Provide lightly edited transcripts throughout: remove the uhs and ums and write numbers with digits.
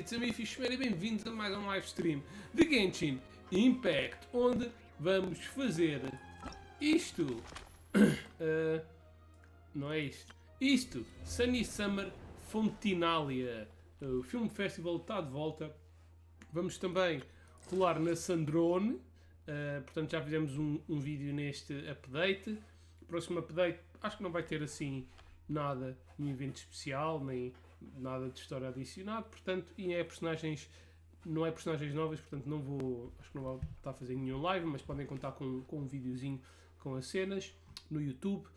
It's a me, Fishman, e bem-vindos a mais um live stream de Genshin Impact, onde vamos fazer isto. Não é isto. Isto, Sunny Summer Fontinalia. O Film Festival está de volta. Vamos também rolar na Sandrone. Portanto, já fizemos um vídeo neste update. O próximo update, acho que não vai ter assim nada, um evento especial, nem nada de história adicionado, portanto, e é personagens, não é personagens novas, portanto não vou, acho que não vou estar a fazer nenhum live, mas podem contar com um videozinho com as cenas no YouTube.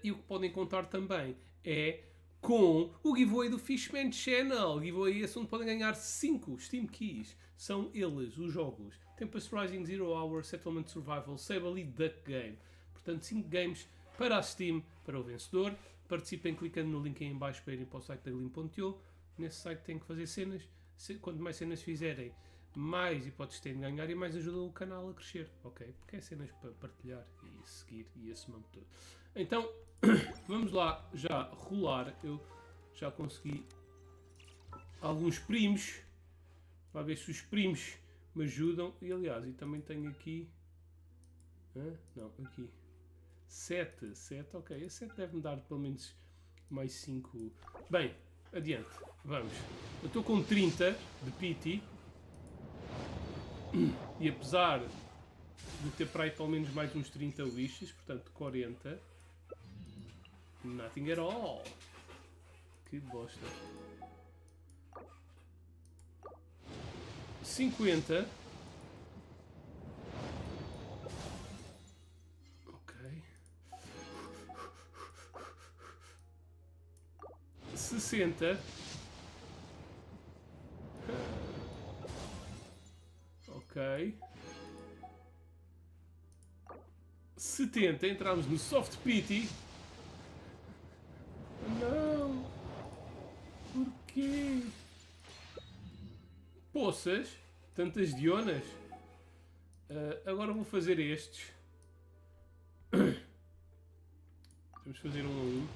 E o que podem contar também é com o giveaway do Fishman Channel. Giveaway esse onde podem ganhar 5 Steam Keys. São eles os jogos Tempest Rising, Zero Hour, Settlement Survival, Sable e Duck Game. Portanto, 5 games para a Steam, para o vencedor. Participem clicando no link aí em baixo para irem para o site da Glim.io. Nesse site têm que fazer cenas. Quanto mais cenas fizerem, mais hipóteses têm de ganhar e mais ajuda o canal a crescer, ok? Porque é cenas para partilhar e seguir e esse mambo todo. Então, vamos lá já rolar. Eu já consegui alguns primos. Para ver se os primos me ajudam. E aliás, e também tenho aqui... Não, aqui. 7, ok. Esse 7 deve-me dar pelo menos mais 5. Bem, adiante. Vamos. Eu estou com 30 de pity. E apesar de ter para aí pelo menos mais uns 30 wishes, portanto 40. Nothing at all. Que bosta. 50. Ok. 60. Ok. 70. Entramos no soft pity. Não. Porquê? Poças. Tantas dionas. Agora vou fazer estes. Vamos fazer um a um.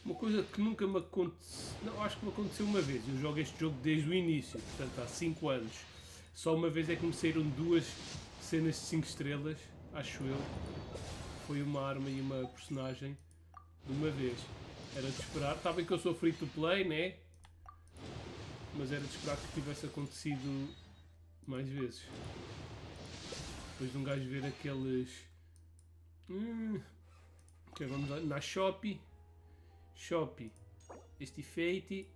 Uma coisa que nunca me aconteceu... Não, acho que me aconteceu uma vez. Eu jogo este jogo desde o início, portanto há 5 anos. Só uma vez é que me saíram 2 cenas de 5 estrelas, acho eu. Foi uma arma e uma personagem de uma vez. Era de esperar. Está bem que eu sou free to play, né? Mas era de esperar que tivesse acontecido mais vezes. Depois de um gajo ver aqueles... Ok, vamos lá. Na Shopee. Shopee. Este efeito.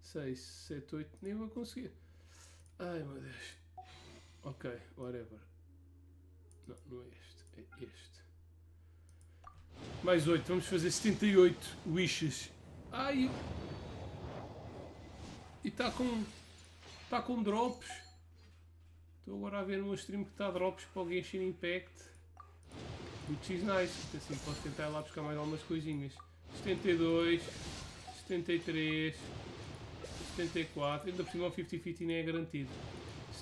6, 7, 8, nem vou conseguir. Ai meu Deus. Ok, whatever. Não, não é este, é este. Mais 8, vamos fazer 78 wishes. Ai! E está com drops. Estou agora a ver numa stream que está a drops para o Genshin Impact. Which is nice, porque assim posso tentar ir lá buscar mais algumas coisinhas. 72, 73, 74, ainda por cima o 50-50 nem é garantido.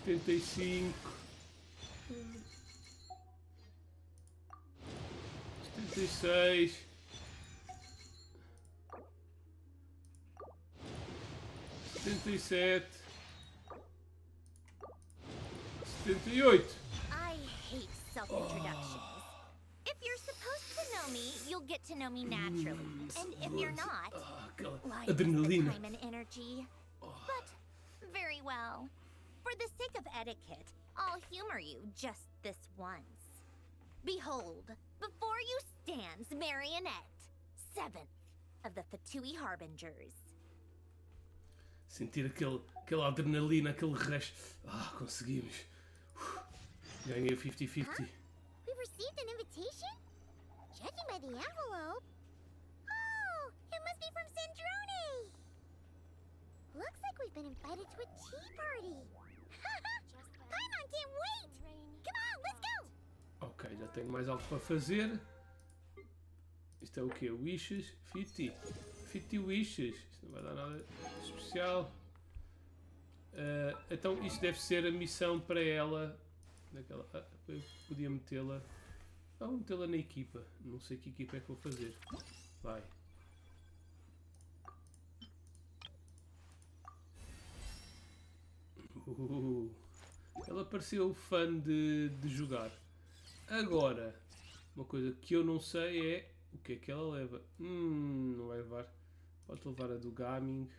75, 76, 77, 78. I hate self-introductions. If you're supposed to know me, you'll get to know me naturally. And if you're not, why waste the time and energy? But, very well. For the sake of etiquette, I'll humor you just this once. Behold, before you stands Marionette, 7th of the Fatui Harbingers. Sentir aquela adrenalina, aquele rush. Conseguimos. Ganhei o 50-50. Huh? We received an invitation? Judging by the envelope. Oh, it must be from Sandrone. Looks like we've been invited to a tea party. Paimon can't wait. Come on, let's go. Ok, já tenho mais algo para fazer. Isto é o quê? Wishes? 50 wishes. Isto não vai dar nada especial. Então isto deve ser a missão para ela. Daquela, eu podia metê-la. Vou metê-la na equipa. Não sei que equipa é que vou fazer. Vai. Ela pareceu fã de jogar. Agora, uma coisa que eu não sei é o que é que ela leva. Não vai levar. Pode levar a do gaming.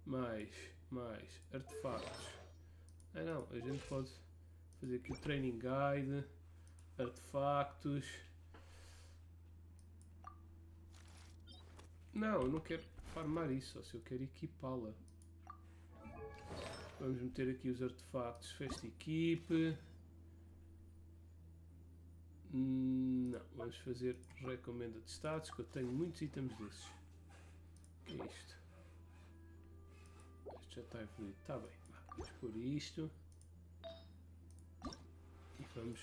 Mais artefactos. Ah não, a gente pode fazer aqui o training guide, artefactos. Não, eu não quero farmar isso, só se eu quero equipá-la. Vamos meter aqui os artefactos. Festa equipe. Não, vamos fazer recommended status, que eu tenho muitos itens desses. O que é isto? Este já está evoluído. Está bem. Vamos pôr isto. E vamos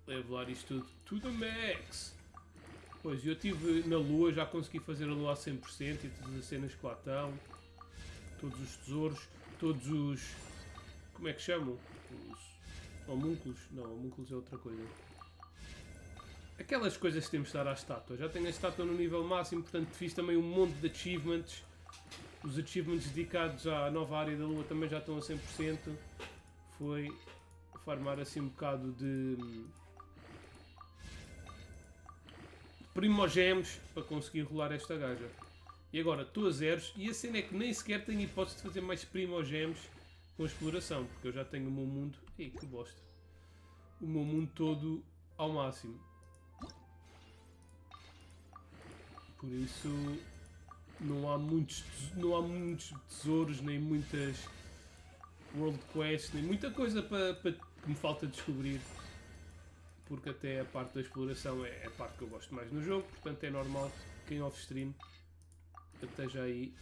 levelar isto tudo to the max. Pois, eu estive na lua, já consegui fazer a lua a 100% e todas as cenas que lá estão. Todos os tesouros, todos os... Como é que chamam? Os homúnculos? Não, homúnculos é outra coisa. Aquelas coisas que temos de dar à estátua. Já tenho a estátua no nível máximo, portanto fiz também um monte de achievements. Os achievements dedicados à nova área da lua também já estão a 100%. Foi farmar assim um bocado de primogems para conseguir rolar esta gaja. E agora estou a zeros e a cena é que nem sequer tenho hipótese de fazer mais primogems com a exploração, porque eu já tenho o meu mundo... Ei, que bosta! O meu mundo todo ao máximo. Por isso não há muitos tesouros, nem muitas world quests, nem muita coisa que me falta descobrir. Porque até a parte da exploração é a parte que eu gosto mais no jogo, portanto é normal que em off-stream esteja aí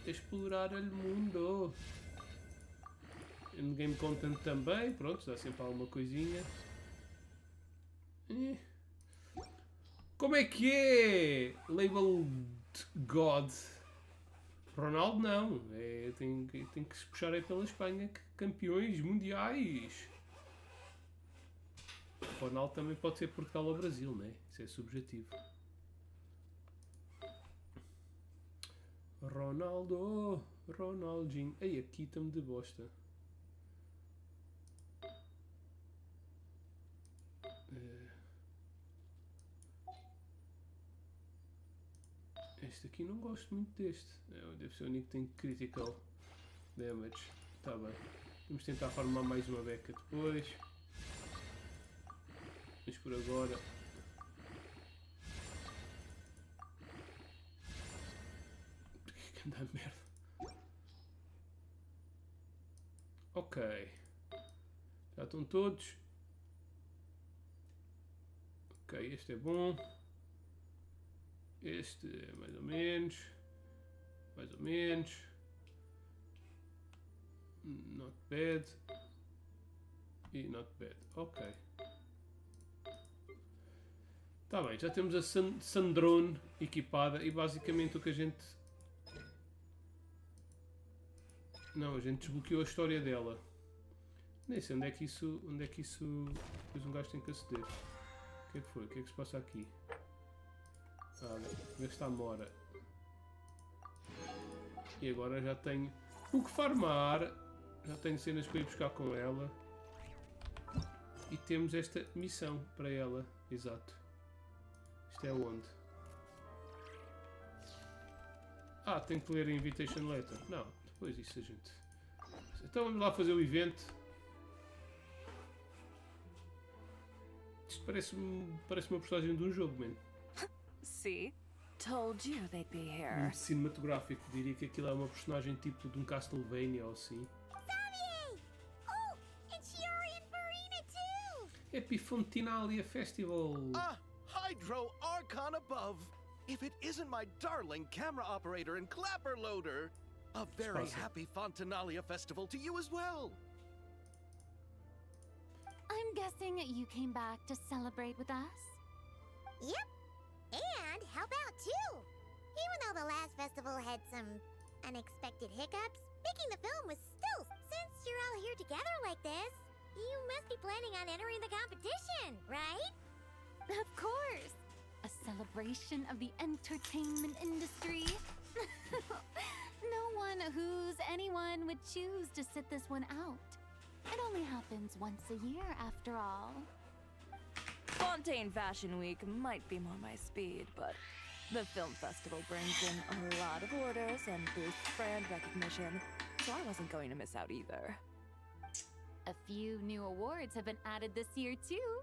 a explorar o mundo. Game content também, pronto, dá sempre alguma coisinha. Como é que é? Label God. Ronaldo não. Tem que se puxar aí pela Espanha. Campeões mundiais. Ronaldo também pode ser Portugal ou Brasil, né? Isso é subjetivo. Ronaldinho. Ei, aqui estamos de bosta. Este aqui não gosto muito deste. Deve ser o único que tem critical damage. Está bem. Vamos tentar farmar mais uma beca depois. Mas por agora... Que anda merda. Ok. Já estão todos. Ok, este é bom. Este é mais ou menos. Mais ou menos. Not bad. E not bad. Ok. Tá bem, já temos a Sandrone equipada e basicamente o que a gente... Não, a gente desbloqueou a história dela. Nem sei onde é que isso... Depois um gajo tem que aceder. O que é que foi? O que é que se passa aqui? Gastar mora. E agora já tenho o que farmar. Já tenho cenas para ir buscar com ela. E temos esta missão para ela. Exato. Isto é onde? Tenho que ler a invitation letter. Não, depois isso a gente... Então vamos lá fazer o evento. Isto parece uma personagem de um jogo, man. See? Told you they'd be here. Cinematográfico, diria que aquilo é uma personagem tipo de um Castlevania ou assim. Xavier! Oh, it's Yuri and Farina too! Happy Fontinalia Festival! Hydro Archon above! If it isn't my darling camera operator and clapper loader! A very happy Fontinalia festival to you as well! I'm guessing you came back to celebrate with us? Yep. And and help out too. Even though the last festival had some unexpected hiccups, making the film was still. Since you're all here together like this, you must be planning on entering the competition, right? Of course! A celebration of the entertainment industry. No one who's anyone would choose to sit this one out. It only happens once a year, after all. Fontaine Fashion Week might be more my speed, but the film festival brings in a lot of orders and boosts brand recognition, so I wasn't going to miss out either. A few new awards have been added this year, too.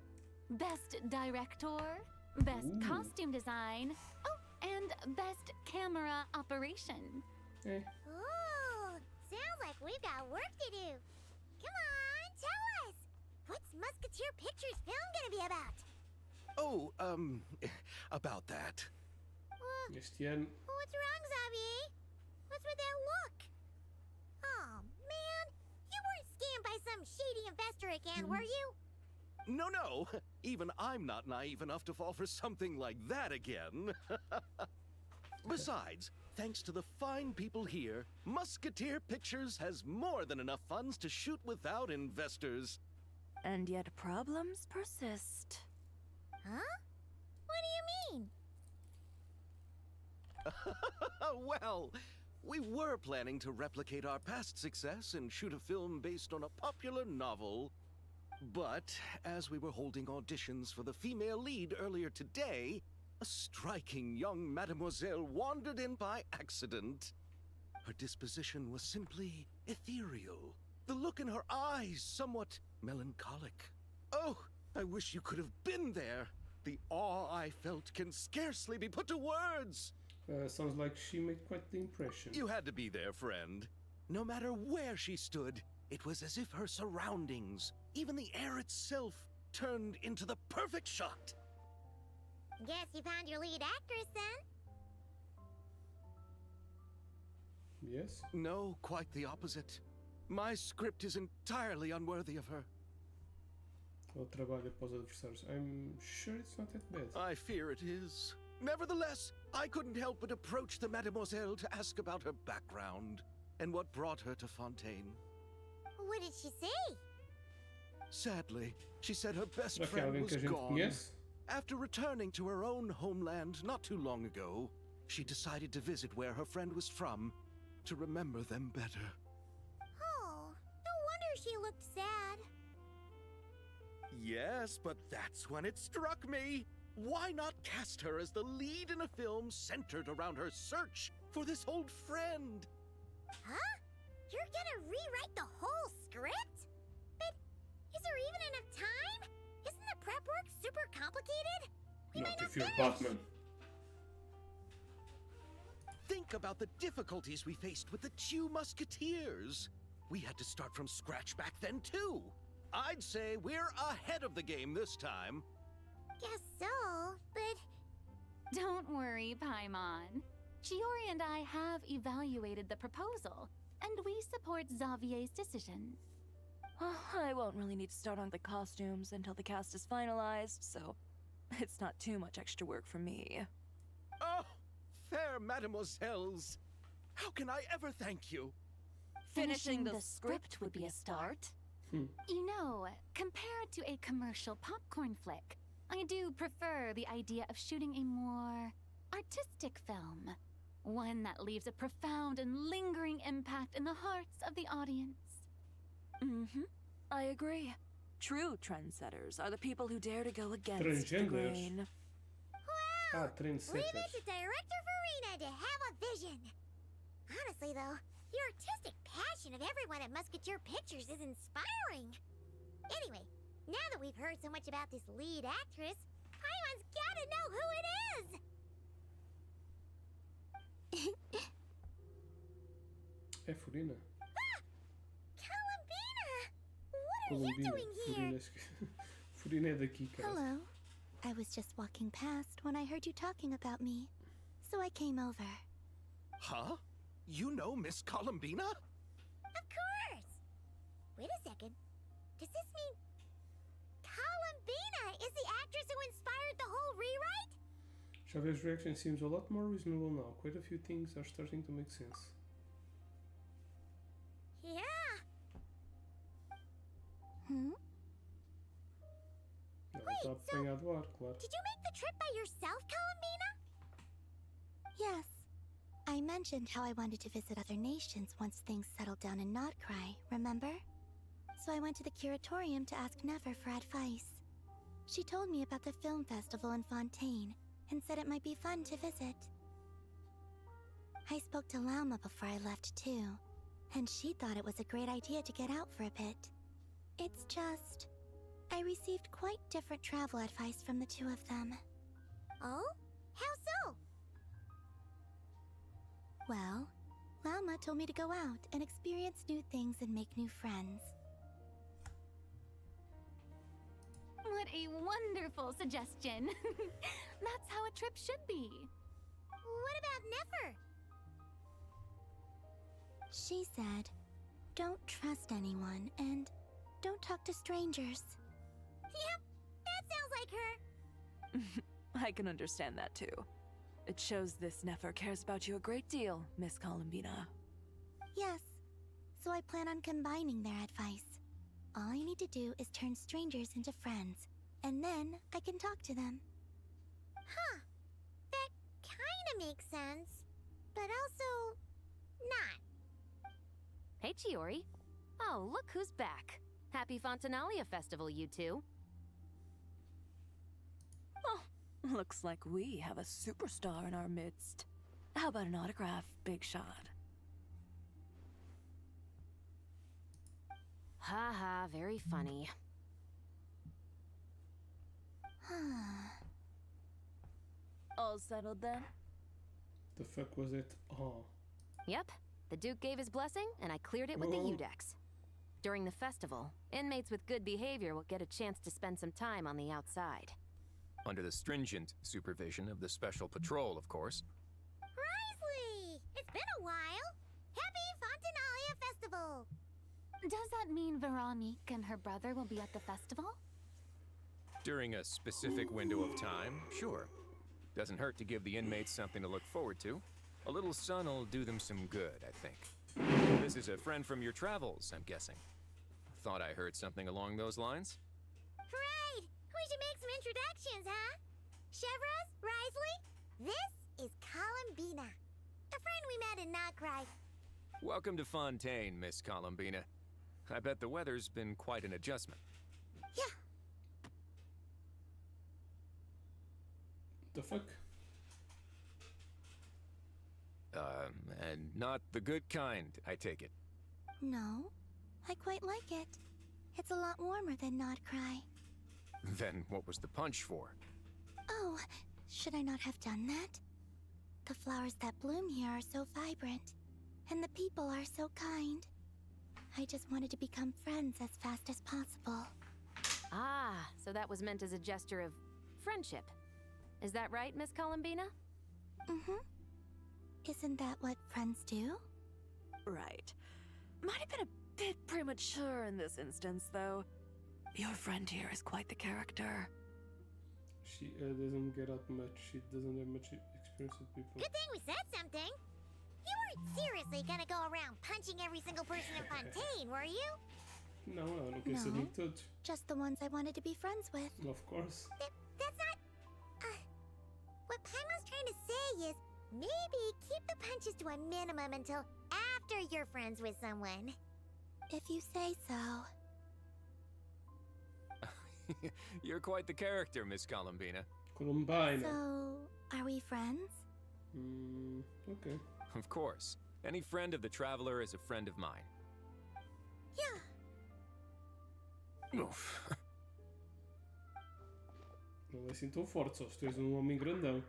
Best Director, Best Costume Design, oh, and Best Camera Operation. Ooh, sounds like we've got work to do. Come on, tell us. What's Musketeer Pictures film gonna be about? Oh, about that. Este ano. What's wrong, Xavier? What's with that look? Oh, man. You weren't scammed by some shady investor again, were you? No, no. Even I'm not naive enough to fall for something like that again. Besides, thanks to the fine people here, Musketeer Pictures has more than enough funds to shoot without investors. And yet problems persist. Huh? What do you mean? Well, we were planning to replicate our past success and shoot a film based on a popular novel. But as we were holding auditions for the female lead earlier today, a striking young mademoiselle wandered in by accident. Her disposition was simply ethereal, the look in her eyes somewhat melancholic. Oh, I wish you could have been there. The awe I felt can scarcely be put to words. Sounds like she made quite the impression. You had to be there, friend. No matter where she stood, it was as if her surroundings, even the air itself, turned into the perfect shot. Guess you found your lead actress then? Yes? No, quite the opposite. My script is entirely unworthy of her. O trabalho após adversários. I'm sure it's not that bad. I fear it is. Nevertheless, I couldn't help but approach the mademoiselle to ask about her background and what brought her to Fontaine. What did she say? Sadly, she said her best Será que é friend alguém was que a gente gone. conhece? After returning to her own homeland not too long ago, she decided to visit where her friend was from to remember them better. Oh, no wonder she looked sad. Yes, but that's when it struck me. Why not cast her as the lead in a film centered around her search for this old friend? Huh? You're gonna rewrite the whole script? But is there even enough time? Isn't the prep work super complicated? We Not might not if you're finish. Batman. Think about the difficulties we faced with the two Musketeers. We had to start from scratch back then, too. I'd say we're ahead of the game this time. Guess so, but Don't worry, Paimon. Chiori and I have evaluated the proposal, and we support Xavier's decision. I won't really need to start on the costumes until the cast is finalized, so it's not too much extra work for me. Oh, fair mademoiselles. How can I ever thank you? Finishing the script would be a start. You know, compared to a commercial popcorn flick, I do prefer the idea of shooting a more artistic film. One that leaves a profound and lingering impact in the hearts of the audience. I agree. True trendsetters are the people who dare to go against the Transgenders. grain. Ah, leave it trendsetters. to Director Farina to have a vision. Honestly, though, the artistic passion of everyone at Musketeer Pictures is inspiring. Anyway, now that we've heard so much about this lead actress, Paimon's gotta know who it is! É Furina. Columbina! What are you Columbina. doing here? Furina é daqui, cara. Hello. I was just walking past when I heard you talking about me, so I came over. Huh? You know Miss Columbina? Of course! Wait a second. Does this mean Columbina is the actress who inspired the whole rewrite? Xavier's reaction seems a lot more reasonable now. Quite a few things are starting to make sense. Yeah. Ela está a apanhar do ar, claro. Did you make the trip by yourself, Columbina? Yes. I mentioned how I wanted to visit other nations once things settled down in NOD-KRAI, remember? So I went to the curatorium to ask Never for advice. She told me about the film festival in Fontaine and said it might be fun to visit. I spoke to Lauma before I left too, and she thought it was a great idea to get out for a bit. It's just, I received quite different travel advice from the two of them. Oh? How so? Well, Lauma told me to go out and experience new things and make new friends. What a wonderful suggestion. That's how a trip should be. What about Nefer? She said, don't trust anyone and don't talk to strangers. Yep, that sounds like her. I can understand that too. It shows this Nefer cares about you a great deal, Miss Columbina. Yes, so I plan on combining their advice. All I need to do is turn strangers into friends, and then I can talk to them. Huh. That kinda makes sense. But also, not. Hey, Chiori. Oh, look who's back. Happy Fontinalia Festival, you two. Oh, looks like we have a superstar in our midst. How about an autograph, Big Shot? Ha ha, very funny. All settled then? The fuck was it? Oh. Yep, the Duke gave his blessing, and I cleared it with the Oh. Udex. During the festival, inmates with good behavior will get a chance to spend some time on the outside. Under the stringent supervision of the Special Patrol, of course. Risley! It's been a while. Happy Fontinalia Festival! Does that mean Veronique and her brother will be at the festival? During a specific window of time, sure. Doesn't hurt to give the inmates something to look forward to. A little sun'll do them some good, I think. This is a friend from your travels, I'm guessing. Thought I heard something along those lines? Right! We should make some introductions, huh? Chevros, Risley, this is Columbina. A friend we met in NOD-KRAI. Welcome to Fontaine, Miss Columbina. I bet the weather's been quite an adjustment. Yeah. The fuck? And not the good kind, I take it. No, I quite like it. It's a lot warmer than NOD-KRAI. Then what was the punch for? Oh, should I not have done that? The flowers that bloom here are so vibrant, and the people are so kind. I just wanted to become friends as fast as possible. Ah, so that was meant as a gesture of friendship. Is that right, Miss Columbina? Mm-hmm. Isn't that what friends do? Right. Might have been a bit premature in this instance, though. Your friend here is quite the character. She doesn't get out much. She doesn't have much experience with people. Good thing we said something. You weren't seriously gonna go around punching every single person in Fontaine, were you? Não, ela não quer saber de todos. Just the ones I wanted to be friends with. Of course. That's not... what Paimon's trying to say is, maybe keep the punches to a minimum until after you're friends with someone. If you say so. You're quite the character, Miss Columbina. Columbina. So, are we friends? Okay. Of course. Any friend of the Traveler is a friend of mine. Yeah. Oof. Não é assim tão forte, só se tu és um homem grandão.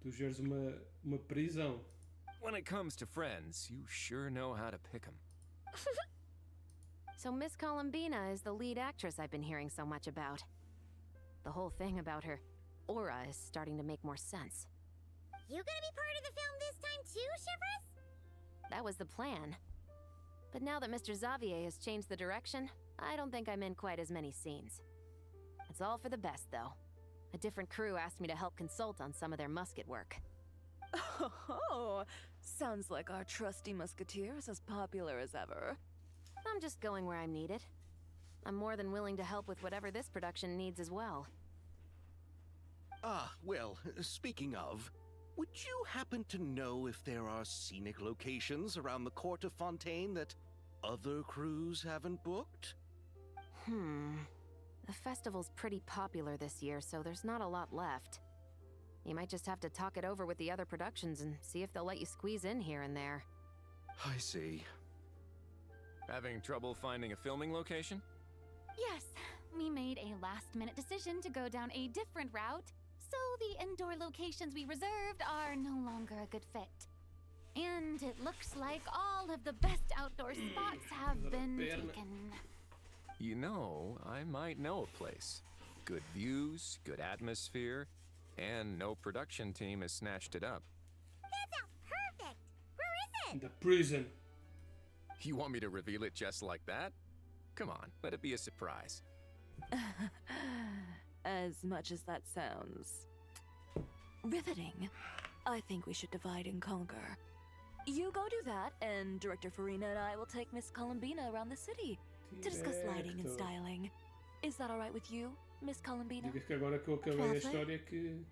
Tu geres uma prisão. When it comes to friends, you sure know how to pick 'em. So Miss Columbina is the lead actress I've been hearing so much about. The whole thing about her aura is starting to make more sense. You gonna be part of the film this time too, Chevros? That was the plan. But now that Mr. Xavier has changed the direction, I don't think I'm in quite as many scenes. It's all for the best, though. A different crew asked me to help consult on some of their musket work. Oh, sounds like our trusty musketeer is as popular as ever. I'm just going where I'm needed. I'm more than willing to help with whatever this production needs as well. Ah, well, speaking of, would you happen to know if there are scenic locations around the court of Fontaine that other crews haven't booked? The festival's pretty popular this year, so there's not a lot left. You might just have to talk it over with the other productions and see if they'll let you squeeze in here and there. I see. Having trouble finding a filming location? Yes, we made a last-minute decision to go down a different route, so the indoor locations we reserved are no longer a good fit. And it looks like all of the best outdoor spots have been taken. You know, I might know a place. Good views, good atmosphere, and no production team has snatched it up. That sounds perfect! Where is it? The prison. You want me to reveal it just like that? Come on, let it be a surprise. As much as that sounds riveting, I think we should divide and conquer. You go do that, and Director Farina and I will take Miss Columbina around the city to discuss lighting and Director. styling. Is that alright with you, Miss Columbina? Digas que agora que eu acabei a Rafa? história que...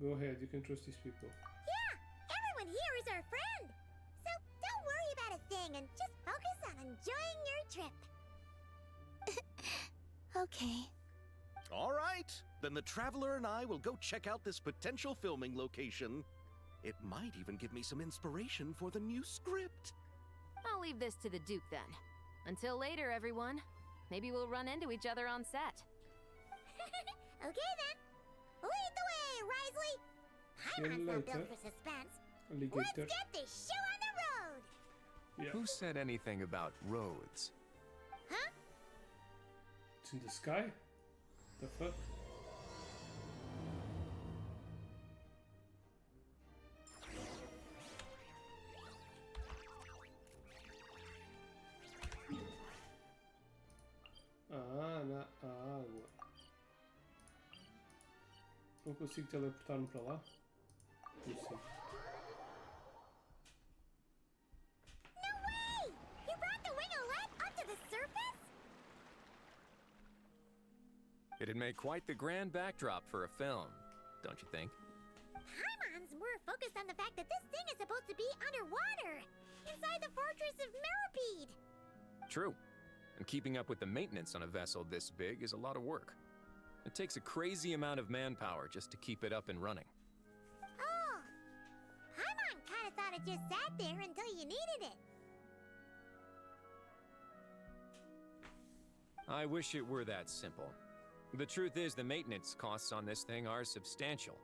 Go ahead, you can trust these people. Yeah! Everyone here is our friend! So don't worry about a thing and just focus on enjoying your trip. Okay. All right, then the Traveler and I will go check out this potential filming location. It might even give me some inspiration for the new script. I'll leave this to the Duke then. Until later, everyone. Maybe we'll run into each other on set. Okay then. Lead the way, Risley! See you I'm not later, built for suspense. Let's alligator. get this show on the road! Yeah, Who said anything about roads? Huh? it's in the sky? The fuck? Na água. Não consigo teleportar-me para lá? Consigo. No way! You brought the winglet up to the surface? It'd make quite the grand backdrop for a film, don't you think? Paimon's more focused on the fact that this thing is supposed to be underwater, inside the fortress of Millipede. True. And keeping up with the maintenance on a vessel this big is a lot of work. It takes a crazy amount of manpower just to keep it up and running. Oh, Paimon kind of thought it just sat there until you needed it. I wish it were that simple. The truth is, the maintenance costs on this thing are substantial.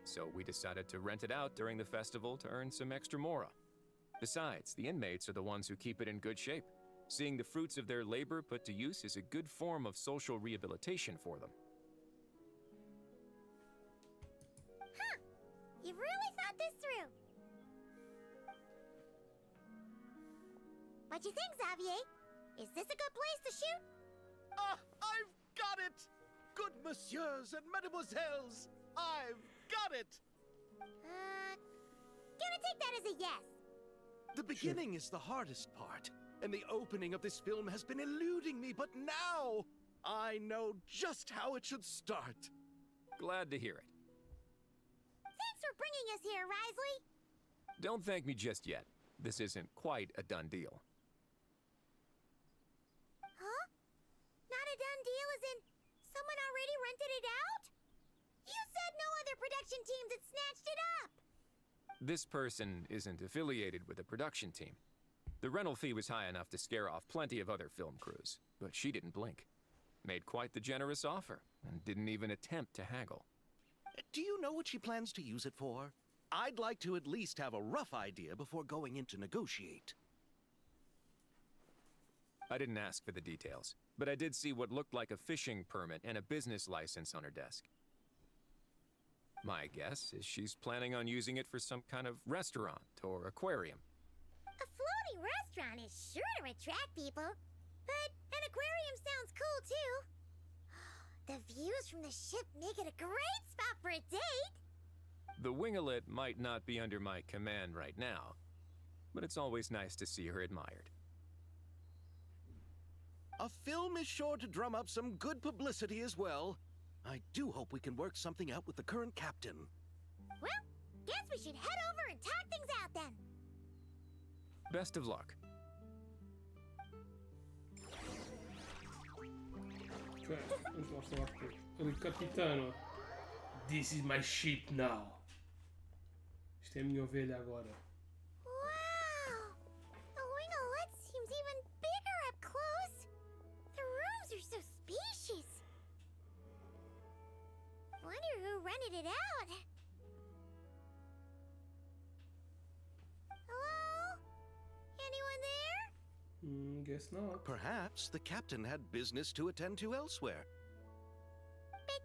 So we decided to rent it out during the festival to earn some extra mora. Besides, the inmates are the ones who keep it in good shape. Seeing the fruits of their labor put to use is a good form of social rehabilitation for them. Huh, you've really thought this through. What you think, Xavier? Is this a good place to shoot? Ah, I've got it! Good messieurs and mademoiselles, I've got it! Gonna take that as a yes. The beginning is the hardest part, and the opening of this film has been eluding me, but now I know just how it should start. Glad to hear it. Thanks for bringing us here, Risley. Don't thank me just yet. This isn't quite a done deal. Huh? Not a done deal as in someone already rented it out? You said no other production teams had snatched it up. This person isn't affiliated with a production team. The rental fee was high enough to scare off plenty of other film crews, but she didn't blink. Made quite the generous offer, and didn't even attempt to haggle. Do you know what she plans to use it for? I'd like to at least have a rough idea before going in to negotiate. I didn't ask for the details, but I did see what looked like a fishing permit and a business license on her desk. My guess is she's planning on using it for some kind of restaurant or aquarium. A floating restaurant is sure to attract people. But an aquarium sounds cool too. views from the ship make it a great spot for a date. The winglet might not be under my command right now, but it's always nice to see her admired. A film is sure to drum up some good publicity as well. I do hope we can work something out with the current captain. Well, guess we should head over and talk things out then. Best of luck. Ok, vamos lá falar com o capitão. This is my ship now. Isto é a minha ovelha agora. Wow! The winglet seems even bigger up close. The rooms are so spacious. Wonder who rented it out. Hello? Anyone there? Guess not. Perhaps the captain had business to attend to elsewhere. But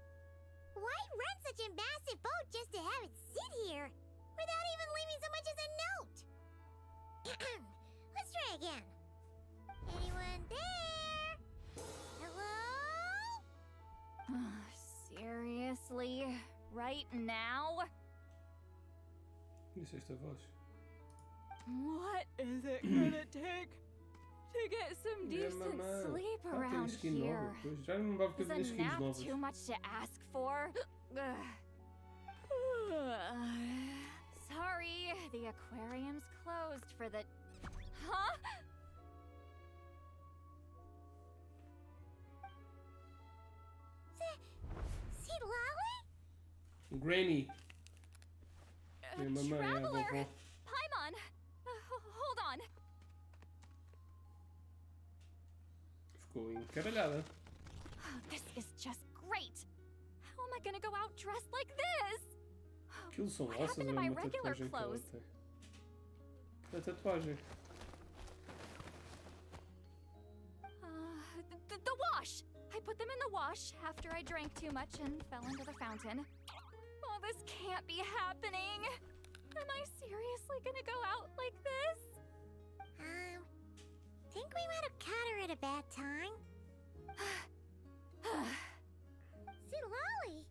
why rent such a massive boat just to have it sit here without even leaving so much as a note? Let's try again. Anyone there? Hello? Seriously? Right now? Isso é esta voz. What is it gonna take to get some decent sleep Tem around skin here? nova. Pois, já não dava para Is ter a skins nap novas. too much to ask for? Sorry, the aquarium's closed for the... Huh? See Lolly? Granny. Minha mamãe é a Traveler! vovó. Paimon! Hold on. Ficou encaralhada. This is just great. How am I gonna go out dressed like this? Aquilo são What alças happened ou to é my uma regular tatuagem que ela clothes? tem? É tatuagem. The wash! I put them in the wash after I drank too much and fell into the fountain. Oh, this can't be happening. Am I seriously gonna go out like this? Think we might have caught her at a bad time. See Lolly?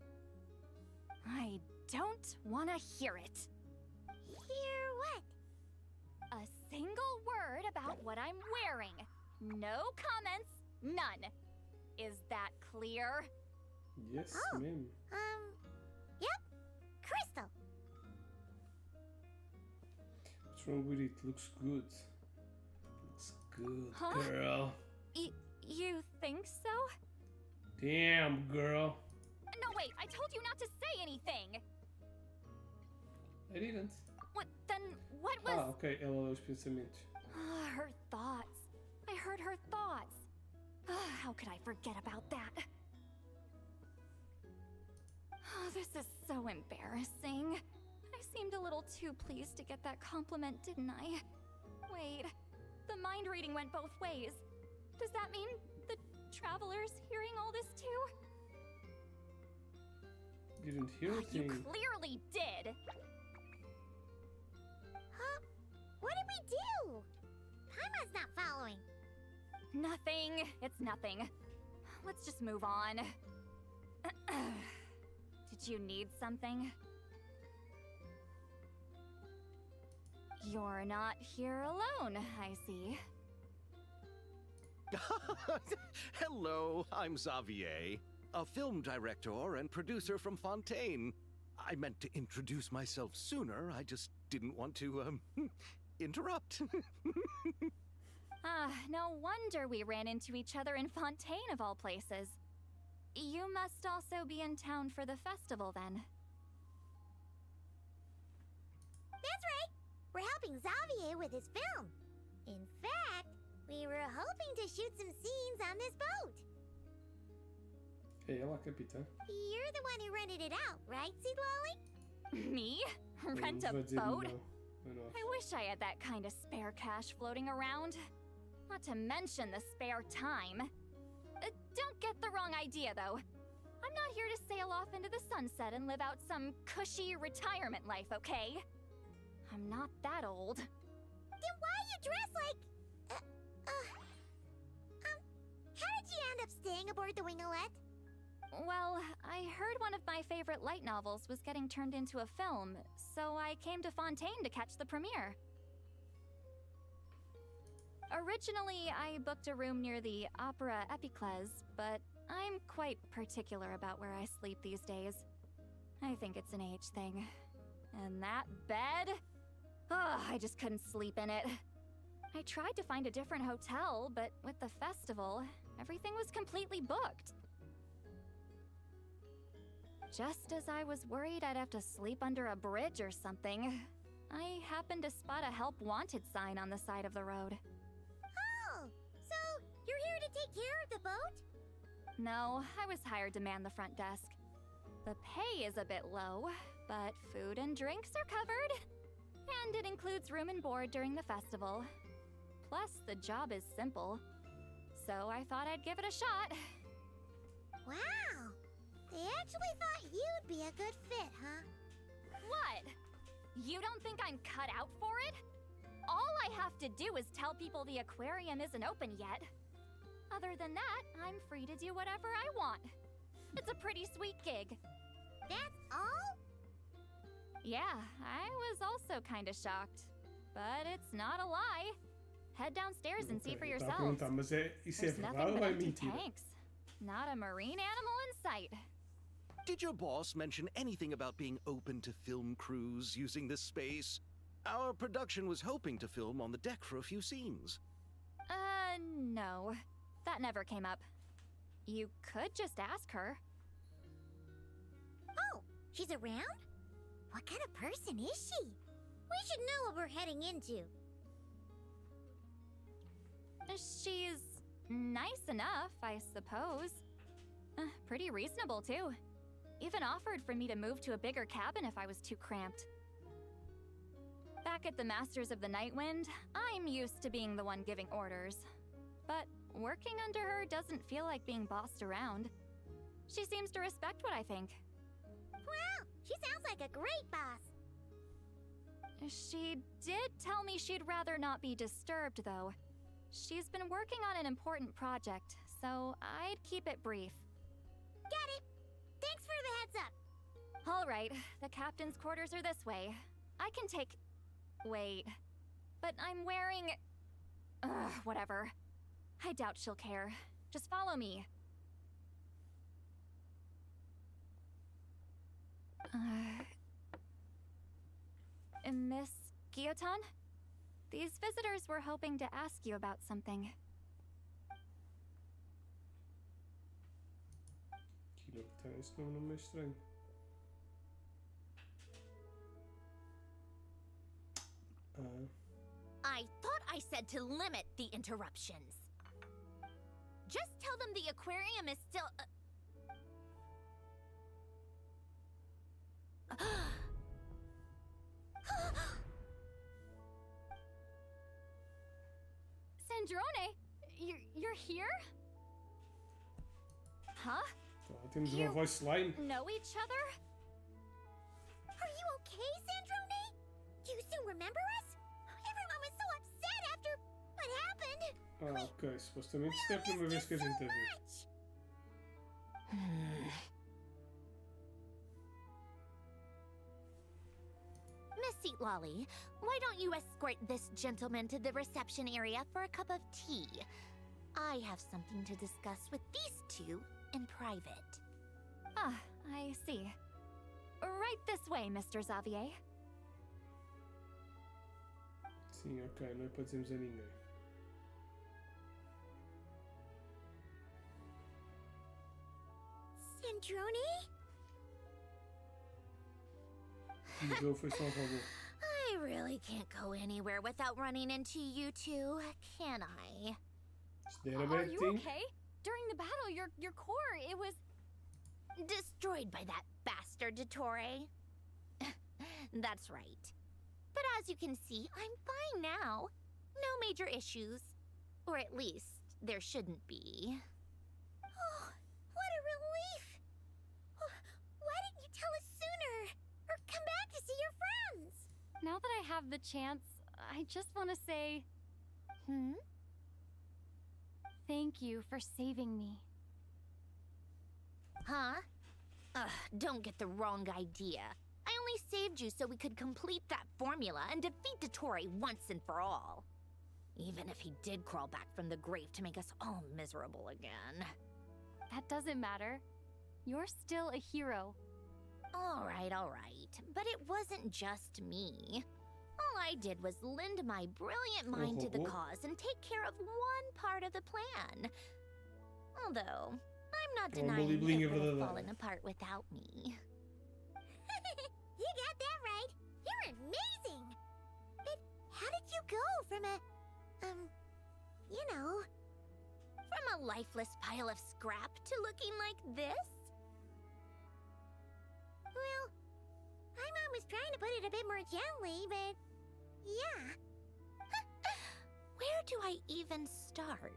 I don't wanna hear it. Hear what? A single word about what I'm wearing. No comments, none. Is that clear? Yes, Oh. mesmo. Yep. Crystal. What's wrong with it? Looks good. Looks good, Huh? girl. You think so? Damn, girl. No, wait, I told you not to say anything. I didn't. What, then what was... Ah, ok. Ela lê os pensamentos. Her thoughts. I heard her thoughts. How could I forget about that? Oh, this is so embarrassing. I seemed a little too pleased to get that compliment, didn't I? Wait, the mind reading went both ways. Does that mean the traveler's hearing all this too? Didn't hear a You thing. clearly did. Huh? What did we do? Paimon's not following. Nothing. It's nothing. Let's just move on. Did you need something? You're not here alone, I see. Hello, I'm Xavier, a film director and producer from Fontaine. I meant to introduce myself sooner, I just didn't want to, interrupt. No wonder we ran into each other in Fontaine of all places. You must also be in town for the festival then. That's right. We're helping Xavier with his film. In fact, we were hoping to shoot some scenes on this boat. É ela a capitã. You're the one who rented it out, right, Seed Lolly? Me? Ela Rent não a vai dizer boat? não. Eu não I acho. wish I had that kind of spare cash floating around. Not to mention the spare time. Don't get the wrong idea, though. I'm not here to sail off into the sunset and live out some cushy retirement life, okay? I'm not that old. Then why you dress like... how did you end up staying aboard the Winglet? Well, I heard one of my favorite light novels was getting turned into a film, so I came to Fontaine to catch the premiere. Originally, I booked a room near the Opera Epiclese, but I'm quite particular about where I sleep these days. I think it's an age thing. And that bed? Ugh, I just couldn't sleep in it. I tried to find a different hotel, but with the festival, everything was completely booked. Just as I was worried I'd have to sleep under a bridge or something, I happened to spot a help wanted sign on the side of the road. Oh, so you're here to take care of the boat? No, I was hired to man the front desk. The pay is a bit low, but food and drinks are covered. And it includes room and board during the festival. Plus, the job is simple. So I thought I'd give it a shot. Wow! They actually thought you'd be a good fit, huh? What? You don't think I'm cut out for it? All I have to do is tell people the aquarium isn't open yet. Other than that, I'm free to do whatever I want. It's a pretty sweet gig. That's all? Yeah, I was also kinda shocked. But it's not a lie. Head downstairs and see for Eu tava a yourselves. perguntar, mas isso é There's verdade nothing ou but é empty mentira? tanks. Not a marine animal in sight. Did your boss mention anything about being open to film crews using this space? Our production was hoping to film on the deck for a few scenes. No. That never came up. You could just ask her. Oh, she's around? What kind of person is she? We should know what we're heading into. She's nice enough, I suppose. Pretty reasonable, too. Even offered for me to move to a bigger cabin if I was too cramped. Back at the Masters of the Nightwind, I'm used to being the one giving orders. But working under her doesn't feel like being bossed around. She seems to respect what I think. Wow, she sounds like a great boss. She did tell me she'd rather not be disturbed, though. She's been working on an important project, so I'd keep it brief. Got it. Thanks for the heads up. All right, the captain's quarters are this way. I can take... Wait. But I'm wearing... Ugh, whatever. I doubt she'll care. Just follow me. Miss Guillotin? These visitors were hoping to ask you about something. Guillotin, esse nome não é estranho. I thought I said to limit the interruptions. Just tell them the aquarium is still... Sandrone, you're here? Huh? Tá, temos uma voice line. Know each other? Are you okay, Sandrone? Do you still remember us? Everyone was so upset after what happened. Ok, supostamente isto é a primeira vez que a gente a vê. Miss Seat Lolly, why don't you escort this gentleman to the reception area for a cup of tea? I have something to discuss with these two in private. Ah, I see. Right this way, Mr. Xavier. Sim, ok, não é para dizermos a ninguém. Sandrone? Mudou, foi só um robô. I really can't go anywhere without running into you two, can I? Is that a Are bad you thing? okay? During the battle, your core, it was... Destroyed by that bastard Dottore. That's right. But as you can see, I'm fine now. No major issues. Or at least, there shouldn't be. Oh, what a relief! Why didn't you tell us sooner? Or come back to see your friends? Now that I have the chance, I just want to say... Thank you for saving me. Huh? Don't get the wrong idea. I only saved you so we could complete that formula and defeat Dottore once and for all. Even if he did crawl back from the grave to make us all miserable again. That doesn't matter. You're still a hero. All right. But it wasn't just me. All I did was lend my brilliant mind to the cause and take care of one part of the plan. Although, I'm not denying it would have fallen apart without me. You got that right. You're amazing. But how did you go from From a lifeless pile of scrap to looking like this? Well, my mom was trying to put it a bit more gently, but yeah. Where do I even start?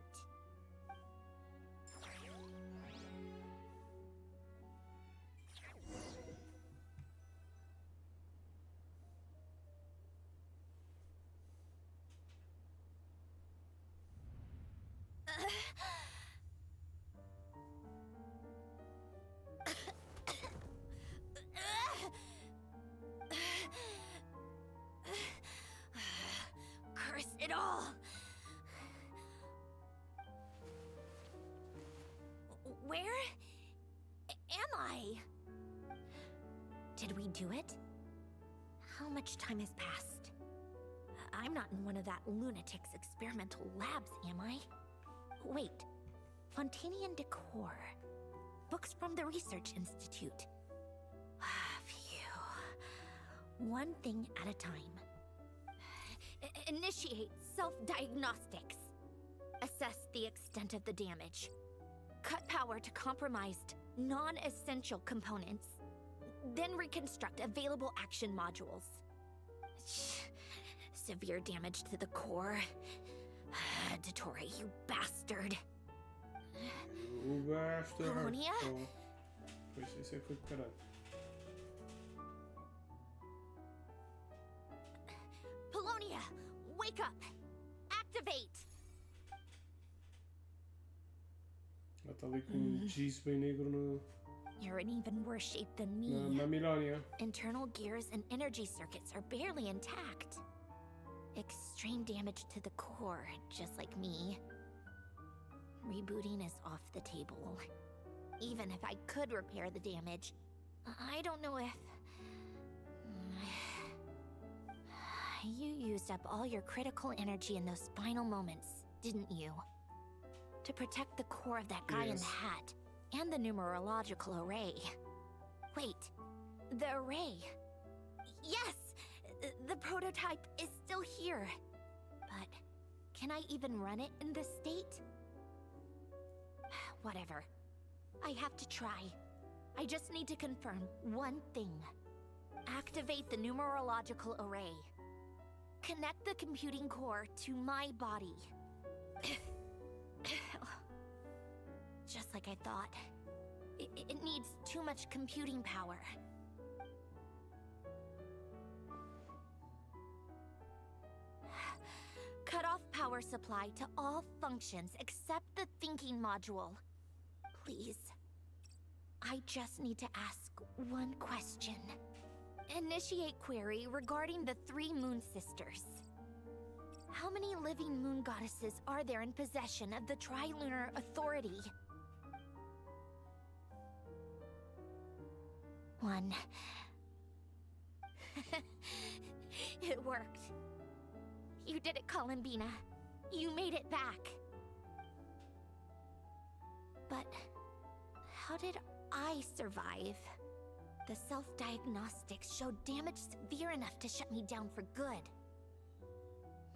Curse it all! Where am I? Did we do it? How much time has passed? I'm not in one of that lunatic's experimental labs, am I? Wait, Fontanian decor. Books from the Research Institute. Phew. One thing at a time. Initiate self-diagnostics. Assess the extent of the damage. Cut power to compromised, non-essential components. Then reconstruct available action modules. Severe damage to the core. Dottore, you bastard. O bastard. Polonia? Oh. Pois, isso é que foi de caralho. Polonia, wake up! Activate! Ela está ali com um giz bem negro no, You're in even worse shape than na me. mamilónia. Internal gears and energy circuits are barely intact. Extreme damage to the core, just like me. Rebooting is off the table. Even if I could repair the damage, I don't know if... You used up all your critical energy in those final moments, didn't you? To protect the core of that guy in the hat, and the numerological array. Wait, the array. Yes! The prototype is still here. But can I even run it in this state? Whatever. I have to try. I just need to confirm one thing. Activate the numerological array. Connect the computing core to my body. Just like I thought. It needs too much computing power. Cut off power supply to all functions except the thinking module. Please. I just need to ask one question. Initiate query regarding the 3 Moon Sisters. How many living moon goddesses are there in possession of the Trilunar Authority? 1. It worked. You did it, Columbina. You made it back. But how did I survive? The self-diagnostics showed damage severe enough to shut me down for good.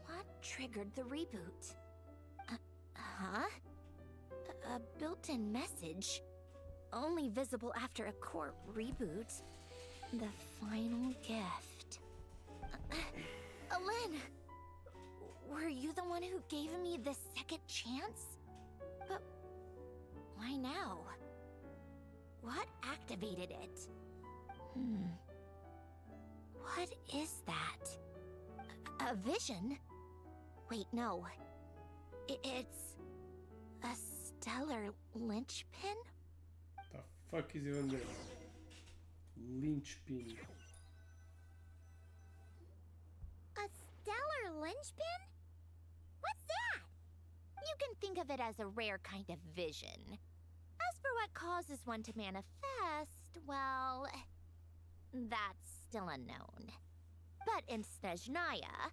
What triggered the reboot? Huh? A built-in message? Only visible after a core reboot. The final gift. Alin! Were you the one who gave me this second chance? But why now? What activated it? What is that? A vision? Wait, no. It's a stellar linchpin? The fuck is even there? linchpin. A stellar linchpin? What's that? You can think of it as a rare kind of vision. As for what causes one to manifest, well, that's still unknown. But in Snezhnaya,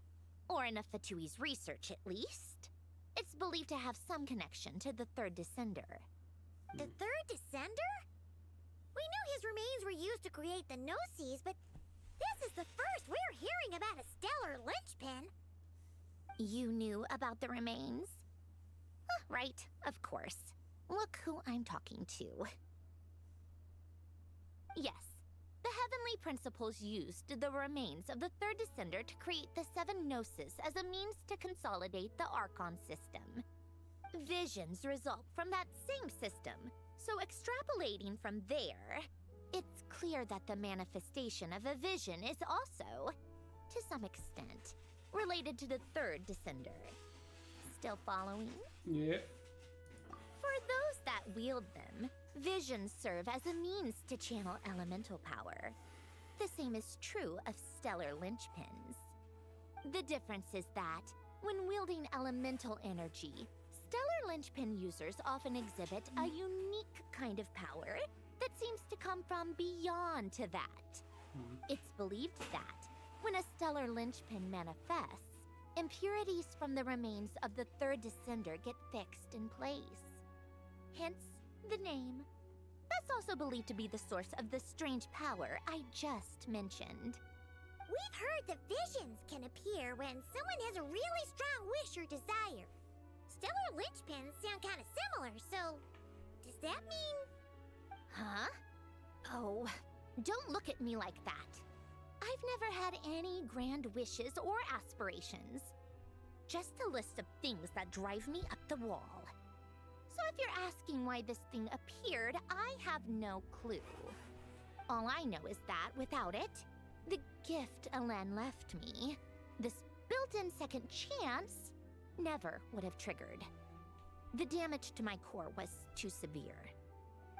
or in Afatui's research at least, it's believed to have some connection to the third descender. The third descender? We knew his remains were used to create the Gnosis, but this is the first we're hearing about a stellar linchpin. You knew about the remains? Right, of course. Look who I'm talking to. Yes, the heavenly principles used the remains of the third descender to create the seven Gnosis as a means to consolidate the Archon system. Visions result from that same system, so extrapolating from there, it's clear that the manifestation of a vision is also, to some extent, related to the third descender. Still following? Yeah. For those that wield them, visions serve as a means to channel elemental power. The same is true of stellar linchpins. The difference is that, when wielding elemental energy, stellar linchpin users often exhibit a unique kind of power that seems to come from beyond to that. It's believed that, when a stellar linchpin manifests, impurities from the remains of the third descender get fixed in place. Hence, the name. That's also believed to be the source of the strange power I just mentioned. We've heard that visions can appear when someone has a really strong wish or desire. Stellar linchpins sound kind of similar, so does that mean... Huh? Oh, don't look at me like that. I've never had any grand wishes or aspirations. Just a list of things that drive me up the wall. So if you're asking why this thing appeared, I have no clue. All I know is that without it, the gift Elen left me, this built-in second chance, never would have triggered. The damage to my core was too severe.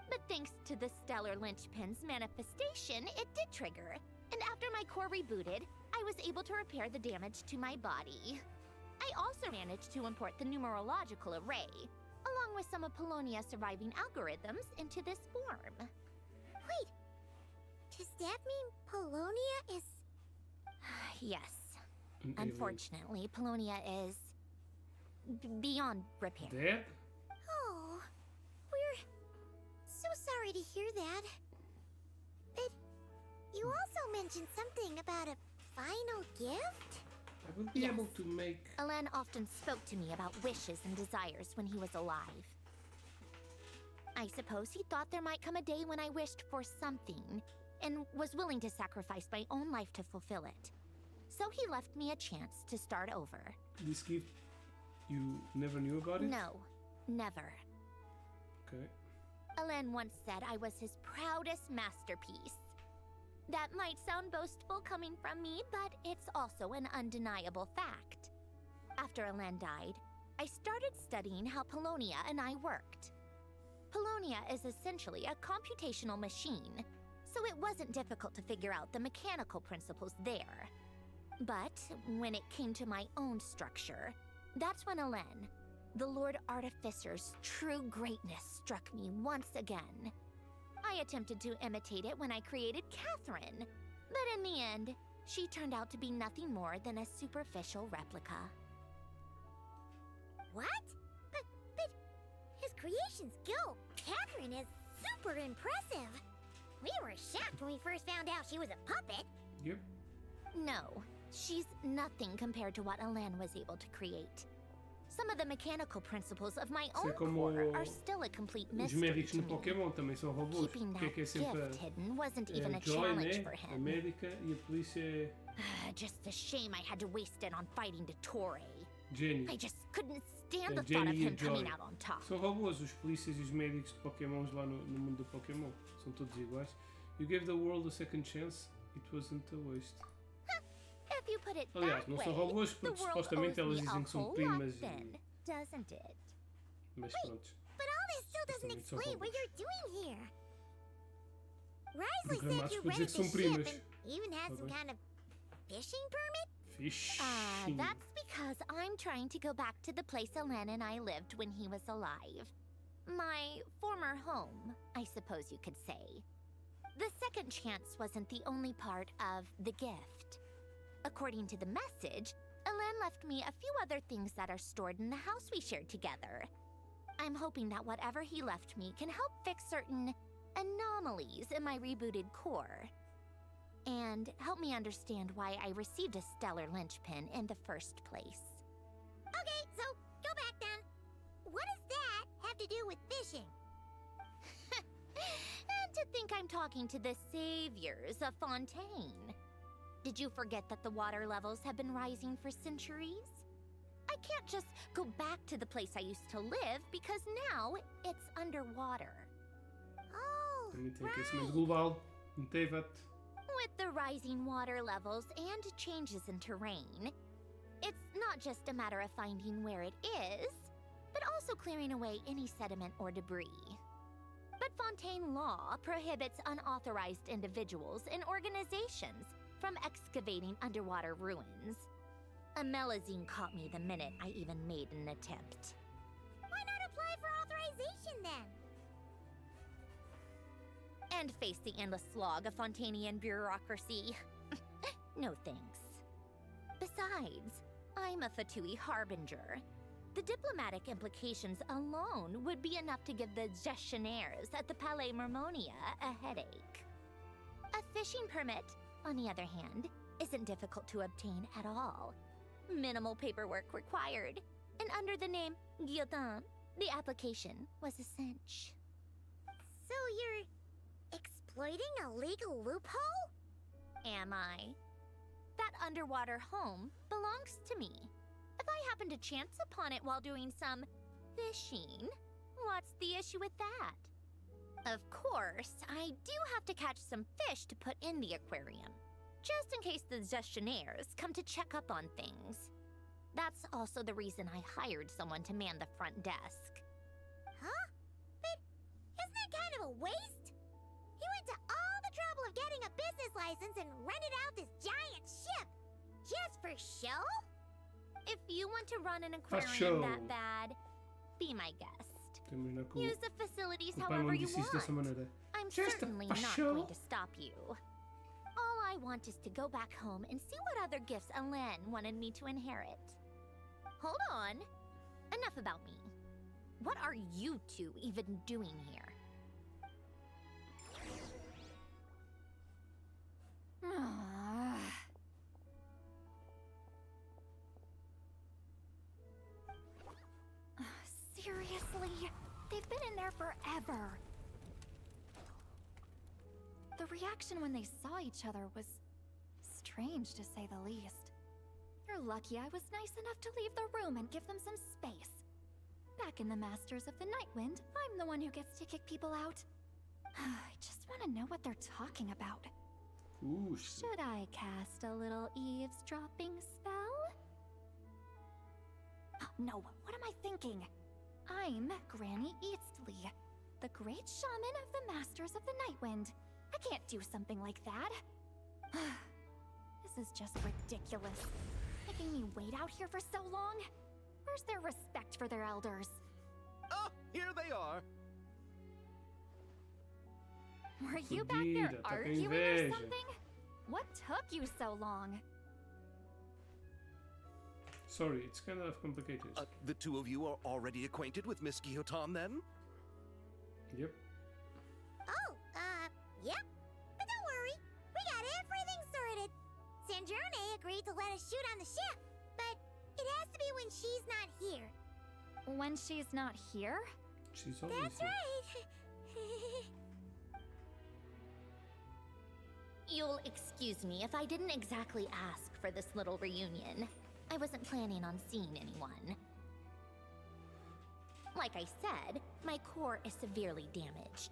But thanks to the stellar linchpin's manifestation, it did trigger. And after my core rebooted, I was able to repair the damage to my body. I also managed to import the numerological array, along with some of Polonia's surviving algorithms, into this form. Wait, does that mean Polonia is... Yes. Unfortunately, Polonia is... beyond repair. Dead? Oh, we're so sorry to hear that. But you also mentioned something about a final gift? I will be able to make... Elen often spoke to me about wishes and desires when he was alive. I suppose he thought there might come a day when I wished for something, and was willing to sacrifice my own life to fulfill it. So he left me a chance to start over. This gift, you never knew about it? No, never. Okay. Elen once said I was his proudest masterpiece. That might sound boastful coming from me, but it's also an undeniable fact. After Elen died, I started studying how Polonia and I worked. Polonia is essentially a computational machine, so it wasn't difficult to figure out the mechanical principles there. But when it came to my own structure, that's when Elen, the Lord Artificer's true greatness, struck me once again. I attempted to imitate it when I created Catherine, but in the end, she turned out to be nothing more than a superficial replica. What? But his creation skill, Catherine, is super impressive. We were shocked when we first found out she was a puppet. Yep. No, she's nothing compared to what Elen was able to create. Some of the mechanical principles of my own core are still a complete Os mystery médicos to no me. Pokémon também são robôs. Keeping Porque é that sempre gift hidden wasn't a even a Joy, challenge né? for A him. médica e a polícia é Just a shame I had to waste it on fighting Dottore. Jenny. I just couldn't stand É the thought of Jenny e him Joy. coming out on top. São robôs, os polícias e os médicos de Pokémons lá no mundo do Pokémon. São todos iguais. You gave the world a second chance, it wasn't a waste. If you put it Aliás, that não way, são robôs the porque world supostamente owes elas me a dizem que são whole primas lot then, doesn't it? Mas pronto. But all this still doesn't Supostamente são explain what robôs. you're doing here. Risley said Programados you para dizer rented que são the ship primas. and even had Tá some bem. kind of fishing permit? Fixe. That's because I'm trying to go back to the place Elen and I lived when he was alive. My former home, I suppose you could say. The second chance wasn't the only part of the gift. According to the message, Elen left me a few other things that are stored in the house we shared together. I'm hoping that whatever he left me can help fix certain anomalies in my rebooted core. And help me understand why I received a stellar linchpin in the first place. Okay, so go back then. What does that have to do with fishing? And to think I'm talking to the saviors of Fontaine. Did you forget that the water levels have been rising for centuries? I can't just go back to the place I used to live because now it's underwater. Oh, Também tem right. aquecimento global. Não teve. With the rising water levels and changes in terrain, it's not just a matter of finding where it is, but also clearing away any sediment or debris. But Fontaine law prohibits unauthorized individuals and organizations from excavating underwater ruins. A Melazine caught me the minute I even made an attempt. Why not apply for authorization then? And face the endless slog of Fontanian bureaucracy. No thanks. Besides, I'm a Fatui harbinger. The diplomatic implications alone would be enough to give the gestionnaires at the Palais Mermonia a headache. A fishing permit, on the other hand, isn't difficult to obtain at all. Minimal paperwork required, and under the name Guillotin, the application was a cinch. So you're exploiting a legal loophole? Am I? That underwater home belongs to me. If I happen to chance upon it while doing some fishing, what's the issue with that? Of course, I do have to catch some fish to put in the aquarium, just in case the gestionnaires come to check up on things. That's also the reason I hired someone to man the front desk. Huh? But isn't that kind of a waste? He went to all the trouble of getting a business license and rented out this giant ship, just for show? If you want to run an aquarium show. that bad, be my guest. Terminar com Use the facilities o pai however não you disse isso dessa want. maneira. I'm Just certainly for not show. going to stop you. All I want is to go back home and see what other gifts Elen wanted me to inherit. Hold on. Enough about me. What are you two even doing here? Seriously? They've been in there forever. The reaction when they saw each other was strange, to say the least. You're lucky I was nice enough to leave the room and give them some space. Back in the Masters of the Nightwind, I'm the one who gets to kick people out. I just want to know what they're talking about. Should I cast a little eavesdropping spell? No, what am I thinking? I'm Granny Eastly, the great shaman of the Masters of the Nightwind. I can't do something like that. This is just ridiculous. Making me wait out here for so long? Where's their respect for their elders? Oh, here they are. Were you back there Fodida, tá com arguing or inveja. something? What took you so long? Sorry, it's kind of complicated. The two of you are already acquainted with Miss Guillotin, then? Yep. Oh, yep. But don't worry. We got everything sorted. Sanjurne agreed to let us shoot on the ship, but it has to be when she's not here. When she's not here? She's always That's here. right. You'll excuse me if I didn't exactly ask for this little reunion. I wasn't planning on seeing anyone. Like I said, my core is severely damaged.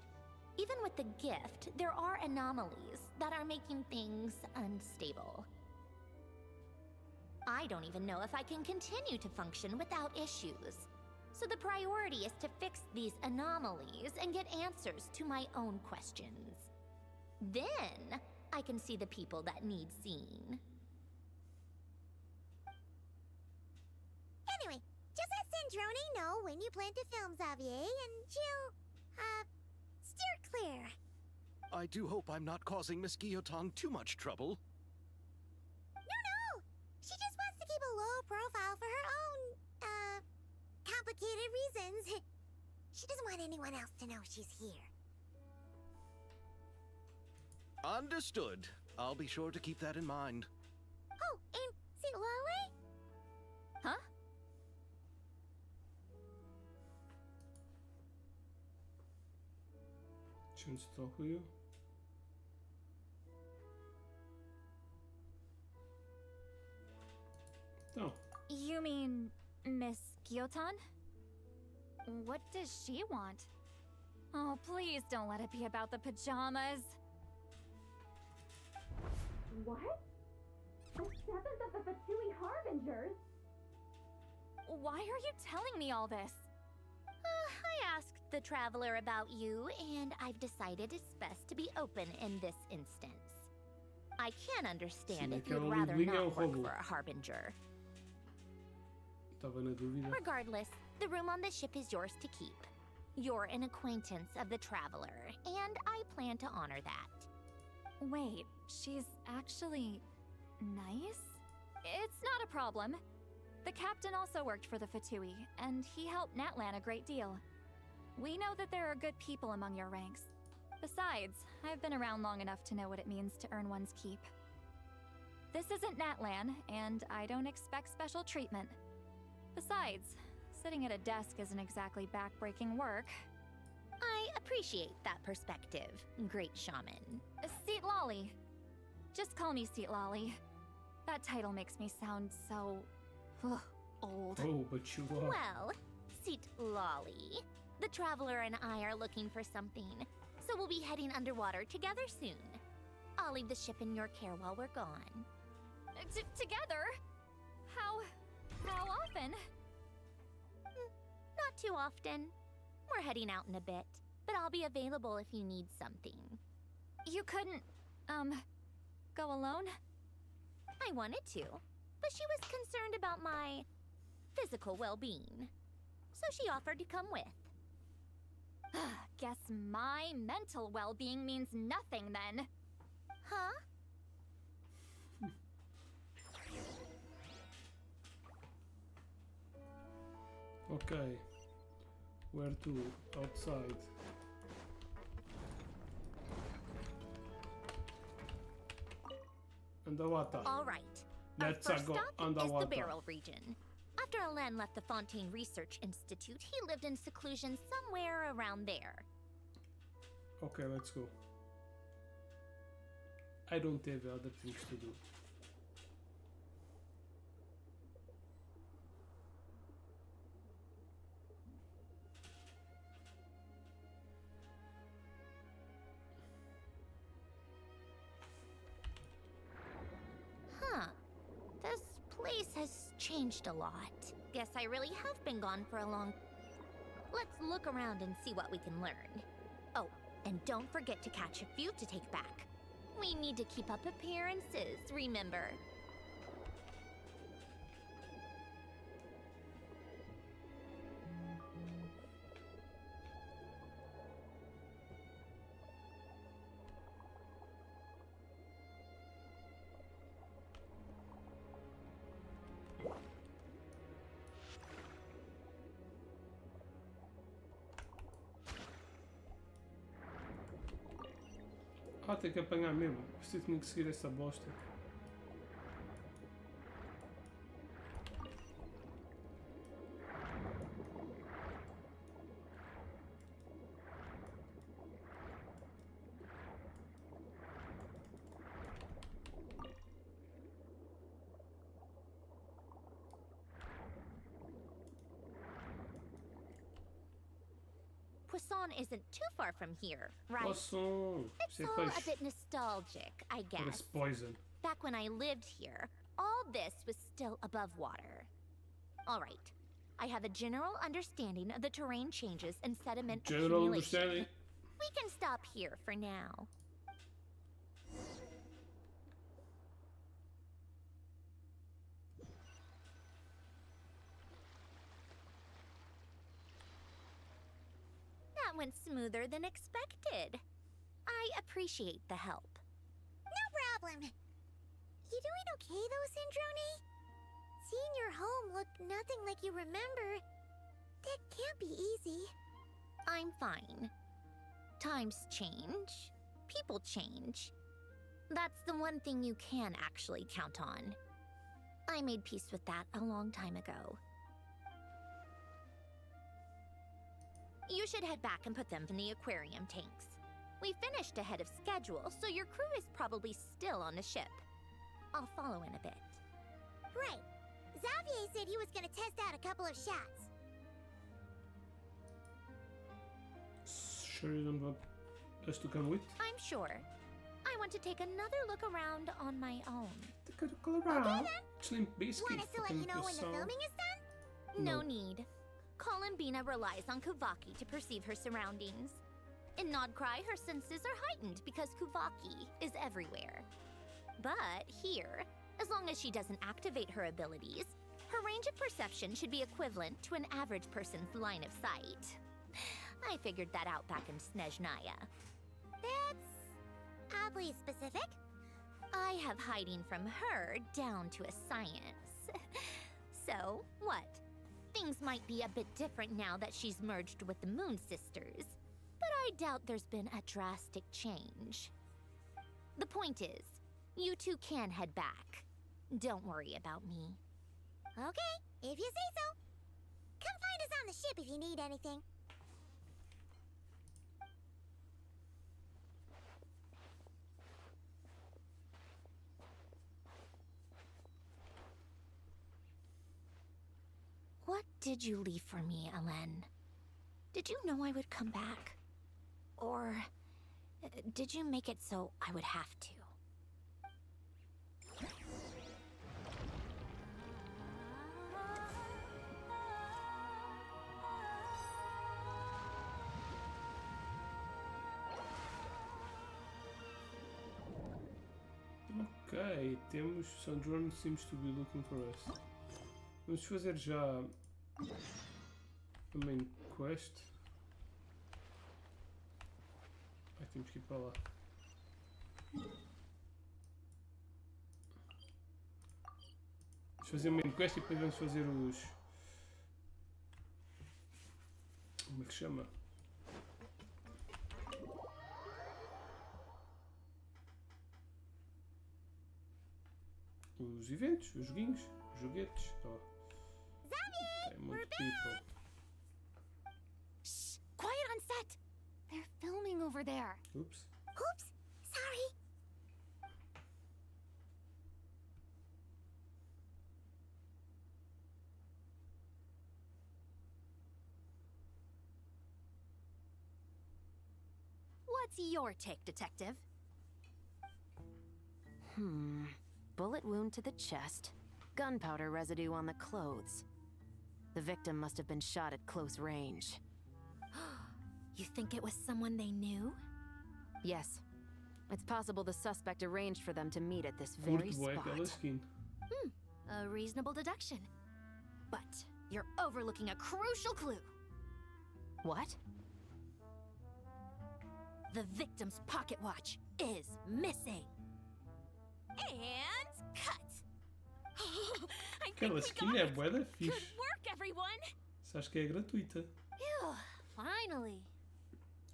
Even with the gift, there are anomalies that are making things unstable. I don't even know if I can continue to function without issues. So the priority is to fix these anomalies and get answers to my own questions. Then I can see the people that need seeing. Anyway, just let Sandrone know when you plan to film Xavier, and she'll, steer clear. I do hope I'm not causing Miss Guillotin too much trouble. No! She just wants to keep a low profile for her own, complicated reasons. She doesn't want anyone else to know she's here. Understood. I'll be sure to keep that in mind. Oh, and see Lale? Huh? Częstochuję. No. You mean Miss Guillotin? What does she want? Oh, please don't let it be about the pajamas. What? The 7th of the Fatui Harbingers? Why are you telling me all this? I asked the Traveler about you, and I've decided it's best to be open in this instance. I can understand if you'd rather not work for a Harbinger. Estava na dúvida. Regardless, the room on the ship is yours to keep. You're an acquaintance of the Traveler, and I plan to honor that. Wait, she's actually nice? It's not a problem. The captain also worked for the Fatui, and he helped Natlan a great deal. We know that there are good people among your ranks. Besides, I've been around long enough to know what it means to earn one's keep. This isn't Natlan, and I don't expect special treatment. Besides, sitting at a desk isn't exactly back-breaking work. I appreciate that perspective, Great Shaman. Seat Lolly. Just call me Seat Lolly. That title makes me sound so... old. Oh, but you are. Well, Seat Lolly, the Traveler and I are looking for something, so we'll be heading underwater together soon. I'll leave the ship in your care while we're gone. Together? How often? Not too often. We're heading out in a bit, but I'll be available if you need something. You couldn't, go alone? I wanted to, but she was concerned about my physical well-being, so she offered to come with. Guess my mental well-being means nothing then. Huh? Okay. Where to? Outside. Underwater. All right. Our Let's first go stop is underwater. the Barrel region. After Alain left the Fontaine Research Institute, he lived in seclusion somewhere around there. Okay, let's go. I don't have other things to do. Huh. This place has changed a lot. Guess I really have been gone for a long... Let's look around and see what we can learn. Oh, and don't forget to catch a few to take back. We need to keep up appearances, remember? Ah, tem que apanhar mesmo. Preciso tinha que seguir essa bosta. Poisson isn't too far from here, right? Poisson. It's C'est all a peixe. bit nostalgic, I But it's guess. poison. Back when I lived here, all this was still above water. All right. I have a general understanding of the terrain changes and sediment General accumulation. understanding. We can stop here for now. That went smoother than expected. I appreciate the help. No problem. You doing okay though, Syndrone? Seeing your home look nothing like you remember, that can't be easy. I'm fine. Times change. People change. That's the one thing you can actually count on. I made peace with that a long time ago. You should head back and put them in the aquarium tanks. We finished ahead of schedule, so your crew is probably still on the ship. I'll follow in a bit. Right. Xavier said he was gonna test out a couple of shots. Sure you don't want us to come with? I'm sure. I want to take another look around on my own. Take a look around. then. Slim biscuit. Want us to let you know when the filming is done? No need. Columbina relies on Kuvaki to perceive her surroundings. In NOD-KRAI, her senses are heightened because Kuvaki is everywhere. But here, as long as she doesn't activate her abilities, her range of perception should be equivalent to an average person's line of sight. I figured that out back in Snezhnaya. That's oddly specific. I have hiding from her down to a science. So, what? Things might be a bit different now that she's merged with the Moon Sisters, but I doubt there's been a drastic change. The point is, you two can head back. Don't worry about me. Okay, if you say so. Come find us on the ship if you need anything. What did you leave for me, Alen? Did you know I would come back? Or did you make it so I would have to? Ok, temos Sandrone seems to be looking for us. Vamos fazer já a main quest. Ai, temos que ir para lá. Vamos fazer a main quest e depois vamos fazer os... Como é que se chama? Os eventos, os joguinhos, os joguetes. Oh. Tem muito people. Shh! Quiet on set! They're filming over there. Oops. Oops! Sorry! What's your take, Detective? Bullet wound to the chest. Gunpowder residue on the clothes. The victim must have been shot at close range. You think it was someone they knew? Yes. It's possible the suspect arranged for them to meet at this very Curto bué spot. aquela skin. A reasonable deduction. But you're overlooking a crucial clue. What? The victim's pocket watch is missing. And cut. I think Aquela we skin got é it. bué da Good fixe. work, everyone. Se acho que é gratuita. Phew, finally.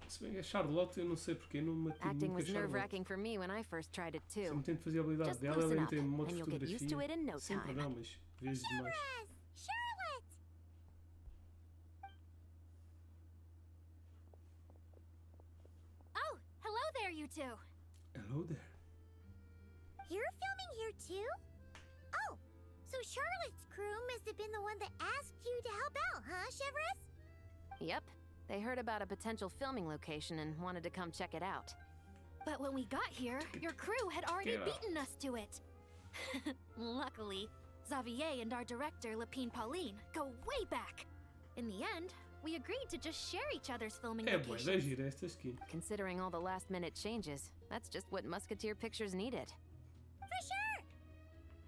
Se bem que a Charlotte, eu não sei porque, não me ative Acting muito com a was Charlotte. nerve-wracking for me when I first tried it too. Sempre tento fazer a habilidade Just dela, loosen ela up, tem modo and de you'll get used to it in no Sempre time. não, mas vezes demais. Charlotte! Oh, hello there, you two. Hello there. You're filming here too? Oh, so Charlotte's crew must have been the one that asked you to help out, huh, Chevres? Yep. They heard about a potential filming location and wanted to come check it out. But when we got here, your crew had already Get up. beaten us to it. Luckily, Xavier and our director, Lapine Pauline, go way back. In the end, we agreed to just share each other's filming É bué da locations. gira esta skin. Considering all the last-minute changes, that's just what Musketeer Pictures needed. For sure!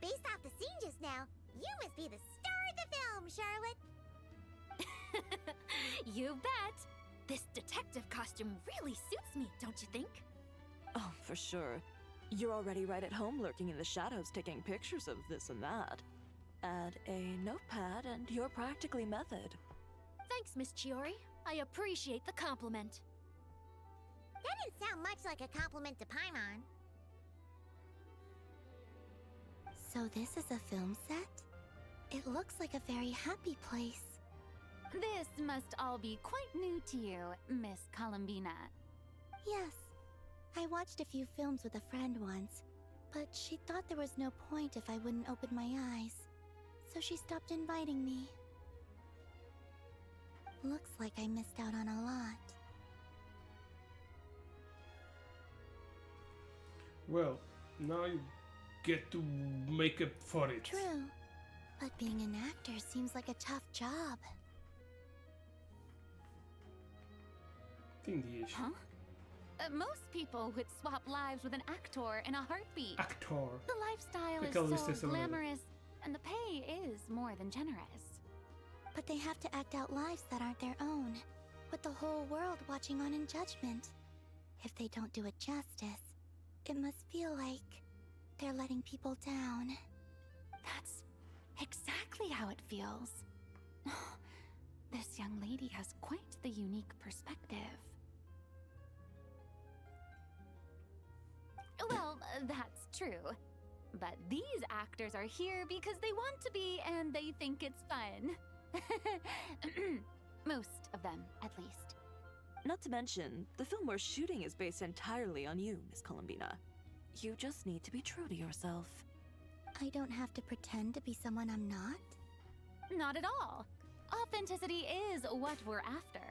Based off the scene just now, you must be the star of the film, Charlotte. You bet. This detective costume really suits me, don't you think? Oh, for sure. You're already right at home lurking in the shadows taking pictures of this and that. Add a notepad and you're practically method. Thanks, Miss Chiori. I appreciate the compliment. That didn't sound much like a compliment to Paimon. So this is a film set? It looks like a very happy place. This must all be quite new to you, Miss Columbina. Yes. I watched a few films with a friend once, but she thought there was no point if I wouldn't open my eyes. So she stopped inviting me. Looks like I missed out on a lot. Well, now you get to make up for it. True. But being an actor seems like a tough job. Entendi. Huh? Most people would swap lives with an actor in a heartbeat. Actor. The lifestyle Aquela is lista so é glamorous, and the pay is more than generous. But they have to act out lives that aren't their own, with the whole world watching on in judgment. If they don't do it justice, it must feel like they're letting people down. That's exactly how it feels. This young lady has quite the unique perspective. Well, that's true. But these actors are here because they want to be and they think it's fun. Most of them, at least. Not to mention, the film we're shooting is based entirely on you, Miss Columbina. You just need to be true to yourself. I don't have to pretend to be someone I'm not? Not at all. Authenticity is what we're after.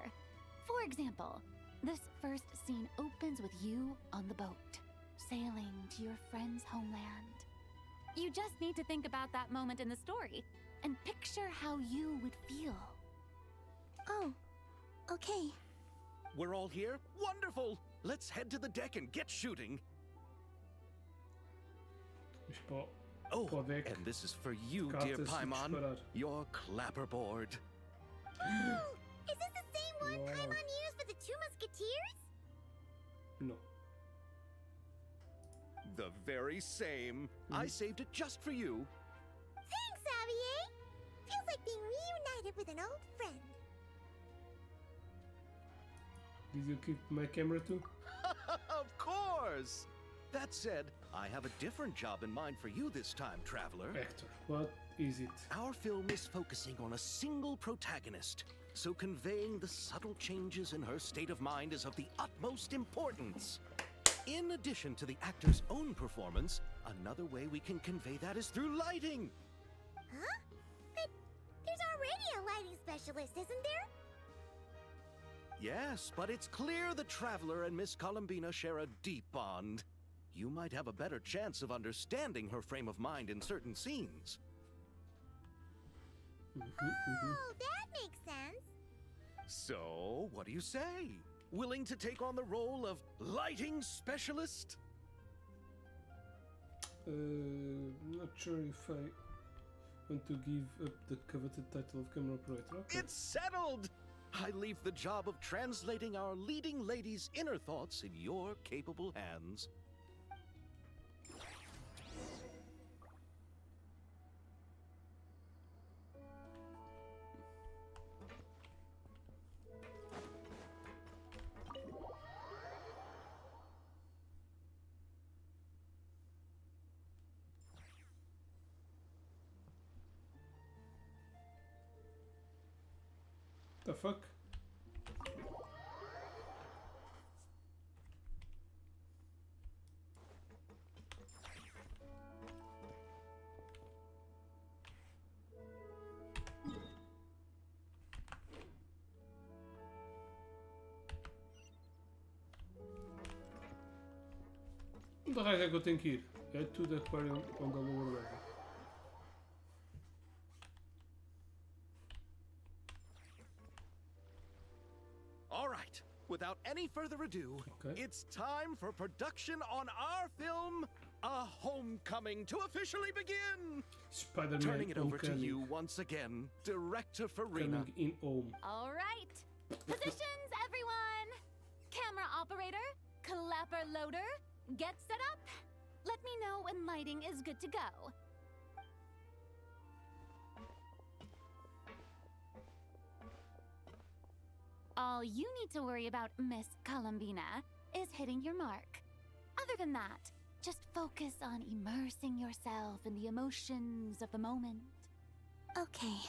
For example, this first scene opens with you on the boat, sailing to your friend's homeland. You just need to think about that moment in the story and picture how you would feel. Oh, okay. We're all here? Wonderful! Let's head to the deck and get shooting. Mas Oh, para o deck. and this is for you, dear Cartas de Paimon. disparar. Your clapperboard. Is this the same one Wow. Paimon used for the Two Musketeers? No. The very same. I saved it just for you. Thanks, Xavier. Feels like being reunited with an old friend. Did you keep my camera too? Of course! That said, I have a different job in mind for you this time, traveler. Actor. What is it? Our film is focusing on a single protagonist, so conveying the subtle changes in her state of mind is of the utmost importance. In addition to the actor's own performance, another way we can convey that is through lighting. Huh? But there's already a lighting specialist, isn't there? Yes, but it's clear the traveler and Miss Columbina share a deep bond. You might have a better chance of understanding her frame of mind in certain scenes. Oh, that makes sense. So, what do you say? Willing to take on the role of lighting specialist? Not sure if I want to give up the coveted title of camera operator. Okay. It's settled! I leave the job of translating our leading lady's inner thoughts in your capable hands. The fuck? Onde raio é que eu tenho que ir? É tudo aquário onde a lua leva. All right, without any further ado, Okay. it's time for production on our film, A Homecoming, to officially begin. Spider-Man Turning it over to Homecoming. you once again, Director Farina. Coming in home. All right. Positions, everyone! everyone! Camera operator, clapper loader, get set up. Let me know when lighting is good to go. All you need to worry about, Miss Columbina, is hitting your mark. Other than that, just focus on immersing yourself in the emotions of the moment. Okay.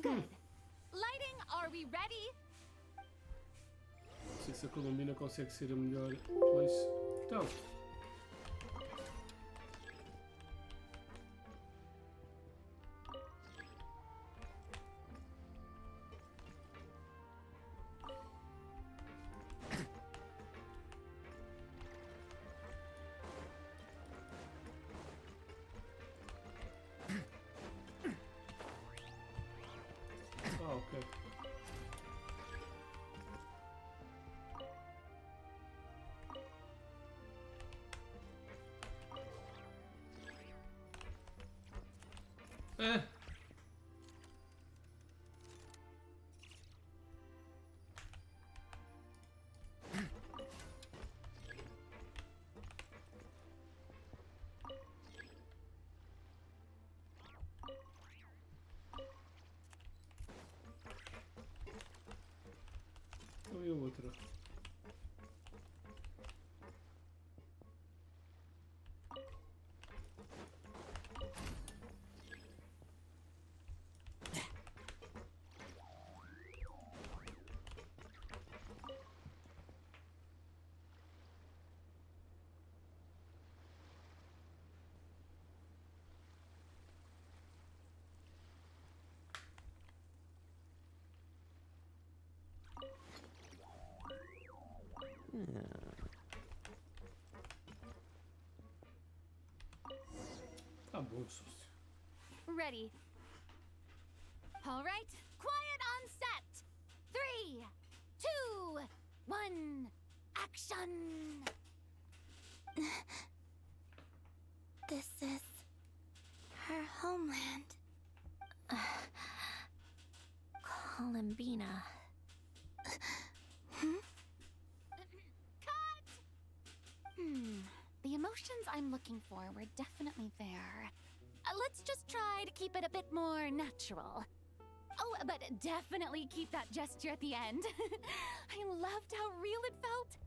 Good. Lighting, are we ready? Não sei se a Colombina consegue ser a melhor place. Então. Ah, ok. Ah. E a outra? Tá bom, sócio. Ready. All right, quiet on set. 3, 2, 1, action! This is her homeland. Columbina. Cut! The emotions I'm looking for were definitely there. Let's just try to keep it a bit more natural. Oh, but definitely keep that gesture at the end. I loved how real it felt.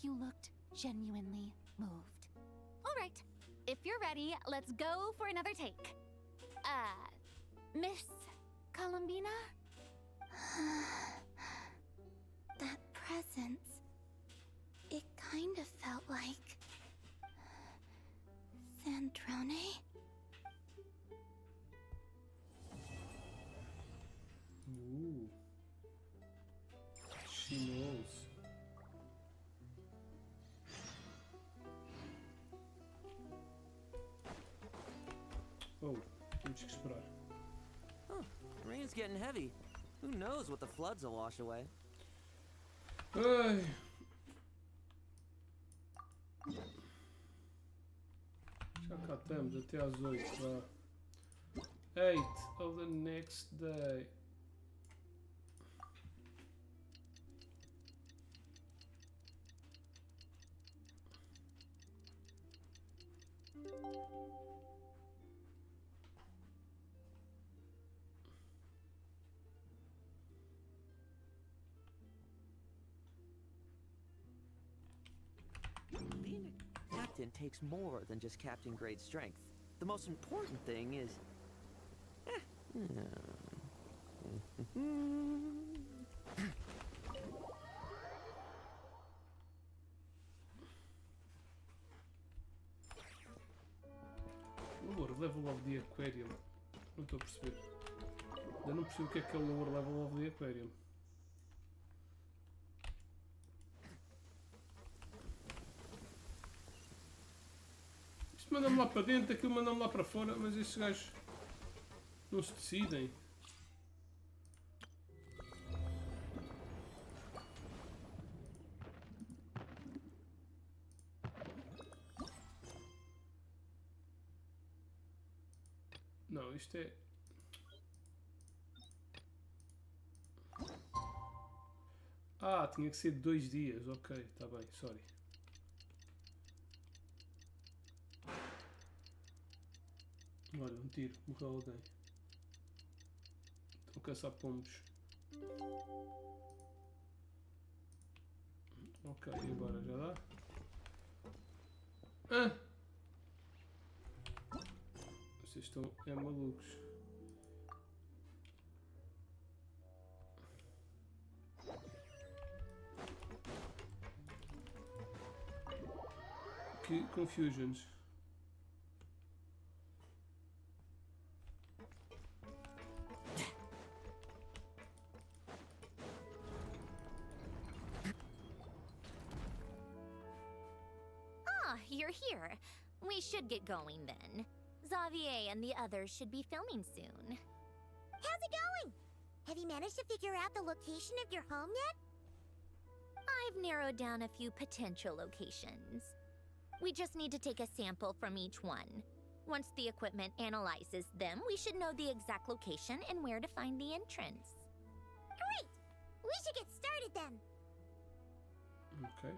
You looked genuinely moved. All right, if you're ready, let's go for another take. Miss Columbina? That presence. It kind of felt like Sandrone. Ooh. She knows. Oh, temos que esperar. Huh, the rain's getting heavy. Who knows what the floods will wash away? Ai. Já cá estamos, até às 8, vá. 8 of the next day. Being a captain takes more than just captain grade strength. The most important thing is... Lower level of the aquarium. Não estou a perceber. Ainda não percebi o que é o lower level of the aquarium. Isto manda-me lá para dentro, aquilo manda-me lá para fora, mas estes gajos não se decidem. Não, isto é... Ah, tinha que ser 2 dias. Ok, está bem, sorry. Olha, um tiro, morreu alguém. Estão a caçar pombos. Ok, e agora já dá? Ah! Vocês estão malucos. Que confusions. Ah, you're here. We should get going then. Xavier and the others should be filming soon. How's it going? Have you managed to figure out the location of your home yet? I've narrowed down a few potential locations. We just need to take a sample from each one. Once the equipment analyzes them, we should know the exact location and where to find the entrance. Great! We should get started then. Ok.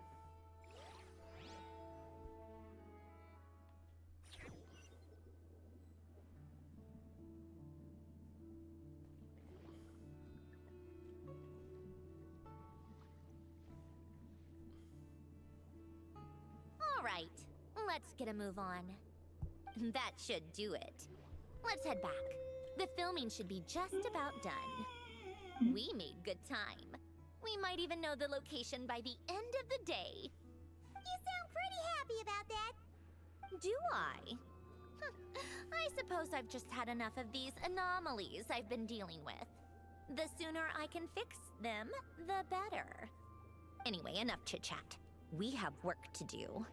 All right, let's get a move on. That should do it. Let's head back. The filming should be just about done. We made good time. We might even know the location by the end of the day. You sound pretty happy about that. Do I? I suppose I've just had enough of these anomalies I've been dealing with. The sooner I can fix them, the better. Anyway, enough chit-chat. We have work to do.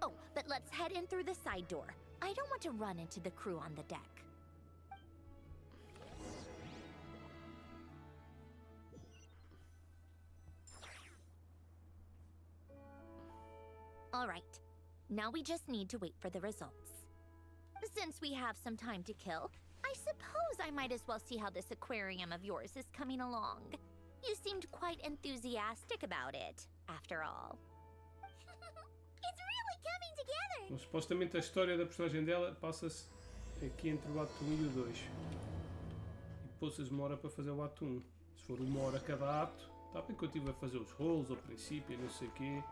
Oh, but let's head in through the side door. I don't want to run into the crew on the deck. All right, now we just need to wait for the results. Since we have some time to kill, I suppose I might as well see how this aquarium of yours is coming along. You seemed quite enthusiastic about it, after all. It's really coming together! Bom, supostamente a história da personagem dela passa-se aqui entre o ato 1 e o 2. E poucas uma hora para fazer o ato 1. Se for uma hora cada ato, está bem que eu estive a fazer os rolos ao princípio e não sei o quê.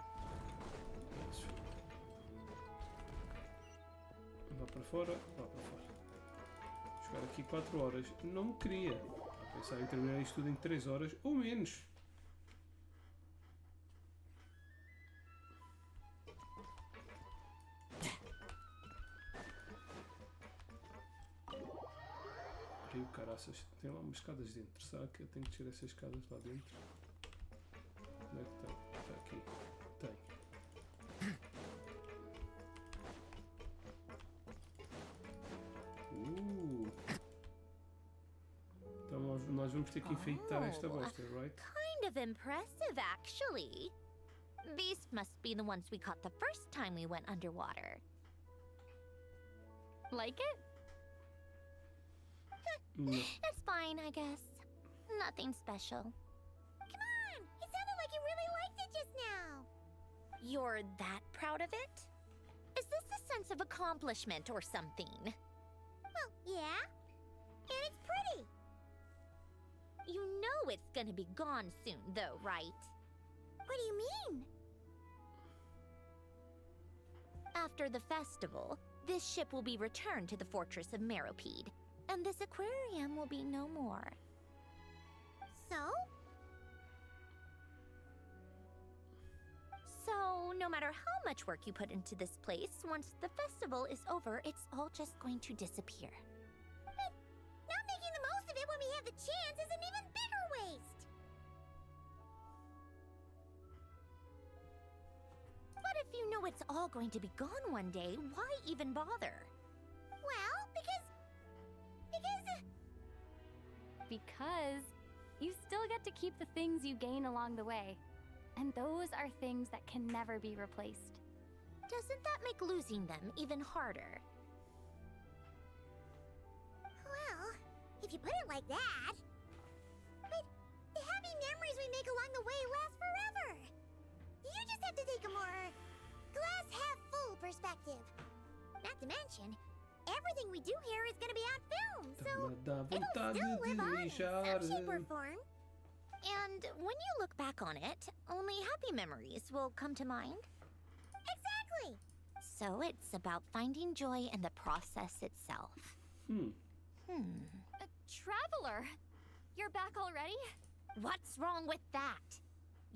Isso. Vá para fora, vá para fora. Jogar aqui 4 horas. Não queria. Pensar em terminar isto tudo em 3 horas ou menos. Rio caraças, tem lá umas escadas dentro. Será que eu tenho que tirar essas escadas lá dentro? Onde é que está? Está aqui. Tem. Então nós vamos ter que enfeitar esta bosta, right? Kind of impressive, actually. These must be the ones we caught the first time we went underwater. Like it? No. It's fine, I guess. Nothing special. Come on! It sounded like you really liked it just now. You're that proud of it? Is this a sense of accomplishment or something? Well, yeah. And it's pretty. You know it's gonna be gone soon, though, right? What do you mean? After the festival, this ship will be returned to the fortress of Meropide, and this aquarium will be no more. So? So, no matter how much work you put into this place, once the festival is over, it's all just going to disappear. But not making the most of it when we have the chance is an even bigger waste! But if you know it's all going to be gone one day, why even bother? Well, Because you still get to keep the things you gain along the way. And those are things that can never be replaced. Doesn't that make losing them even harder? Well, if you put it like that. But the happy memories we make along the way last forever. You just have to take a more glass half full perspective. Not to mention, everything we do here is gonna be on film, so it'll still live on in some shape or form. And when you look back on it, only happy memories will come to mind. Exactly! So it's about finding joy in the process itself. Traveler, you're back already? What's wrong with that?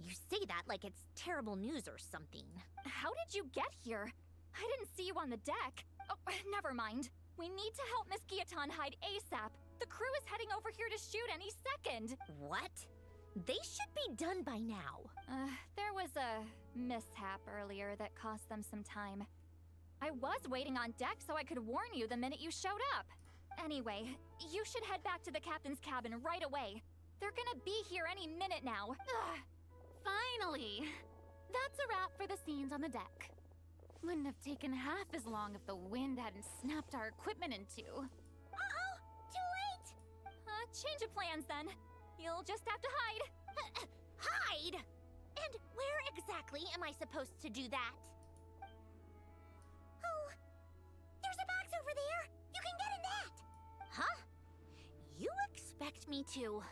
You say that like it's terrible news or something. How did you get here? I didn't see you on the deck. Oh, never mind. We need to help Miss Guillotin hide ASAP. The crew is heading over here to shoot any second. What? They should be done by now. There was a mishap earlier that cost them some time. I was waiting on deck so I could warn you the minute you showed up. Anyway, you should head back to the captain's cabin right away. They're gonna be here any minute now. Finally! That's a wrap for the scenes on the deck. Wouldn't have taken half as long if the wind hadn't snapped our equipment in two. Uh-oh! Too late! Change of plans then. You'll just have to hide. Hide? And where exactly am I supposed to do that? Oh, there's a box over there! You can get in that! Huh? You expect me to...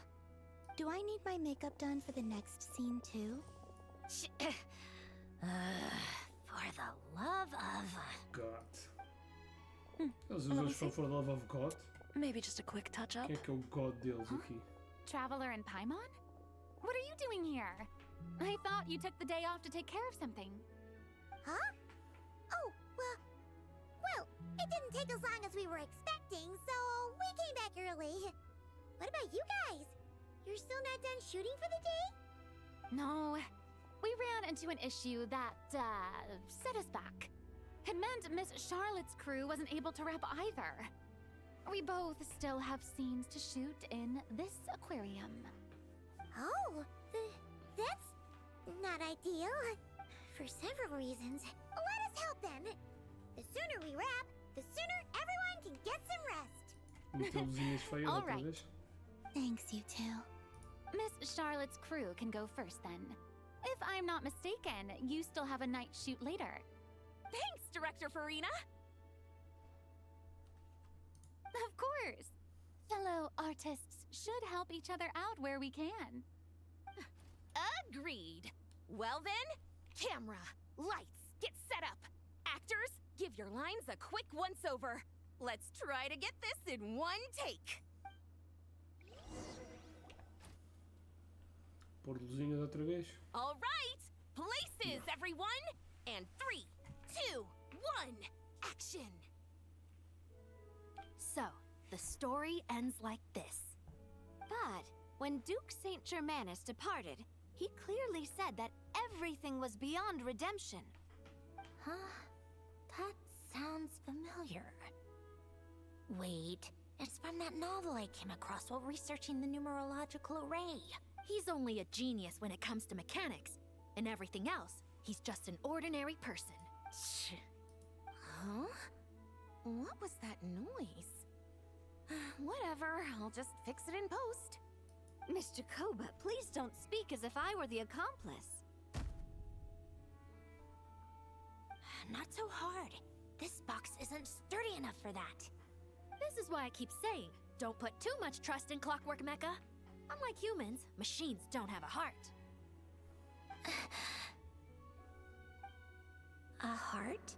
Do I need my makeup done for the next scene too? For the love of... God. Eles os dois foram for the love of God. Maybe just a quick touch-up. Quem é que é o God deles aqui? Traveler and Paimon? What are you doing here? I thought you took the day off to take care of something. Huh? Oh, well, it didn't take as long as we were expecting, so we came back early. What about you guys? You're still not done shooting for the day? No, we ran into an issue that, set us back. It meant Miss Charlotte's crew wasn't able to wrap either. We both still have scenes to shoot in this aquarium. Oh, that's not ideal. For several reasons. Let us help then. The sooner we wrap, the sooner everyone can get some rest. Meteu luzinhas feias All outra right. vez. Thanks, you two. Miss Charlotte's crew can go first then. If I'm not mistaken, you still have a night shoot later. Thanks, Director Farina! Of course! Fellow artists should help each other out where we can. Agreed. Well then, camera, lights, get set up. Actors, give your lines a quick once-over. Let's try to get this in one take. Pôr luzinhas outra vez. All right, places, everyone. And 3, 2, 1, action. So, the story ends like this. But when Duke Saint Germanus departed, he clearly said that everything was beyond redemption. Huh? That sounds familiar. Wait, it's from that novel I came across while researching the numerological array. He's only a genius when it comes to mechanics. And everything else, he's just an ordinary person. Huh? What was that noise? Whatever, I'll just fix it in post. Mr. Koba, please don't speak as if I were the accomplice. Not so hard. This box isn't sturdy enough for that. This is why I keep saying, don't put too much trust in Clockwork Mecha. Unlike humans, machines don't have a heart. A heart?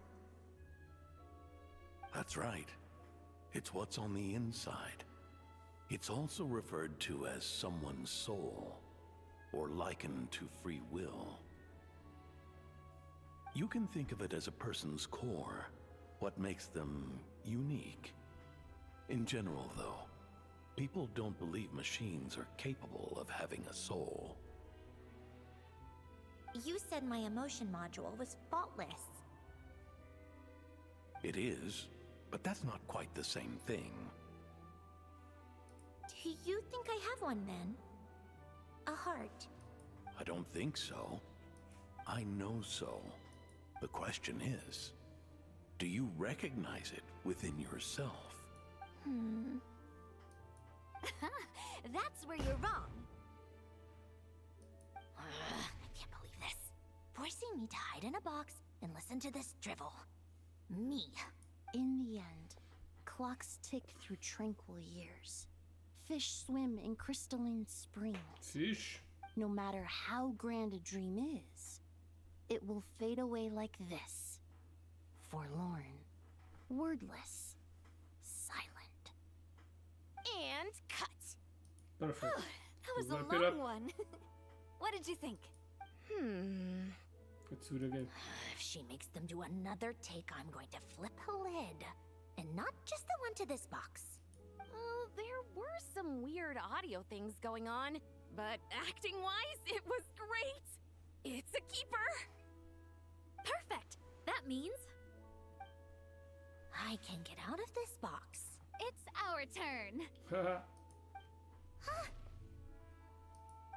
That's right. It's what's on the inside. It's also referred to as someone's soul, or likened to free will. You can think of it as a person's core, what makes them unique. In general, though, people don't believe machines are capable of having a soul. You said my emotion module was faultless. It is, but that's not quite the same thing. Do you think I have one then? A heart? I don't think so. I know so. The question is, do you recognize it within yourself? That's where you're wrong. I can't believe this. Forcing me to hide in a box and listen to this drivel. Me. In the end, clocks tick through tranquil years. Fish swim in crystalline springs. Fish? No matter how grand a dream is, it will fade away like this. Forlorn, wordless, silent. And cut. Perfect. That was a Wrap it up. long one. What did you think? Let's do it again. If she makes them do another take, I'm going to flip a lid. And not just the one to this box. There were some weird audio things going on, but acting-wise, it was great. It's a keeper. Perfect! That means I can get out of this box. It's our turn. Haha.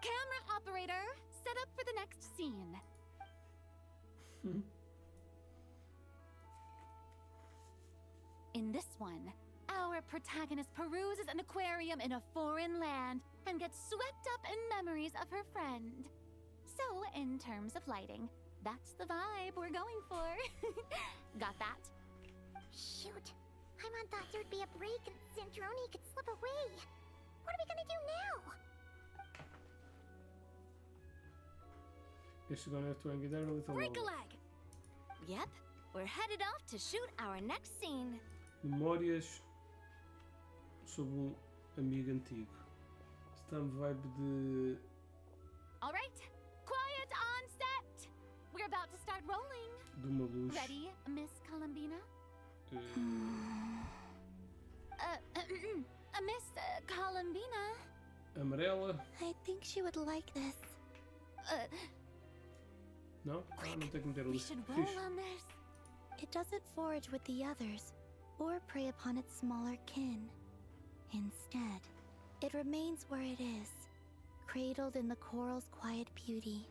Camera operator, set up for the next scene. In this one, our protagonist peruses an aquarium in a foreign land and gets swept up in memories of her friend. So, in terms of lighting, that's the vibe we're going for. Got that? Shoot. Paimon thought there'd be a break and Sandrone could slip away. What are we gonna do now? Guess you're gonna have to hang it down a little Break a longer. leg. Yep, we're headed off to shoot our next scene. Memórias sobre um amigo antigo. Está-me vibe de. All right, quiet on set. We're about to start rolling. de uma luz. Ready, Miss Columbina? Miss Columbina? Amarela. I think she would like this. Não? Ah, não tem que meter a We luz. should roll Fixe. on this. It doesn't forage with the others, or prey upon its smaller kin. Instead, it remains where it is, cradled in the coral's quiet beauty,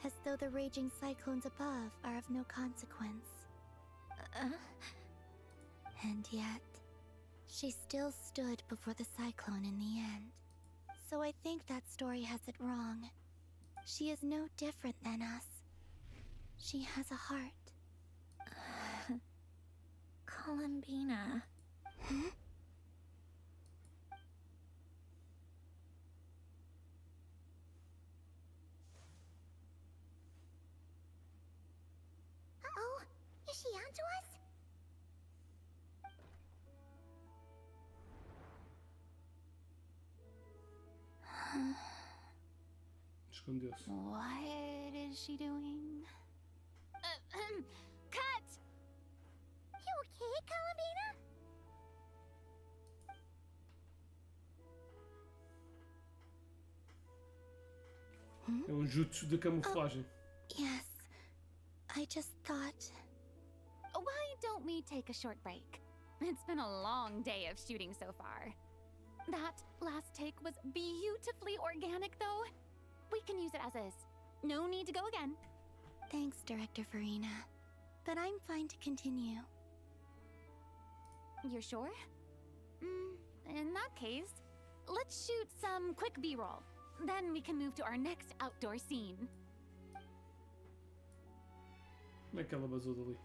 as though the raging cyclones above are of no consequence. And yet, she still stood before the cyclone in the end. So I think that story has it wrong. She is no different than us. She has a heart. Columbina. Uh-oh, is she onto us? Escondeu-se. What is she doing? Cut! You okay, Columbina? É um jutsu de camuflagem. Yes. I just thought... Why don't we take a short break? It's been a long day of shooting so far. That last take was beautifully organic, though. We can use it as is. No need to go again. Thanks, Director Farina. But I'm fine to continue. You're sure? In that case, let's shoot some quick B-roll. Then we can move to our next outdoor scene. Como é que ela vazou dali?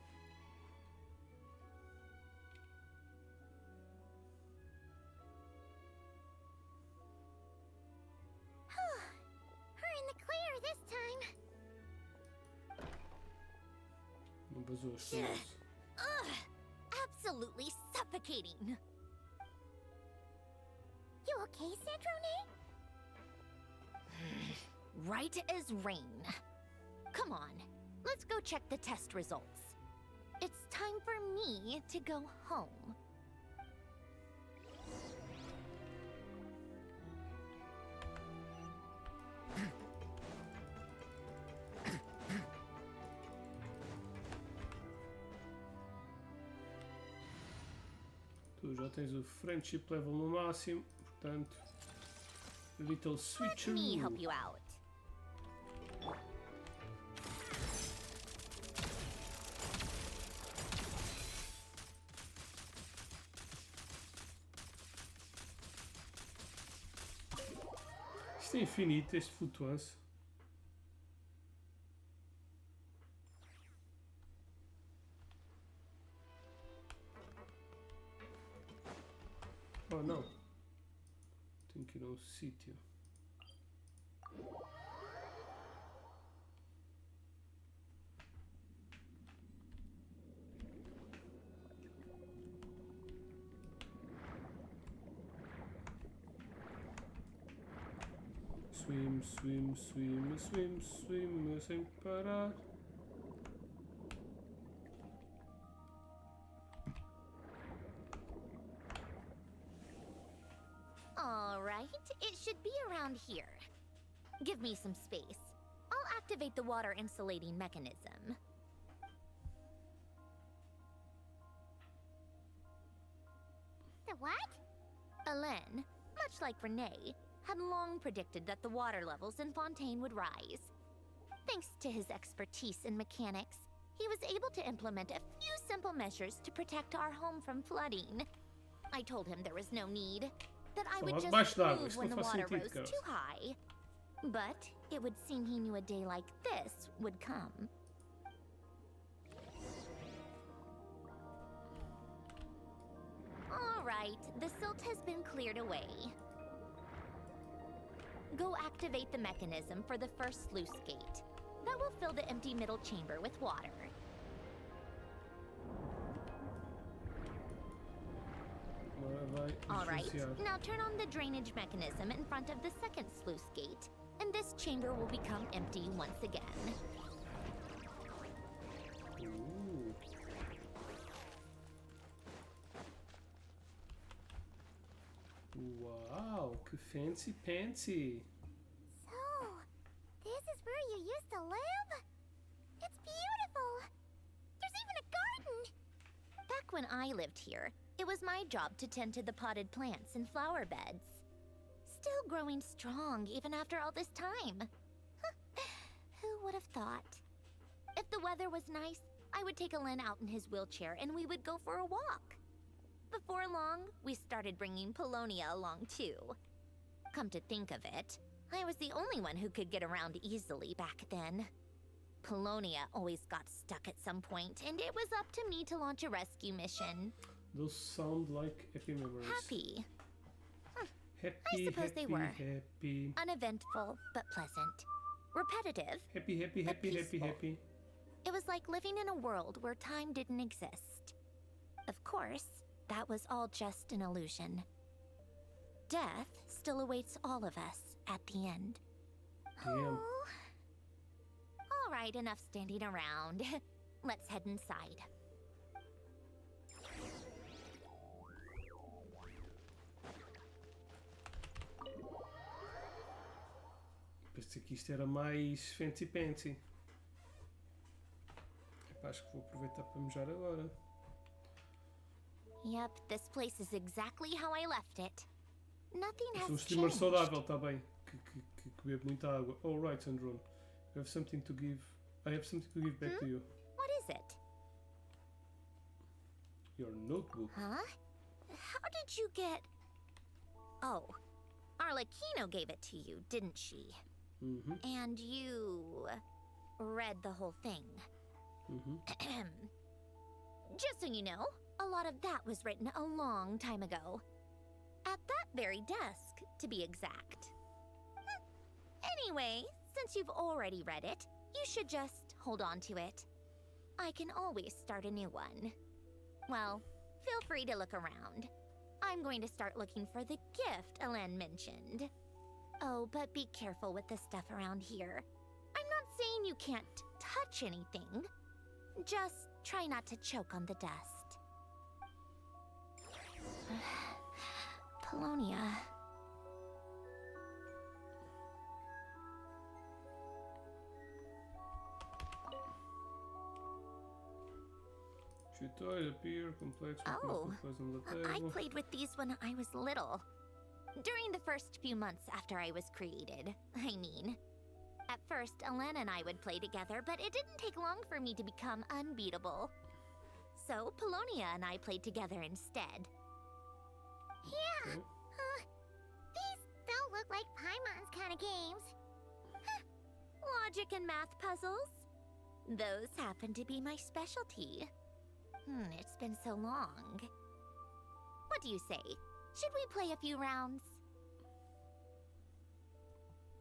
We're in the clear this time. Não vazou, escondeu-se. Ugh! Absolutely suffocating. You okay, Sandrone? Right as rain. Come on, let's go check the test results. It's time for me to go home. Tu já tens o friendship level no máximo, portanto, a little Let switcheroo. me help you out. Isto é infinito, este flutuante. Oh, não. Tenho que ir a um sítio. Swim, swim, swim, swim, swim, sem parar. All right, it should be around here. Give me some space. I'll activate the water insulating mechanism. The what? Alain, much like Renee, had long predicted that the water levels in Fontaine would rise. Thanks to his expertise in mechanics, he was able to implement a few simple measures to protect our home from flooding. I told him there was no need, that I would just move when the water rose too high. But it would seem he knew a day like this would come. All right, the silt has been cleared away. Go activate the mechanism for the first sluice gate. That will fill the empty middle chamber with water. All right, now turn on the drainage mechanism in front of the second sluice gate, and this chamber will become empty once again. Ooh. Wow, que fancy pantsy. So, this is where you used to live? It's beautiful. There's even a garden. Back when I lived here, it was my job to tend to the potted plants and flower beds. Still growing strong even after all this time. Who would have thought? If the weather was nice, I would take Alain out in his wheelchair and we would go for a walk. Before long, we started bringing Polonia along too. Come to think of it, I was the only one who could get around easily back then. Polonia always got stuck at some point, and it was up to me to launch a rescue mission. Those sound like happy memories. Happy. Happy, I suppose happy, they were. happy. Uneventful, but pleasant. Repetitive. Happy, happy, but happy, happy, peaceful. happy. It was like living in a world where time didn't exist. Of course, that was all just an illusion. Death still awaits all of us at the end. Damn. Oh. All right, enough standing around. Let's head inside. Pensei que isto era mais fancy pantsy. Epá, acho que vou aproveitar para mejar agora. Yep, this place is exactly how I left it. Nothing Eu sou um has streamer changed. saudável, está bem? Que bebe muita água. Oh, right, Sandrone. I have something to give. I have something to give back to you. What is it? Your notebook. Huh? How did you get... Oh, Arlecchino gave it to you, didn't she? Mm-hmm. And you... read the whole thing. Mm-hmm. Just so you know, a lot of that was written a long time ago. At that very desk, to be exact. Anyway, since you've already read it, you should just hold on to it. I can always start a new one. Well, feel free to look around. I'm going to start looking for the gift Alain mentioned. Oh, but be careful with the stuff around here. I'm not saying you can't touch anything. Just try not to choke on the dust. Polonia. Two toys appear, complex, Oh, on the I table. played with these when I was little. During the first few months after I was created, I mean. At first, Alain and I would play together, but it didn't take long for me to become unbeatable. So, Polonia and I played together instead. Yeah. Okay. These don't look like Paimon's kind of games. Logic and math puzzles? Those happen to be my specialty. It's been so long. What do you say? Should we play a few rounds?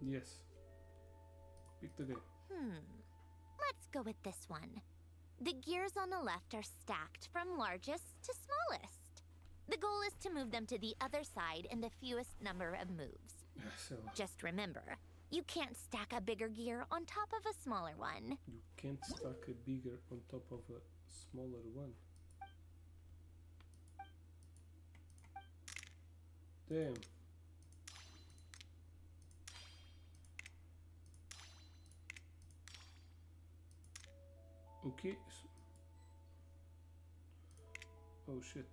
Yes. Pick the game. Let's go with this one. The gears on the left are stacked from largest to smallest. The goal is to move them to the other side in the fewest number of moves. So, Just remember, you can't stack a bigger gear on top of a smaller one. you can't stack a bigger on top of a smaller one. Damn. Okay. Oh shit.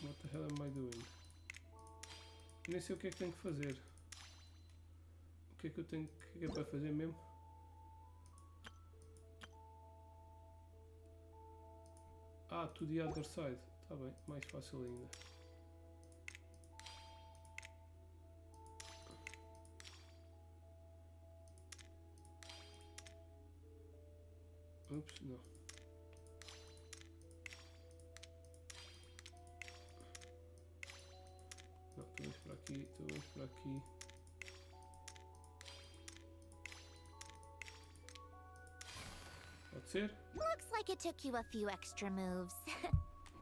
What the hell am I doing? Nem sei o que é que tenho que fazer. O que é que eu tenho o que é para fazer mesmo? Ah, to the other side. Tá bem, mais fácil ainda. Ups, não. Não, tu vens para aqui, tu vens para aqui. Pode ser? Looks like it took you a few extra moves.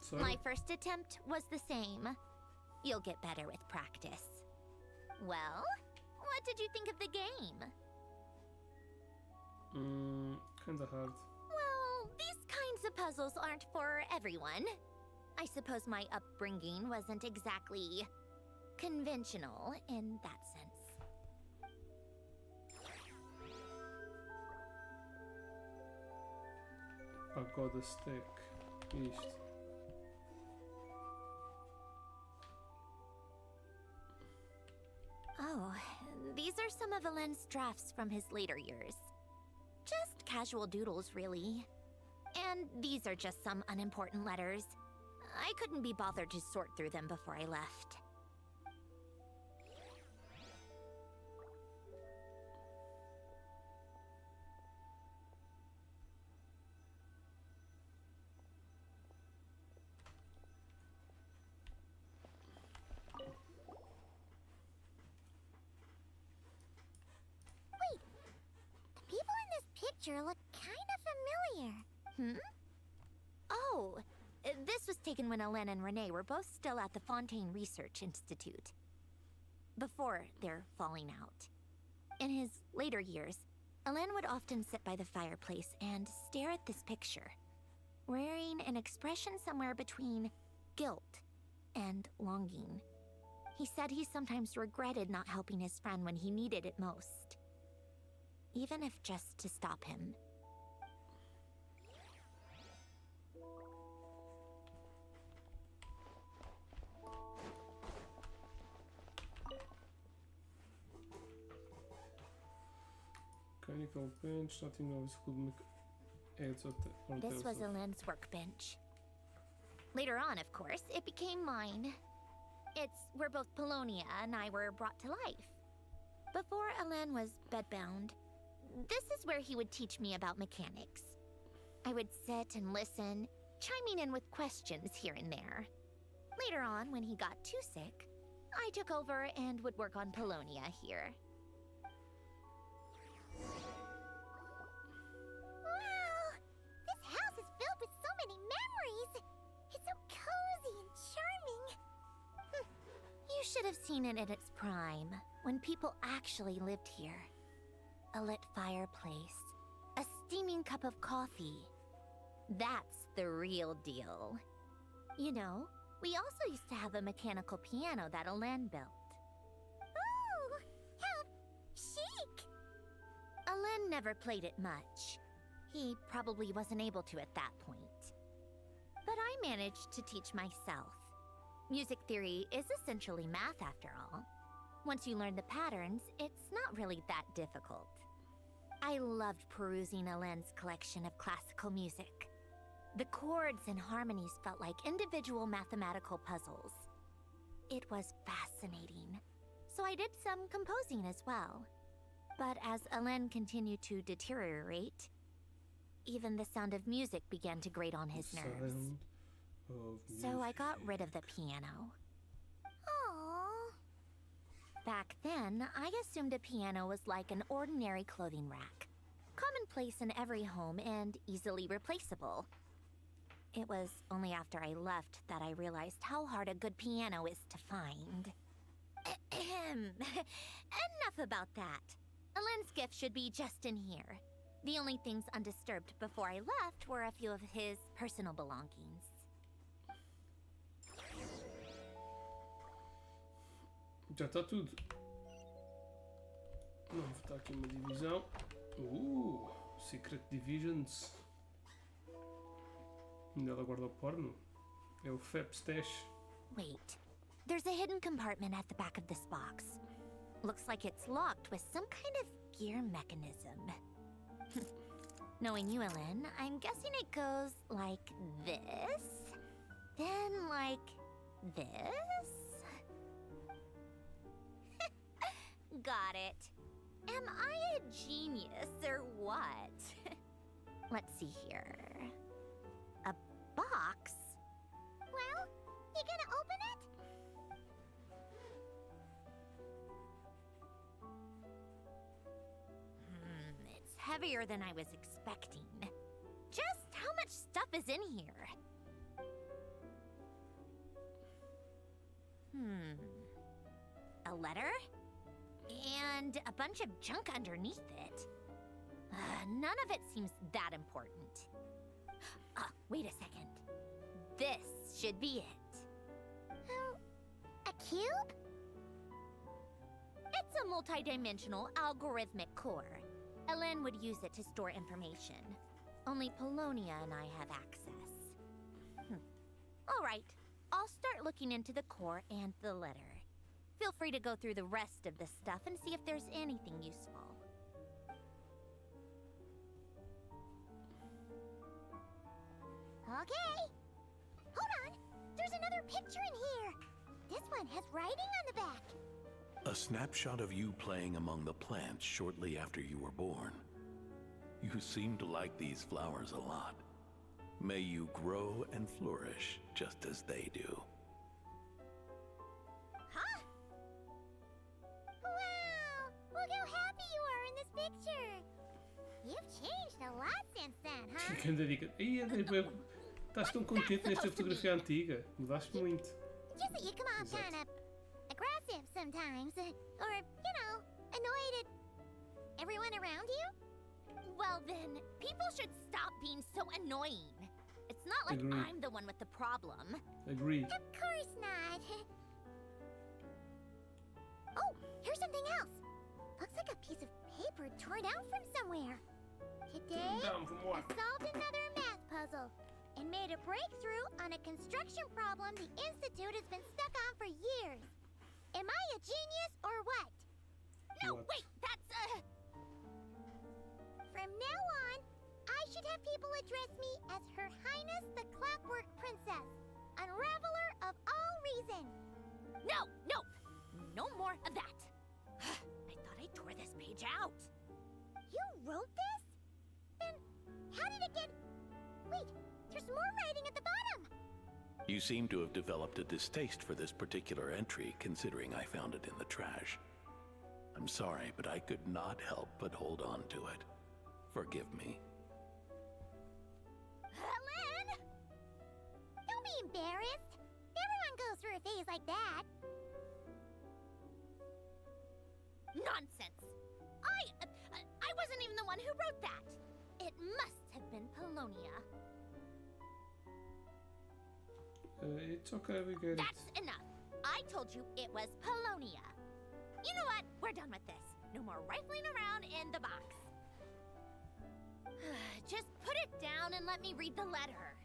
Sorry. My first attempt was the same. You'll get better with practice. Well, what did you think of the game? Kinda hard. Well, these kinds of puzzles aren't for everyone. I suppose my upbringing wasn't exactly conventional in that sense. Pagoda stack. Isto. Oh, these are some of Alen's drafts from his later years. Just casual doodles, really. And these are just some unimportant letters. I couldn't be bothered to sort through them before I left. People in this picture look kind of familiar. Oh, this was taken when Alen and Renee were both still at the Fontaine Research Institute. Before their falling out. In his later years, Alen would often sit by the fireplace and stare at this picture, wearing an expression somewhere between guilt and longing. He said he sometimes regretted not helping his friend when he needed it most, even if just to stop him. Mechanical bench, nothing else could adds up or This tells was us. Alen's workbench. Later on, of course, it became mine. It's where both Polonia and I were brought to life. Before Alen was bedbound, this is where he would teach me about mechanics. I would sit and listen, chiming in with questions here and there. Later on, when he got too sick, I took over and would work on Polonia here. Wow! This house is filled with so many memories! It's so cozy and charming! You should have seen it at its prime, when people actually lived here. A lit fireplace, a steaming cup of coffee. That's the real deal. You know, we also used to have a mechanical piano that Alen built. Ooh! How chic! Alen never played it much. He probably wasn't able to at that point. But I managed to teach myself. Music theory is essentially math after all. Once you learn the patterns, it's not really that difficult. I loved perusing Alen's collection of classical music. The chords and harmonies felt like individual mathematical puzzles. it was fascinating. So I did some composing as well. But as Alen continued to deteriorate, even the sound of music began to grate on his nerves. So I got rid of the piano. Aww. Back then, I assumed a piano was like an ordinary clothing rack, commonplace in every home and easily replaceable. It was only after I left that I realized how hard a good piano is to find. Enough about that. Alen's gift should be just in here. The only things undisturbed before I left were a few of his personal belongings. Já está tudo. Não, está aqui uma divisão. Secret Divisions. Onde ela guarda o porno? É o Fab Stash. Wait. There's a hidden compartment at the back of this box. Looks like it's locked with some kind of gear mechanism. Knowing you, Alen, I'm guessing it goes like this, then like this. Got it. Am I a genius or what? Let's see here. A box? Well, you gonna open it? It's heavier than I was expecting. Just how much stuff is in here? A letter? And a bunch of junk underneath it. None of it seems that important. Wait a second. This should be it. A cube? It's a multi-dimensional algorithmic core. Alen would use it to store information. Only Polonia and I have access. All right, I'll start looking into the core and the letter. Feel free to go through the rest of the stuff and see if there's anything useful. Okay. Hold on. There's another picture in here. This one has writing on the back. A snapshot of you playing among the plants shortly after you were born. You seem to like these flowers a lot. May you grow and flourish just as they do. Huh? Wow! Look how happy you are in this picture. You've changed a lot since then, huh? Que anda dica. Estás tão contente nesta fotografia antiga. Mudaste muito. Just that you come off kind of aggressive sometimes. Or, you know, annoyed at everyone around you. Well then, people should stop being so annoying. It's not like Agree. I'm the one with the problem. Agreed. Of course not. Oh, here's something else. Looks like a piece of paper torn out from somewhere. Today, Down from I what? solved another math puzzle and made a breakthrough on a construction problem the Institute has been stuck on for years. Am I a genius or what? No, What? wait, that's From now on, I should have people address me as Her Highness the Clockwork Princess, unraveler of all reason. no more of that. I thought I tore this page out. You wrote this? Then how did it get... Wait, there's more writing at the bottom. You seem to have developed a distaste for this particular entry, considering I found it in the trash. I'm sorry, but I could not help but hold on to it. Forgive me. Alen! Don't be embarrassed. Everyone goes through a phase like that. Nonsense. I wasn't even the one who wrote that. It must have been Polonia. It's okay, we get it. That's enough. I told you it was Polonia. You know what? We're done with this. No more rifling around in the box. Just put it down and let me read the letter.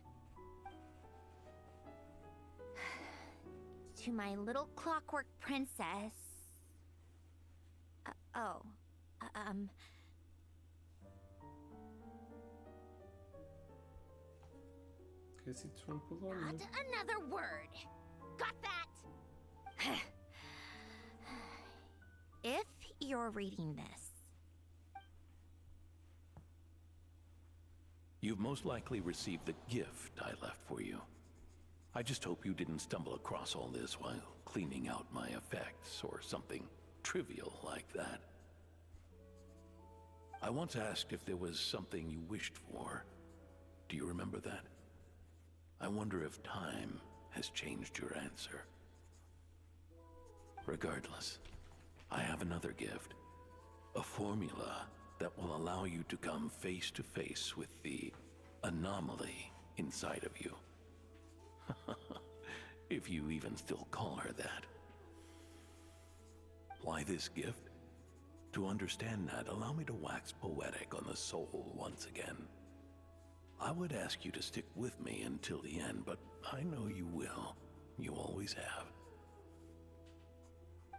To my little clockwork princess. Guess it's from Polonia. Not another word. Got that? If you're reading this, You've most likely received the gift I left for you. I just hope you didn't stumble across all this while cleaning out my effects or something trivial like that. I once asked if there was something you wished for. Do you remember that? I wonder if time has changed your answer. Regardless, I have another gift. A formula that will allow you to come face to face with the anomaly inside of you. If you even still call her that. Why this gift? To understand that, allow me to wax poetic on the soul once again. I would ask you to stick with me until the end, but I know you will. You always have.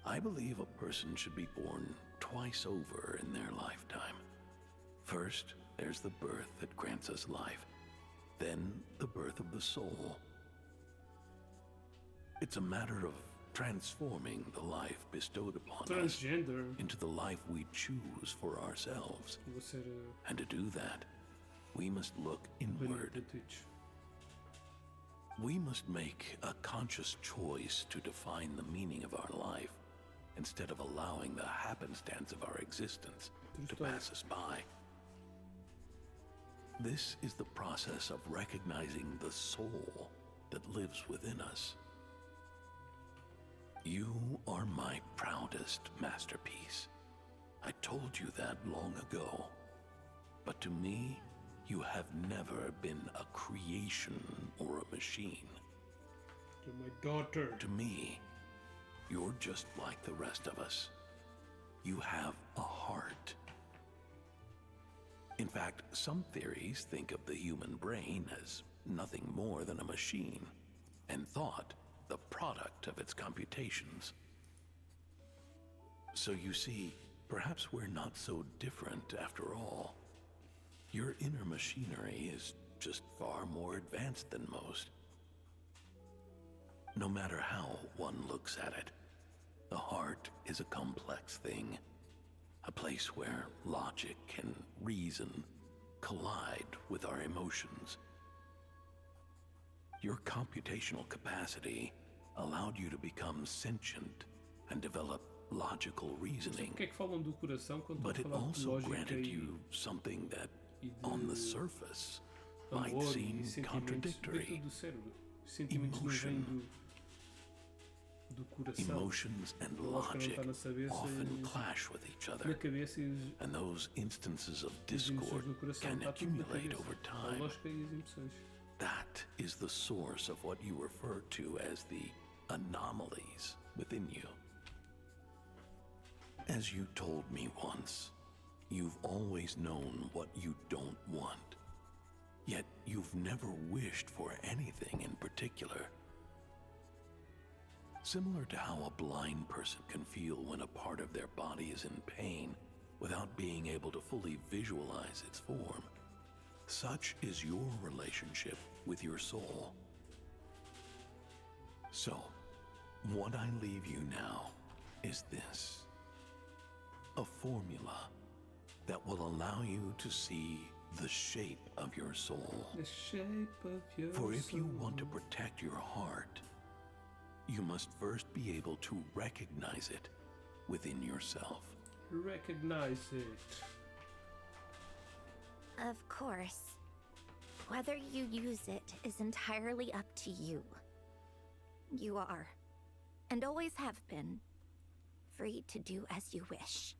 I believe a person should be born twice over in their lifetime. First, there's the birth that grants us life. Then, the birth of the soul. It's a matter of transforming the life bestowed upon us into the life we choose for ourselves. And to do that, we must look inward. We must make a conscious choice to define the meaning of our life, instead of allowing the happenstance of our existence to pass us by. This is the process of recognizing the soul that lives within us. You are my proudest masterpiece. I told you that long ago. But to me, you have never been a creation or a machine. You're my daughter. To me, you're just like the rest of us. You have a heart. In fact, some theories think of the human brain as nothing more than a machine, and thought the product of its computations. So you see, perhaps we're not so different after all. Your inner machinery is just far more advanced than most. No matter how one looks at it, the heart is a complex thing, a place where logic and reason collide with our emotions. Your computational capacity allowed you to become sentient and develop logical reasoning. But it also granted you something that, on the surface, might seem contradictory. Emotions and logic often clash with each other, and those instances of discord can accumulate over time. That is the source of what you refer to as the anomalies within you. As you told me once, you've always known what you don't want, yet you've never wished for anything in particular. Similar to how a blind person can feel when a part of their body is in pain without being able to fully visualize its form, such is your relationship with your soul. So, what I leave you now is this: a formula that will allow you to see the shape of your soul. The shape of your For if you soul. want to protect your heart, you must first be able to recognize it within yourself. Recognize it. of course, whether you use it is entirely up to you. You are, and always have been, free to do as you wish.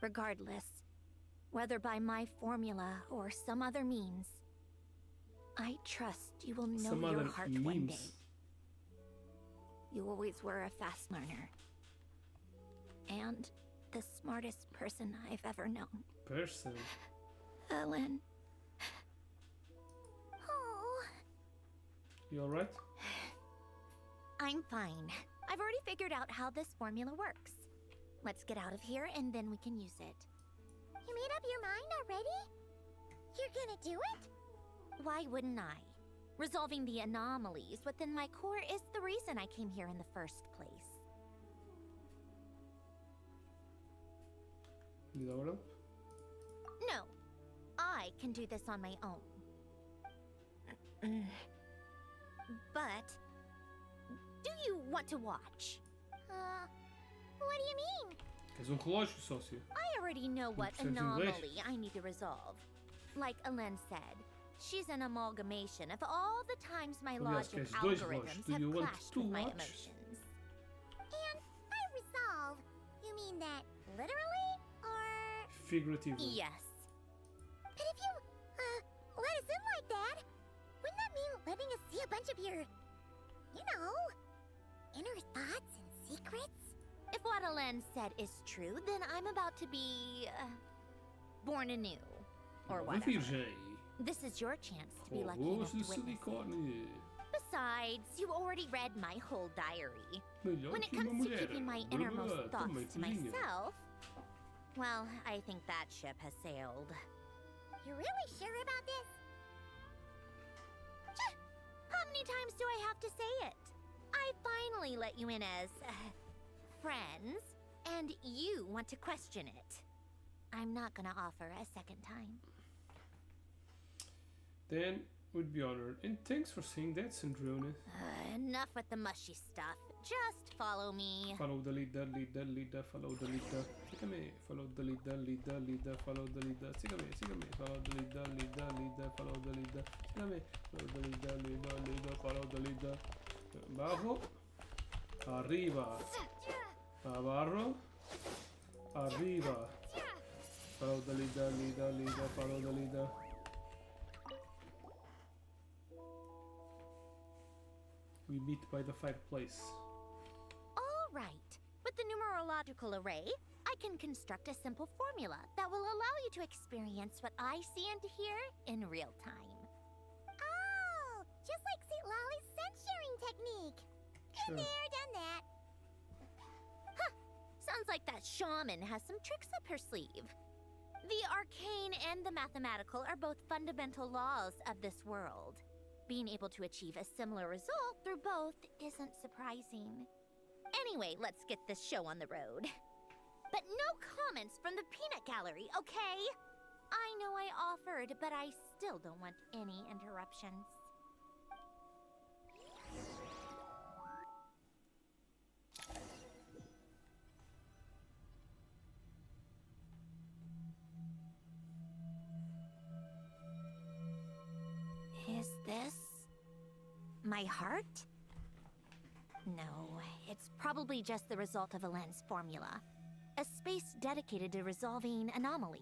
Regardless, whether by my formula or some other means, I trust you will know Some your other heart one day. memes. You always were a fast learner. And the smartest person I've ever known. Person. Ellen. Oh, You alright? I'm fine. I've already figured out how this formula works. Let's get out of here and then we can use it. You made up your mind already? You're gonna do it? Why wouldn't I? Resolving the anomalies within my core is the reason I came here in the first place. Need our help? No, I can do this on my own. But, do you want to watch? What do you mean? Queres relógio, sócio? I already know what Percent anomaly I need to resolve. Like Alen said, she's an amalgamation of all the times my Aliás, logic queres dois algorithms relógios? Do have you want clashed two with my watches? emotions. And by resolve, you mean that literally? Or... Figuratively. Yes. But if you, let us in like that, wouldn't that mean letting us see a bunch of your, you know, inner thoughts and secrets? If what Alen said is true, then I'm about to be born anew. Or Nova whatever. Virgem. This is your chance to be lucky enough Arroz to de witness it. silicone. Besides, you already read my whole diary. Melhor When it que uma comes to mulher. keeping my Blá, innermost blá, thoughts toma, to cozinha. myself, well, I think that ship has sailed. You're really sure about this? How many times do I have to say it? I finally let you in as friends, and you want to question it. I'm not gonna offer a second time. Then we'd be honored. And thanks for saying that, Sandrone. Enough with the mushy stuff. Just follow me. Follow the leader, follow the leader. Sígame, follow the leader, follow the leader. Sígame, follow the leader, follow the leader. Sígame, follow the leader, follow the leader. Abajo, arriba, abajo, arriba. Follow the leader, follow the leader. We meet by the fireplace. All right. With the numerological array, I can construct a simple formula that will allow you to experience what I see and hear in real time. Oh, just like St. Lolly's scent-sharing technique. Sure. Been there, done that. Sounds like that shaman has some tricks up her sleeve. The arcane and the mathematical are both fundamental laws of this world. Being able to achieve a similar result through both isn't surprising. Anyway, let's get this show on the road. But no comments from the peanut gallery, okay? I know I offered, but I still don't want any interruptions. Is this my heart? No, it's probably just the result of Alen's formula. A space dedicated to resolving anomalies.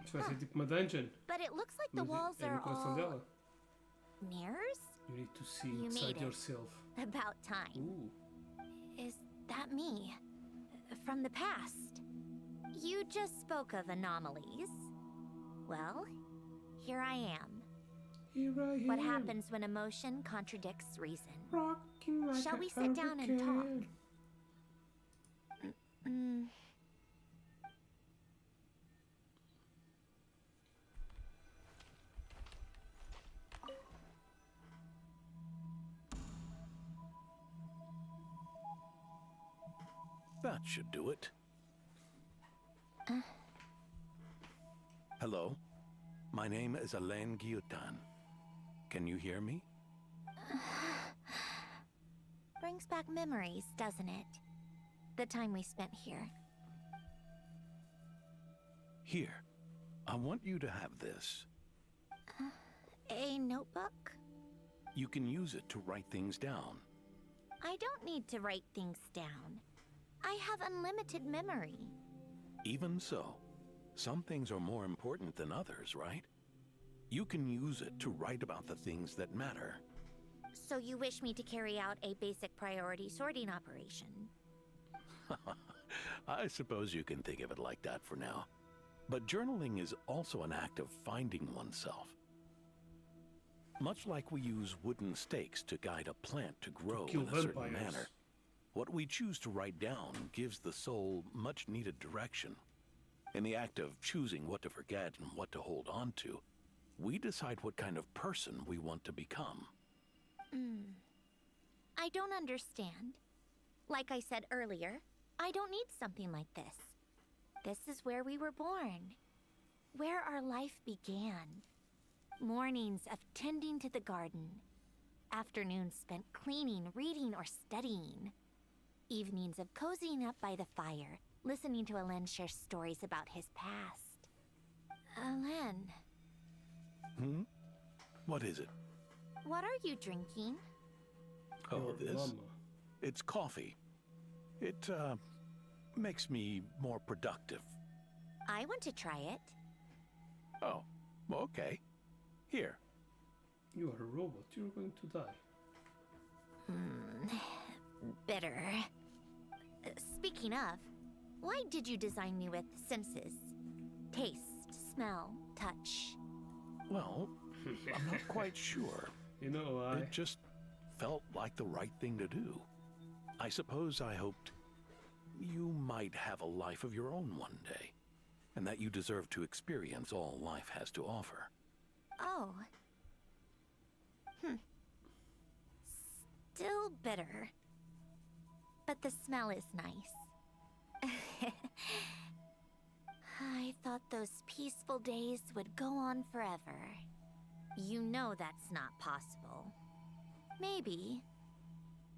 Isto vai ser tipo uma dungeon. But it looks like the Mas walls é no are coração all dela. mirrors? You need to see You inside made it. yourself. About time. Ooh. Is that me? From the past? You just spoke of anomalies. Well, here I am. Here I am. What happens when emotion contradicts reason? Rocking like Shall a we sit down and talk? hurricane. That should do it. Hello, my name is Alain Guillotin. Can you hear me? Brings back memories, doesn't it? The time we spent here. Here, I want you to have this. A notebook? You can use it to write things down. I don't need to write things down. I have unlimited memory. Even so, some things are more important than others, right? You can use it to write about the things that matter. So you wish me to carry out a basic priority sorting operation? I suppose you can think of it like that for now. But journaling is also an act of finding oneself. Much like we use wooden stakes to guide a plant to grow kill in a certain vampires. manner, what we choose to write down gives the soul much needed direction. In the act of choosing what to forget and what to hold on to, we decide what kind of person we want to become. I don't understand. Like I said earlier, I don't need something like this. This is where we were born. Where our life began. Mornings of tending to the garden. Afternoons spent cleaning, reading, or studying. Evenings of cozying up by the fire, listening to Alen share stories about his past. Alen, Hmm? What is it? what are you drinking? Oh, Your this? mama. It's coffee. It, makes me more productive. I want to try it. Oh, okay. Here. You are a robot. You're going to die. Bitter. Speaking of, why did you design me with senses? Taste, smell, touch. Well, I'm not quite sure. You know, It just felt like the right thing to do. I suppose I hoped you might have a life of your own one day, and that you deserve to experience all life has to offer. Oh. Still bitter. But the smell is nice. I thought those peaceful days would go on forever. You know that's not possible. Maybe.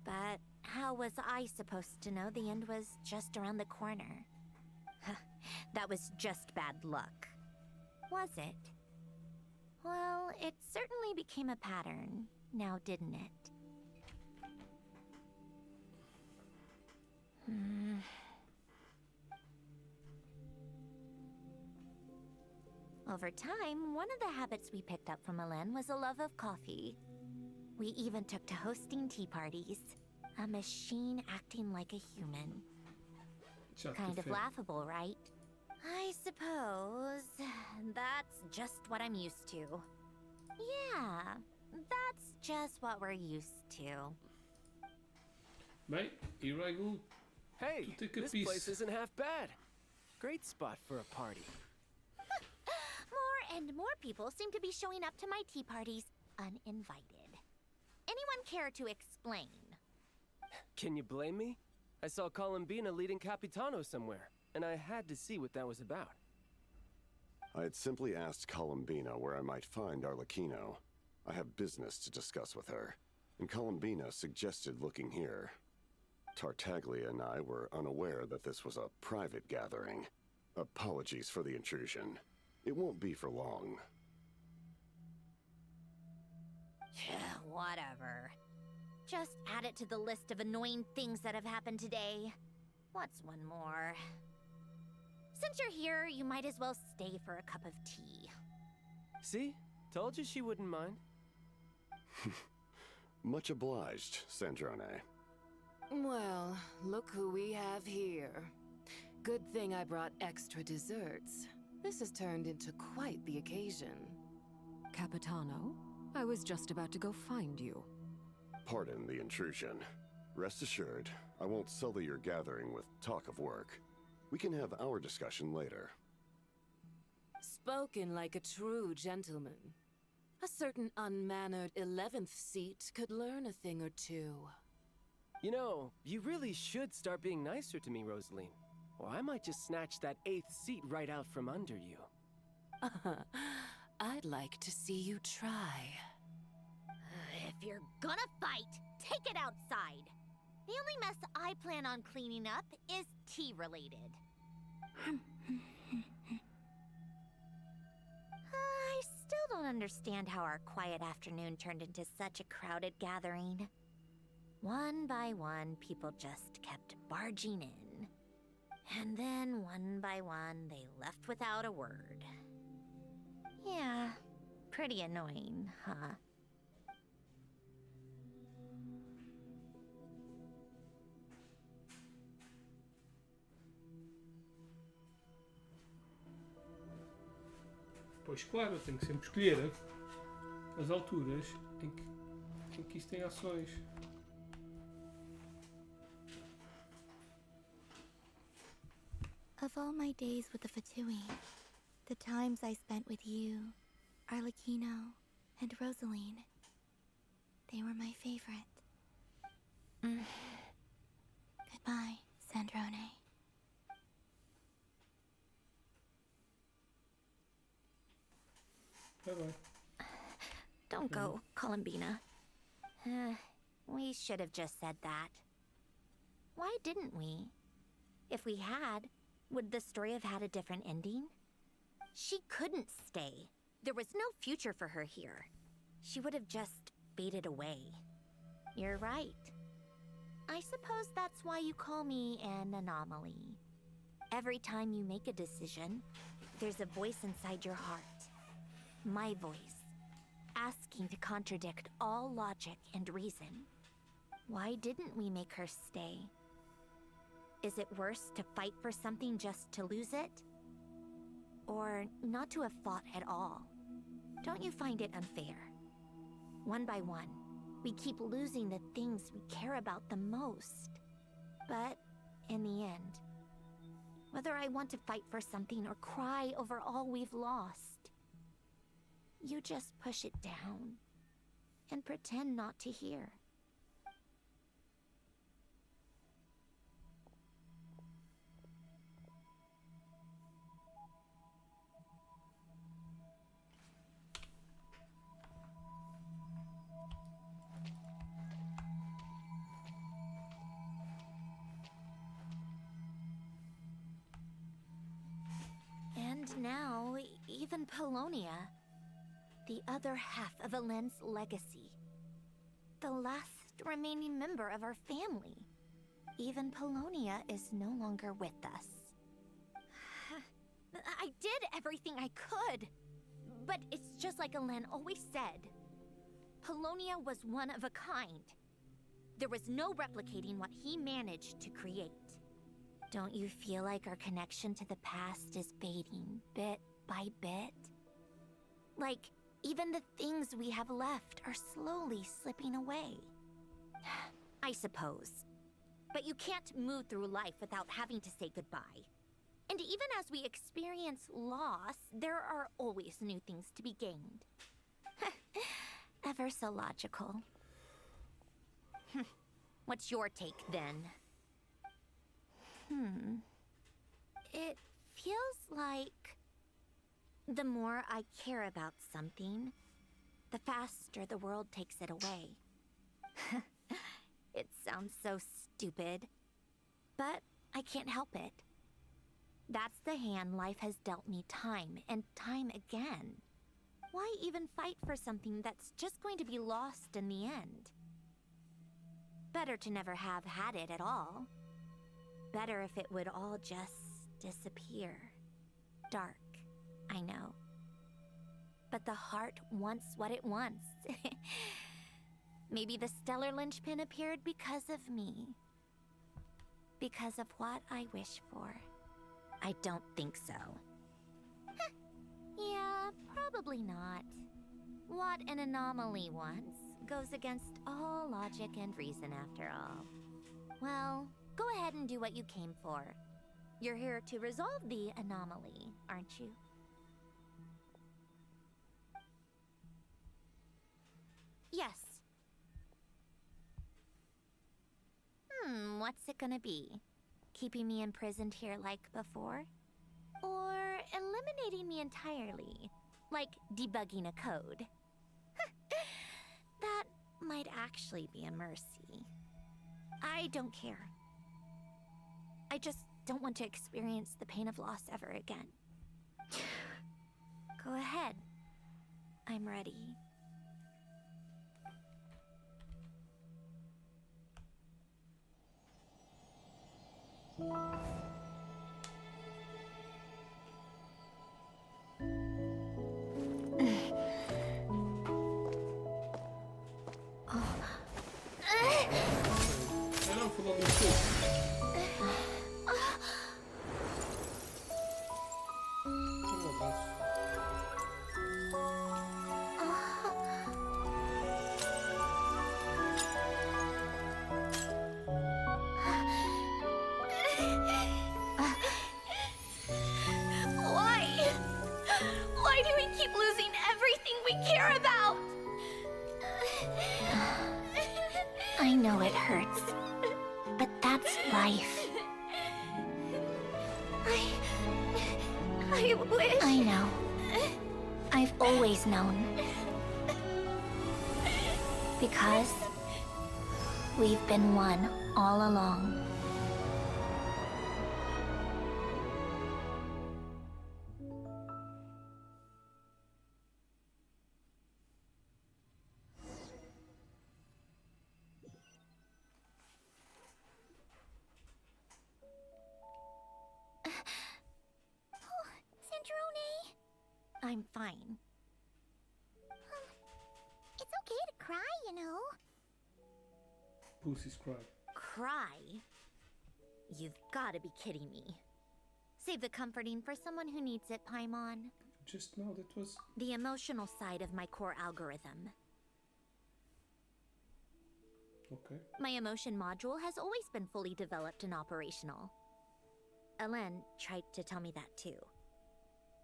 But how was I supposed to know the end was just around the corner? That was just bad luck. Was it? Well, it certainly became a pattern, now didn't it? Over time, one of the habits we picked up from Alen was a love of coffee. We even took to hosting tea parties. A machine acting like a human. Kind of laughable, right? I suppose that's just what I'm used to. Yeah, that's just what we're used to. Mate, here I go. Hey, to take a this piece. place isn't half bad. Great spot for a party. More and more people seem to be showing up to my tea parties uninvited. Anyone care to explain? Can you blame me? I saw Columbina leading Capitano somewhere, and I had to see what that was about. I had simply asked Columbina where I might find Arlecchino. I have business to discuss with her, and Columbina suggested looking here. Tartaglia and I were unaware that this was a private gathering. Apologies for the intrusion. It won't be for long. Whatever. Just add it to the list of annoying things that have happened today. What's one more? Since you're here, you might as well stay for a cup of tea. See? Told you she wouldn't mind. Much obliged, Sandrone. Well, look who we have here. Good thing I brought extra desserts. This has turned into quite the occasion. Capitano, I was just about to go find you. Pardon the intrusion. Rest assured, I won't sully your gathering with talk of work. We can have our discussion later. Spoken like a true gentleman. A certain unmannered 11th seat could learn a thing or two. You know, you really should start being nicer to me, Rosaline. Or I might just snatch that 8th seat right out from under you. I'd like to see you try. If you're gonna fight, take it outside. The only mess I plan on cleaning up is tea-related. I still don't understand how our quiet afternoon turned into such a crowded gathering. One by one, people just kept barging in. And then, one by one, they left without a word. Yeah, pretty annoying, huh? Pois claro, eu tenho que sempre escolher as alturas em que isto tem ações. Of all my days with the Fatui, the times I spent with you, Arlecchino, and Rosaline, they were my favorite. Goodbye, Sandrone. Bye-bye. Don't go, Columbina. We should have just said that. Why didn't we? If we had, would the story have had a different ending? She couldn't stay. There was no future for her here. She would have just faded away. You're right. I suppose that's why you call me an anomaly. Every time you make a decision, there's a voice inside your heart. My voice, asking to contradict all logic and reason. Why didn't we make her stay? Is it worse to fight for something just to lose it? Or not to have fought at all? Don't you find it unfair? One by one, we keep losing the things we care about the most. But in the end, whether I want to fight for something or cry over all we've lost, you just push it down and pretend not to hear. And now, even Polonia, the other half of Alen's legacy, the last remaining member of our family, even Polonia is no longer with us. I did everything I could, but it's just like Alen always said. Polonia was one of a kind. There was no replicating what he managed to create. Don't you feel like our connection to the past is fading bit by bit? Like, even the things we have left are slowly slipping away. I suppose. But you can't move through life without having to say goodbye. And even as we experience loss, there are always new things to be gained. Ever so logical. What's your take, then? It feels like the more I care about something, the faster the world takes it away. It sounds so stupid, but I can't help it. That's the hand life has dealt me time and time again. Why even fight for something that's just going to be lost in the end? Better to never have had it at all. Better if it would all just disappear. Dark, I know. But the heart wants what it wants. Maybe the stellar linchpin appeared because of me. Because of what I wish for. I don't think so. Yeah, probably not. What an anomaly wants goes against all logic and reason after all. Well, go ahead and do what you came for. You're here to resolve the anomaly, aren't you? Yes. What's it gonna be? Keeping me imprisoned here like before? Or eliminating me entirely, like debugging a code? That might actually be a mercy. I don't care. I just don't want to experience the pain of loss ever again. Go ahead. I'm ready. Why do we keep losing everything we care about? I know it hurts, but that's life. I wish... I know. I've always known. Because we've been one all along. I'm fine. It's okay to cry, you know. Pussies cry. Cry? You've got to be kidding me. Save the comforting for someone who needs it, Paimon. Just now, that was... The emotional side of my core algorithm. Okay. My emotion module has always been fully developed and operational. Elen tried to tell me that too.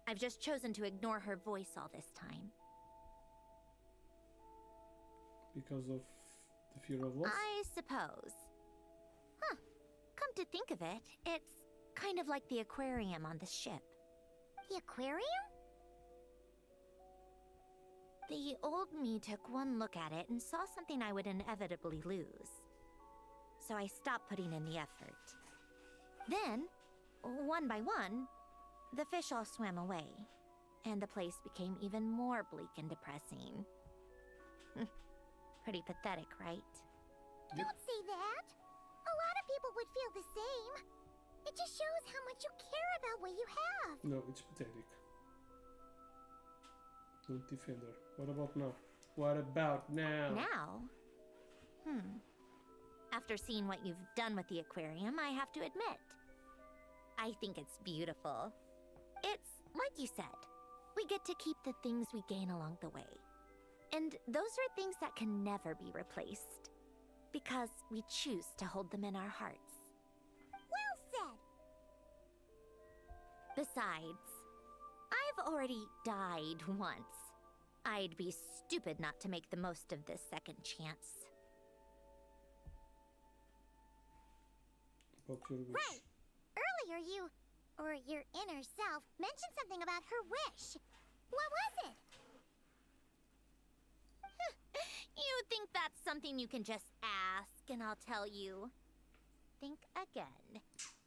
I've just chosen to ignore her voice all this time. Because of the fear of loss? I suppose. Huh. Come to think of it, it's kind of like the aquarium on the ship. The aquarium? The old me took one look at it and saw something I would inevitably lose. So I stopped putting in the effort. Then, one by one, the fish all swam away, and the place became even more bleak and depressing. Pretty pathetic, right? Don't say that. A lot of people would feel the same. It just shows how much you care about what you have. No, it's pathetic. Don't defend her. What about now? What about now? Now? After seeing what you've done with the aquarium, I have to admit, I think it's beautiful. It's like you said, we get to keep the things we gain along the way. And those are things that can never be replaced. Because we choose to hold them in our hearts. Well said. Besides, I've already died once. I'd be stupid not to make the most of this second chance. About your wish. Right. Earlier you, or your inner self, mentioned something about her wish. What was it? You think that's something you can just ask, and I'll tell you. Think again.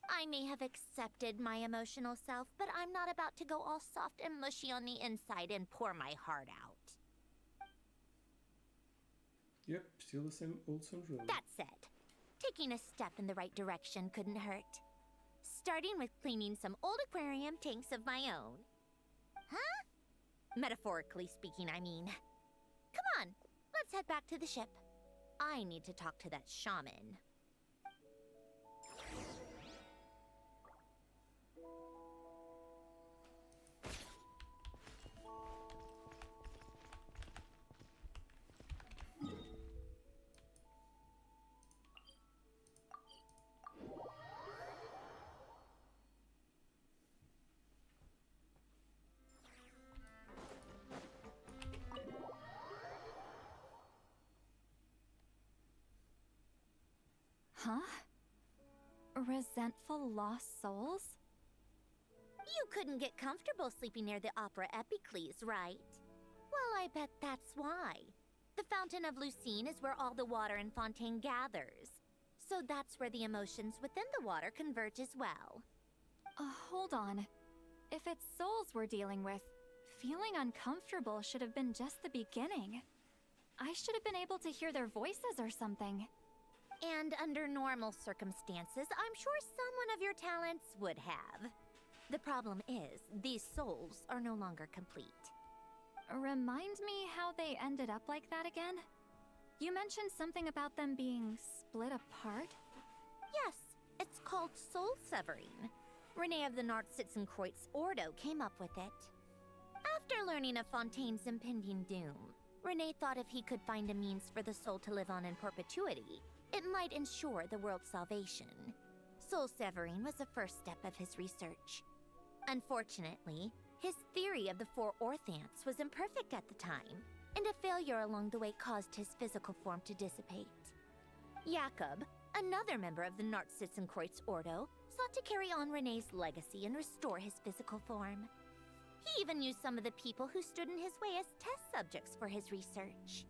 I may have accepted my emotional self, but I'm not about to go all soft and mushy on the inside and pour my heart out. Yep, still the same old Sandra. That said, taking a step in the right direction couldn't hurt. Starting with cleaning some old aquarium tanks of my own. Huh? Metaphorically speaking, I mean. Come on, let's head back to the ship. I need to talk to that shaman. Huh? Resentful lost souls? You couldn't get comfortable sleeping near the Opera Epicles, right? Well, I bet that's why. The Fountain of Lucine is where all the water in Fontaine gathers. So that's where the emotions within the water converge as well. Hold on. If it's souls we're dealing with, feeling uncomfortable should have been just the beginning. I should have been able to hear their voices or something. And under normal circumstances, I'm sure someone of your talents would have. The problem is, these souls are no longer complete. Remind me how they ended up like that again? You mentioned something about them being split apart? Yes, it's called soul severing. Renee of the Nord-KRAI Ordo came up with it. After learning of Fontaine's impending doom, Renee thought if he could find a means for the soul to live on in perpetuity, it might ensure the world's salvation. Soul severing was the first step of his research. Unfortunately, his theory of the four orthants was imperfect at the time, and a failure along the way caused his physical form to dissipate. Jakob, another member of the Nord-KRAI Ordo, sought to carry on Renee's legacy and restore his physical form. He even used some of the people who stood in his way as test subjects for his research.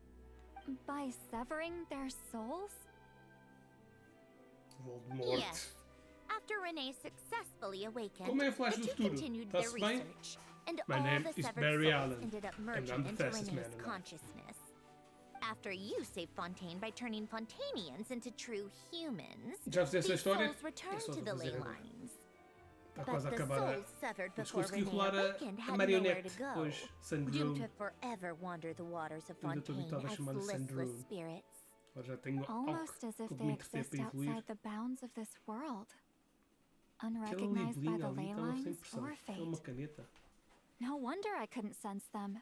By severing their souls? Voldemort. Yes. After Renee successfully awakened, Como é a Flash the do two futuro? continued their Tá-se bem? research, and My all name the is severed Barry souls Allen, ended up and merging I'm the into fastest Renee's man alive. consciousness. After you saved Fontaine by turning Fontanians into true humans, Já fizeste these a história? souls returned só to de the fazer ley agora. lines. Está But quase a the acabar souls severed Mas before consegui Renee rolar awakened a had nowhere marionete to go, depois, doomed Sandrone. to forever wander the waters of Ainda estou Fontaine habituado a as chamar-lhe listless Sandrone. spirits. Agora já tenho algo Almost as if que they muito tempo exist para evoluir. outside the bounds of this world. Aquela Unrecognized by libelinha the ali ley estava sem lines pressão. or É uma fate. caneta. No wonder I couldn't sense them.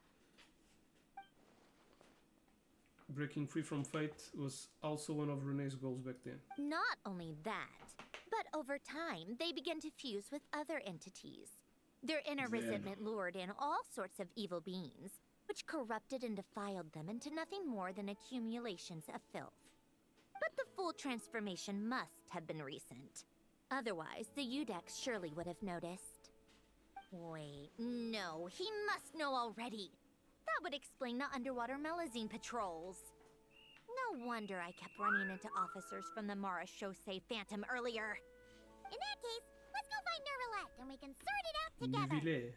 Breaking free from fate was also one of Renee's goals back then. Not only that, but over time, they began to fuse with other entities. Their inner Then- resentment lured in all sorts of evil beings, which corrupted and defiled them into nothing more than accumulations of filth. But the full transformation must have been recent. Otherwise, the Udex surely would have noticed. Wait, no, he must know already. That would explain the underwater Melazine patrols. No wonder I kept running into officers from the Mara Chaussee Phantom earlier. In that case, let's go find Nervalette and we can sort it out together. Nivelé.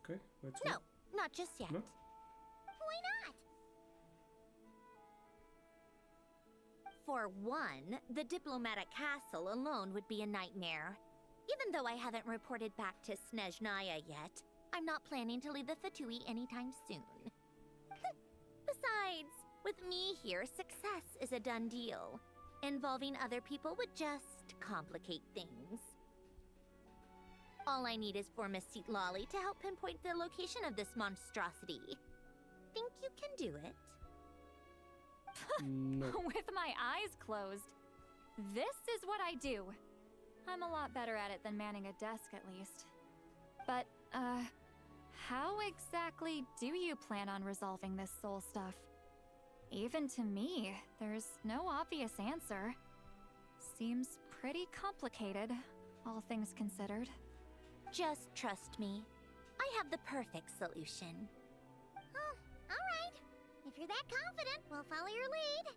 Okay, let's go. No, not just yet. No? Why not? For one, the diplomatic castle alone would be a nightmare. Even though I haven't reported back to Snezhnaya yet, I'm not planning to leave the Fatui anytime soon. Besides, with me here, success is a done deal. Involving other people would just complicate things. All I need is for Miss Lolly to help pinpoint the location of this monstrosity. Think you can do it? No. With my eyes closed. This is what I do. I'm a lot better at it than manning a desk, at least. But, how exactly do you plan on resolving this soul stuff? Even to me, there's no obvious answer. Seems pretty complicated, all things considered. Just trust me. I have the perfect solution. Oh, all right. If you're that confident, we'll follow your lead.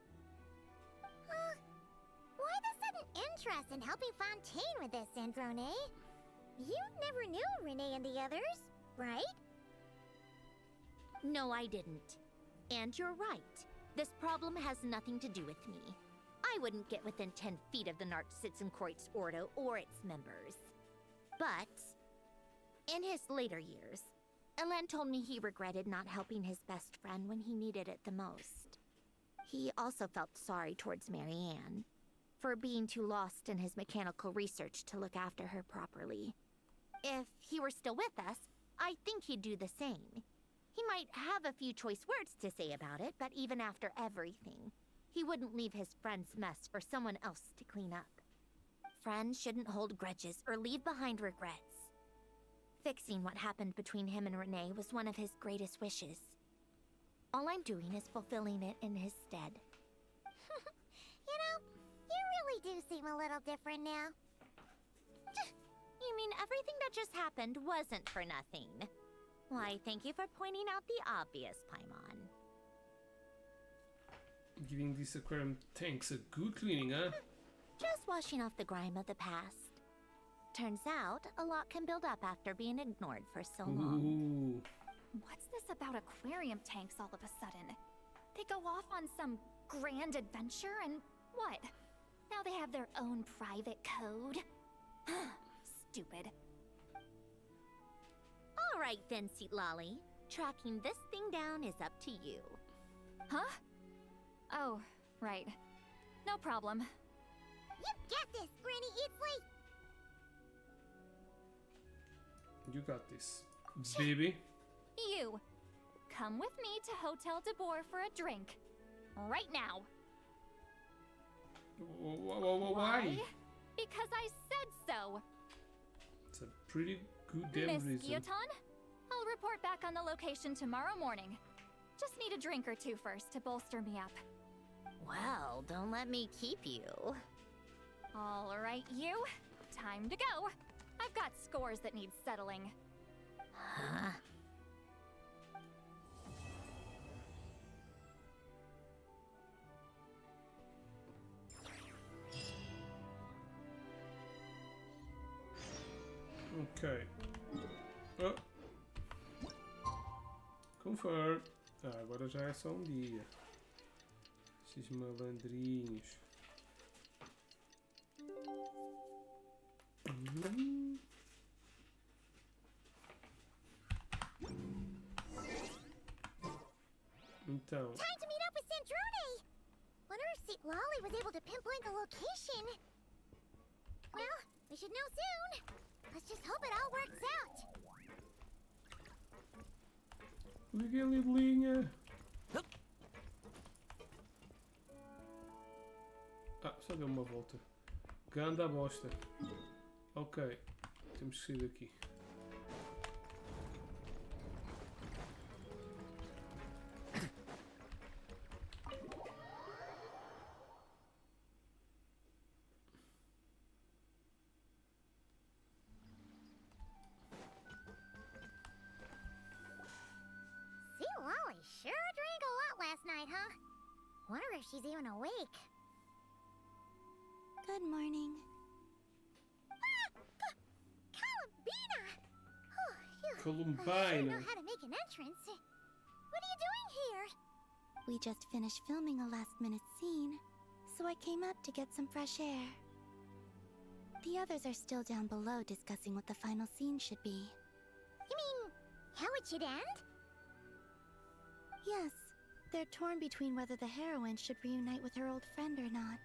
Why the sudden interest in helping Fontaine with this, Androne? You never knew Renee and the others, right? No, I didn't. And you're right. This problem has nothing to do with me. I wouldn't get within 10 feet of the Nartsitzenkreuz Ordo or its members. But, in his later years, Elen told me he regretted not helping his best friend when he needed it the most. He also felt sorry towards Marianne for being too lost in his mechanical research to look after her properly. If he were still with us, I think he'd do the same. He might have a few choice words to say about it, but even after everything, he wouldn't leave his friend's mess for someone else to clean up. Friends shouldn't hold grudges or leave behind regrets. Fixing what happened between him and Renee was one of his greatest wishes. All I'm doing is fulfilling it in his stead. You know, you really do seem a little different now. You mean everything that just happened wasn't for nothing? Why, thank you for pointing out the obvious, Paimon. Giving this aquarium tanks a good cleaning, huh? Just washing off the grime of the past. Turns out, a lot can build up after being ignored for so long. Ooh. What's this about aquarium tanks all of a sudden? They go off on some grand adventure and what? Now they have their own private code? Stupid. All right then, Lolly. Tracking this thing down is up to you. Huh? Oh, right. No problem. You got this, Granny Eatsley! You got this, baby. You, come with me to Hotel de Boer for a drink. Right now. Why? Because I said so. It's a pretty good damn Miss reason. Guillotin, I'll report back on the location tomorrow morning. Just need a drink or two first to bolster me up. Well, don't let me keep you. All right, you. Time to go. I've got scores that need settling. Huh? Ok. Oh. Confirm. Ah, agora já é só um dia. Esses malandrinhos. Então. Time to meet up with Sandrone! Wonder if St. Lolly was able to pinpoint the location. Well, we should know soon. Let's just hope it all works out. Liguei a libelinha. Ah, só deu uma volta. Ganda a bosta. Ok. Temos que sair daqui. St. Lolly sure drank a lot last night, huh? Wonder if she's even awake. Good morning. Columbina! Oh, you sure Columbina. know how to make an entrance. What are you doing here? We just finished filming a last-minute scene, so I came up to get some fresh air. The others are still down below discussing what the final scene should be. You mean, how it should end? Yes, they're torn between whether the heroine should reunite with her old friend or not.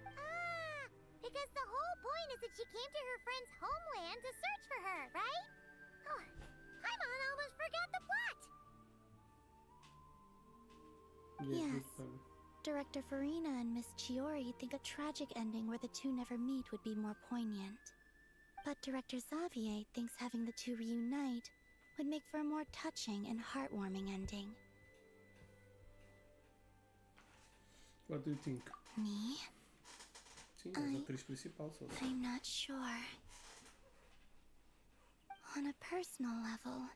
Ah, because the whole point is that she came to her friend's homeland to search for her, right? Oh, Paimon almost forgot the plot! Yes. Director Farina and Miss Chiori think a tragic ending where the two never meet would be more poignant. But Director Xavier thinks having the two reunite would make for a more touching and heartwarming ending. What do you think? Me? Sim, és a atriz principal, só. I'm not sure. On a personal level,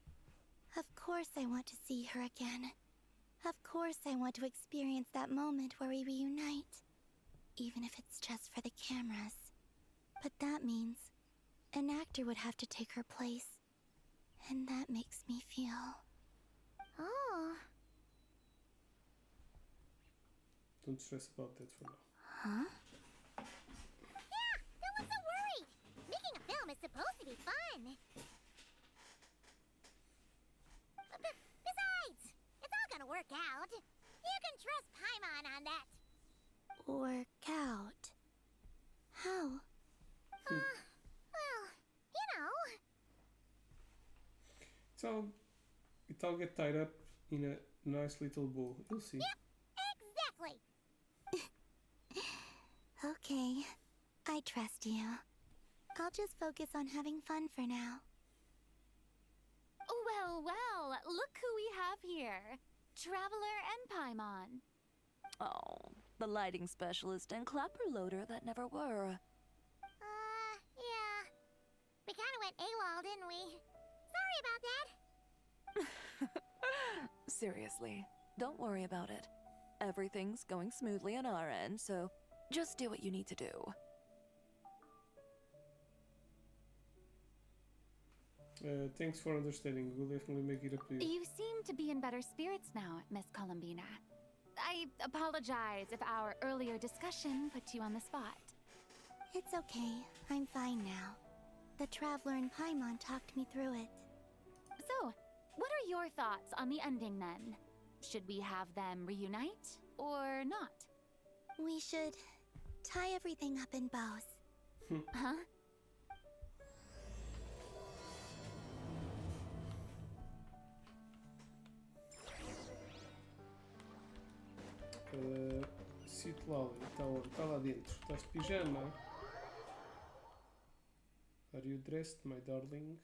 of course I want to see her again. Of course I want to experience that moment where we reunite. Even if it's just for the cameras. But that means an actor would have to take her place. And that makes me feel... Oh. Don't stress about that for now. Huh? Yeah, don't look so worried. Making a film is supposed to be fun. Besides, it's all gonna work out. You can trust Paimon on that. Work out? How? Well, you know. It'll get tied up in a nice little bow. You'll see. Yep, exactly. Okay, I trust you. I'll just focus on having fun for now. Well, well, look who we have here. Traveler and Paimon. Oh, the lighting specialist and clapper loader that never were. Yeah. We kinda went AWOL, didn't we? Sorry about that. Seriously, don't worry about it. Everything's going smoothly on our end, so just do what you need to do. Thanks for understanding. We'll definitely make it up to you. You seem to be in better spirits now, Miss Columbina. I apologize if our earlier discussion put you on the spot. It's okay. I'm fine now. The Traveler and Paimon talked me through it. So, what are your thoughts on the ending then? Should we have them reunite or not? We should tie everything up in bows. Huh? Citlali, está lá dentro. Estás de pijama? Are you dressed, my darling?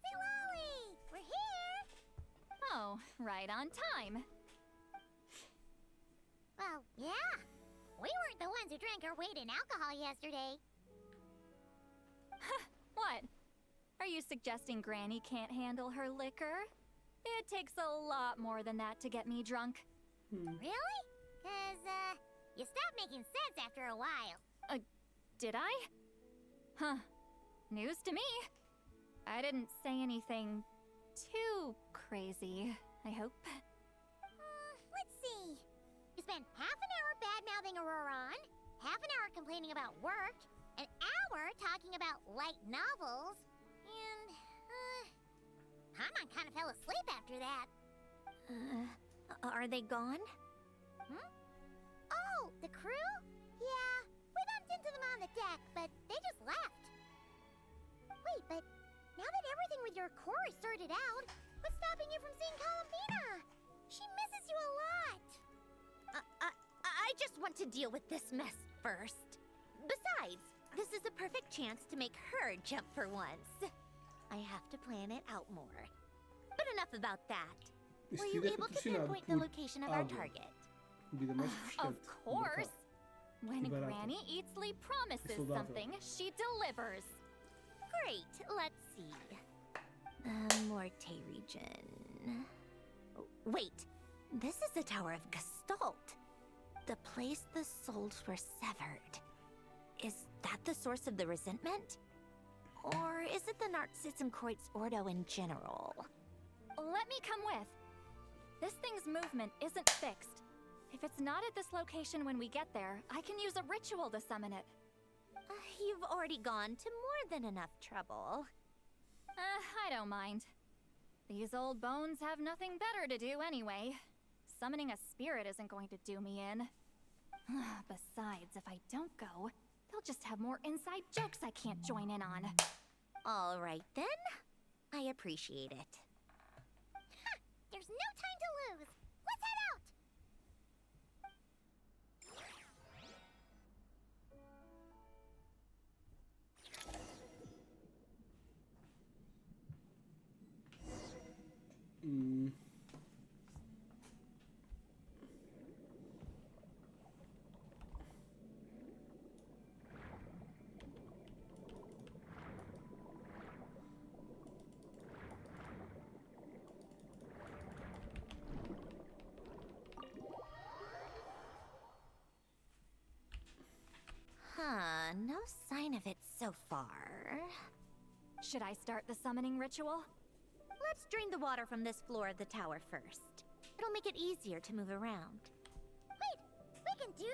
Lolly, we're here. Oh, right on time. Well, yeah. We weren't the ones who drank our weight in alcohol yesterday. What? Are you suggesting Granny can't handle her liquor? It takes a lot more than that to get me drunk. Really? 'Cause, you stopped making sense after a while. Did I? Huh. News to me. I didn't say anything too crazy, I hope. Let's see. You spent half an hour bad-mouthing Auroron, half an hour complaining about work, an hour talking about light novels, and, Paimon kind of fell asleep after that. Are they gone? Oh, the crew? Yeah, we bumped into them on the deck, but they just left. Wait, but now that everything with your core is sorted out, what's stopping you from seeing Columbina? She misses you a lot. I just want to deal with this mess first. Besides, this is a perfect chance to make her jump for once. I have to plan it out more. But enough about that. Were you able to pinpoint the location of our target? Of course! When Granny Eatsley promises something, she delivers. Great, let's see. Morte region. Wait, this is the Tower of Gestalt. The place the souls were severed. Is that the source of the resentment? Or is it the Narcissism-Kreuz Ordo in general? Let me come with. This thing's movement isn't fixed. If it's not at this location when we get there, I can use a ritual to summon it. You've already gone to more than enough trouble. I don't mind. These old bones have nothing better to do anyway. Summoning a spirit isn't going to do me in. Besides, if I don't go, they'll just have more inside jokes I can't join in on. All right then. I appreciate it. There's no time to lose. Let's head out! No sign of it so far. Should I start the summoning ritual? Let's drain the water from this floor of the tower first. It'll make it easier to move around. Wait, we can do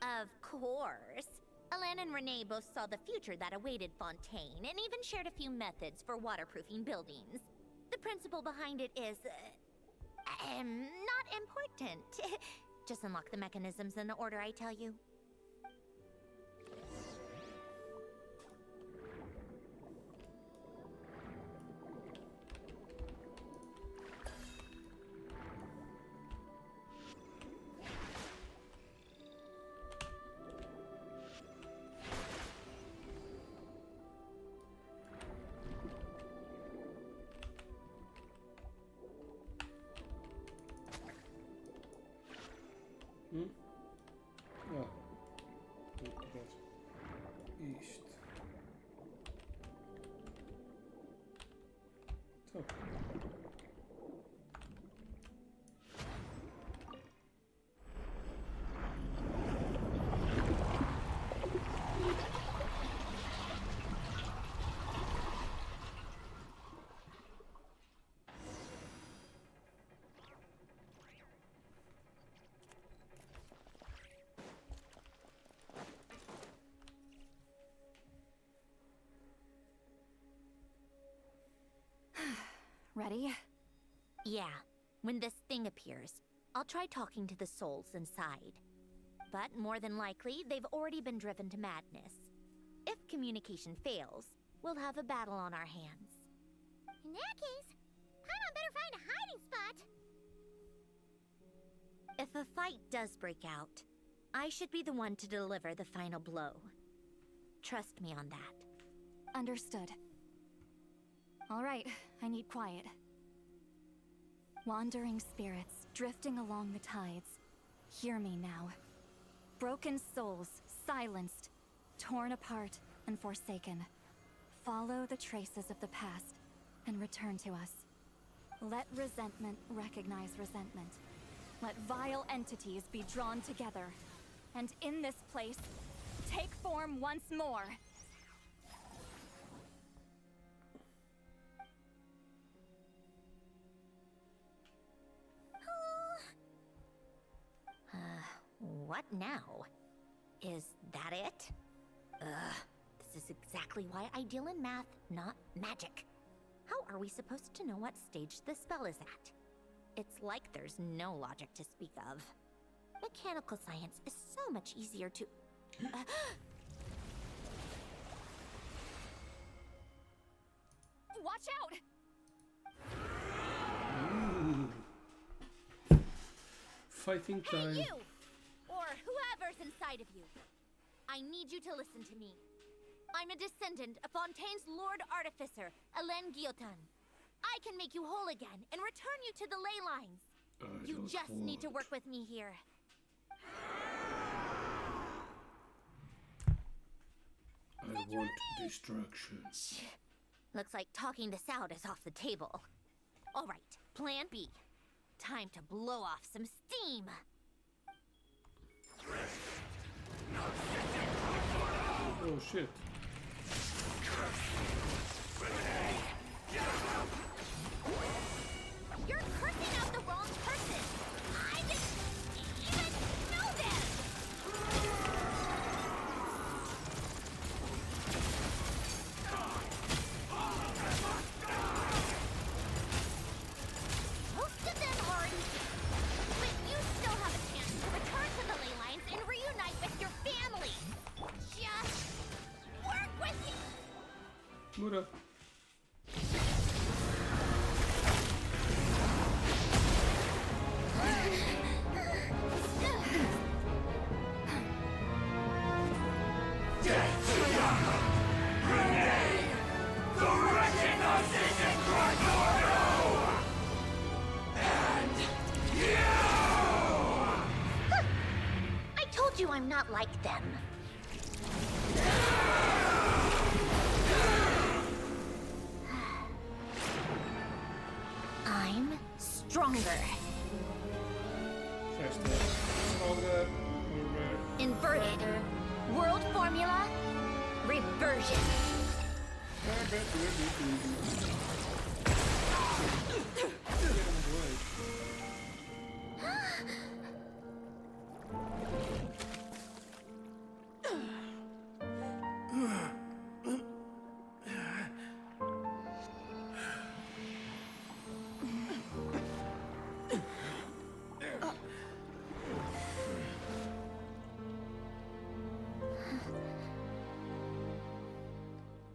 that? Of course. Alan and Renee both saw the future that awaited Fontaine and even shared a few methods for waterproofing buildings. The principle behind it is, not important. Just unlock the mechanisms in the order I tell you. Isto. Então. Ready? Yeah. When this thing appears, I'll try talking to the souls inside. But more than likely, they've already been driven to madness. If communication fails, we'll have a battle on our hands. In that case, Paimon better find a hiding spot. If a fight does break out, I should be the one to deliver the final blow. Trust me on that. Understood. All right, I need quiet. Wandering spirits, drifting along the tides. Hear me now. Broken souls, silenced. torn apart and forsaken. Follow the traces of the past and return to us. Let resentment recognize resentment. Let vile entities be drawn together. And in this place, take form once more. What now? Is that it? This is exactly why I deal in math, not magic. How are we supposed to know what stage the spell is at? It's like there's no logic to speak of. Mechanical science is so much easier to... Watch out! Fighting time. Hey, you! Or whoever's inside of you. I need you to listen to me. I'm a descendant of Fontaine's Lord Artificer, Hélène Guillotin. I can make you whole again and return you to the ley lines. You just need to work with me here. I want destruction. Looks like talking this out is off the table. All right, plan B. Time to blow off some steam. Oh shit. You're cursing out the wrong person. I didn't even know this. Most of them already did. But you still have a chance to return to the ley lines and reunite with your family. Just work with me. Mura. I told you I'm not like them. I'm stronger. Faster. Stronger. Inverted. World formula. Reversion.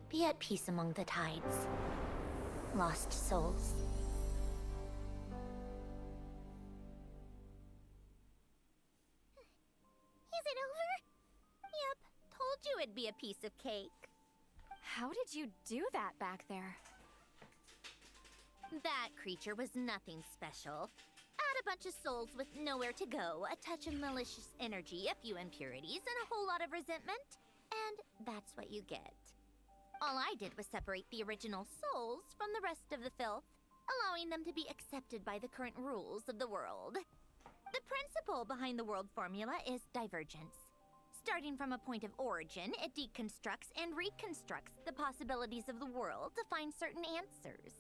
Be at peace among the tides. Lost souls. Is it over? Yep, told you it'd be a piece of cake. How did you do that back there? That creature was nothing special. Add a bunch of souls with nowhere to go, a touch of malicious energy, a few impurities, and a whole lot of resentment. And that's what you get. All I did was separate the original souls from the rest of the filth, allowing them to be accepted by the current rules of the world. The principle behind the world formula is divergence. Starting from a point of origin, it deconstructs and reconstructs the possibilities of the world to find certain answers.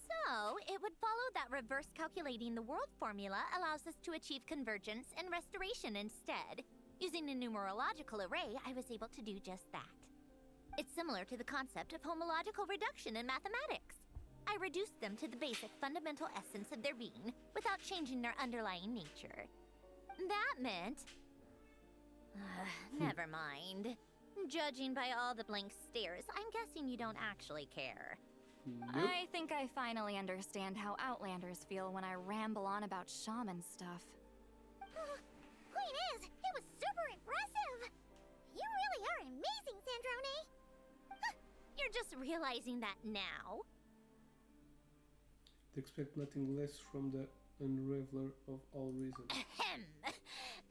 So, it would follow that reverse calculating the world formula allows us to achieve convergence and restoration instead. Using a numerological array, I was able to do just that. It's similar to the concept of homological reduction in mathematics. I reduced them to the basic fundamental essence of their being without changing their underlying nature. That meant... never mind. Judging by all the blank stares, I'm guessing you don't actually care. Nope. I think I finally understand how Outlanders feel when I ramble on about shaman stuff. Point is, it was super impressive! You really are amazing, Sandrone! You're just realizing that now. They expect nothing less from the unraveler of all reason. Ahem!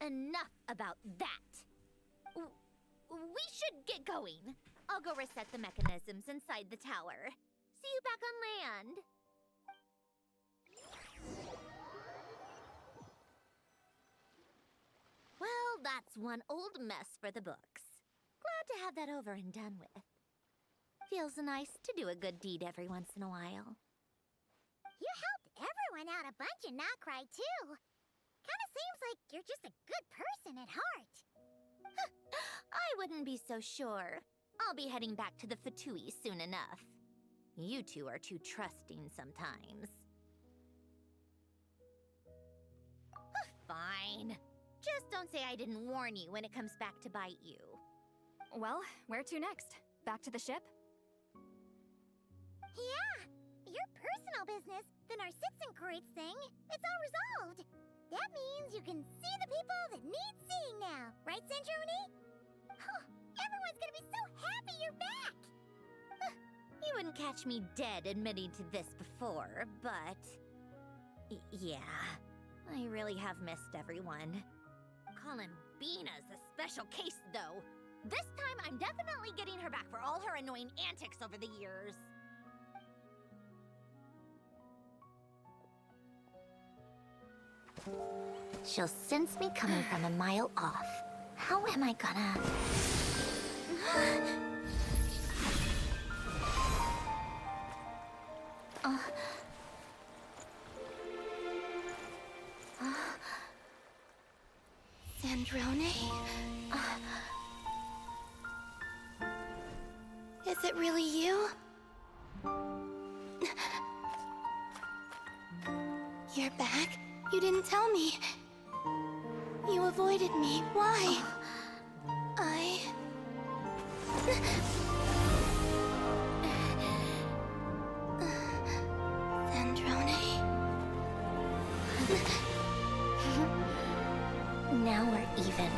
Enough about that! we should get going. I'll go reset the mechanisms inside the tower. See you back on land. Well, that's one old mess for the books. Glad to have that over and done with. Feels nice to do a good deed every once in a while. You helped everyone out a bunch in NOD-KRAI, too. Kinda seems like you're just a good person at heart. I wouldn't be so sure. I'll be heading back to the Fatui soon enough. You two are too trusting sometimes. Fine. Just don't say I didn't warn you when it comes back to bite you. Well, where to next? Back to the ship? Yeah, your personal business, the Narcitzenkreuz thing, it's all resolved. That means you can see the people that need seeing now, right, Centroni? Everyone's gonna be so happy you're back! You wouldn't catch me dead admitting to this before, but... yeah, I really have missed everyone. Columbina's a special case, though. This time, I'm definitely getting her back for all her annoying antics over the years. She'll sense me coming from a mile off. How am I gonna... Sandrone? Is it really you? You're back? You didn't tell me. You avoided me. Why? Sandrone? Now we're even.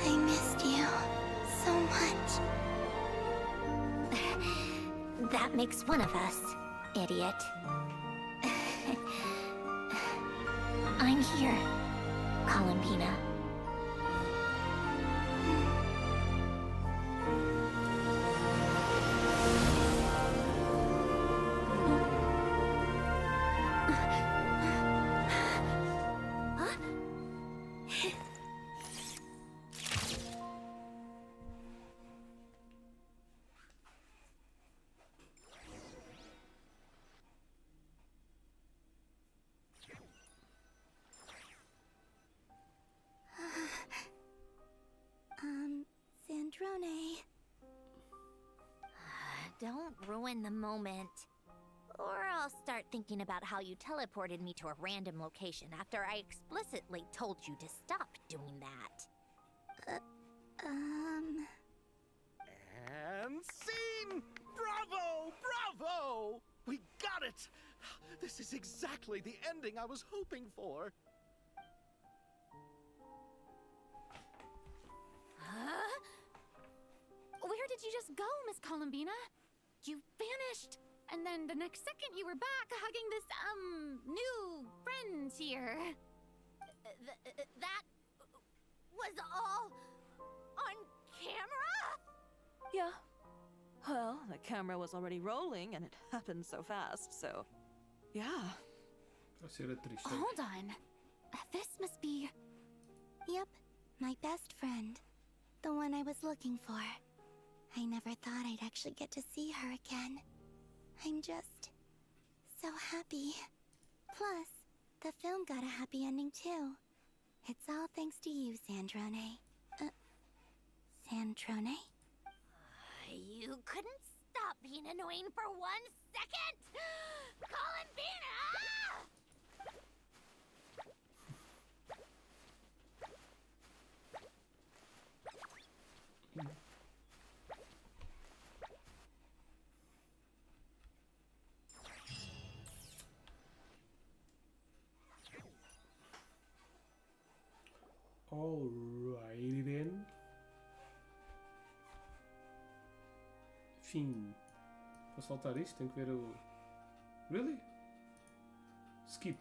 I missed you so much. That makes one of us, idiot. I'm here, Columbina. Sandrone. Don't ruin the moment. Or I'll start thinking about how you teleported me to a random location after I explicitly told you to stop doing that. And scene! Bravo! Bravo! We got it! This is exactly the ending I was hoping for. Where did you just go, Miss Columbina? You vanished, and then the next second you were back hugging this, new friend here. That was all on camera? Yeah. Well, the camera was already rolling and it happened so fast, so... yeah. Hold on. This must be... Yep, my best friend. The one I was looking for. I never thought I'd actually get to see her again. I'm just... so happy. Plus, the film got a happy ending too. It's all thanks to you, Sandrone. Sandrone? You couldn't stop being annoying for 1 second? Columbina! Alrighty then. Enfim. Vou soltar isto, tenho que ver o... Really? Skip.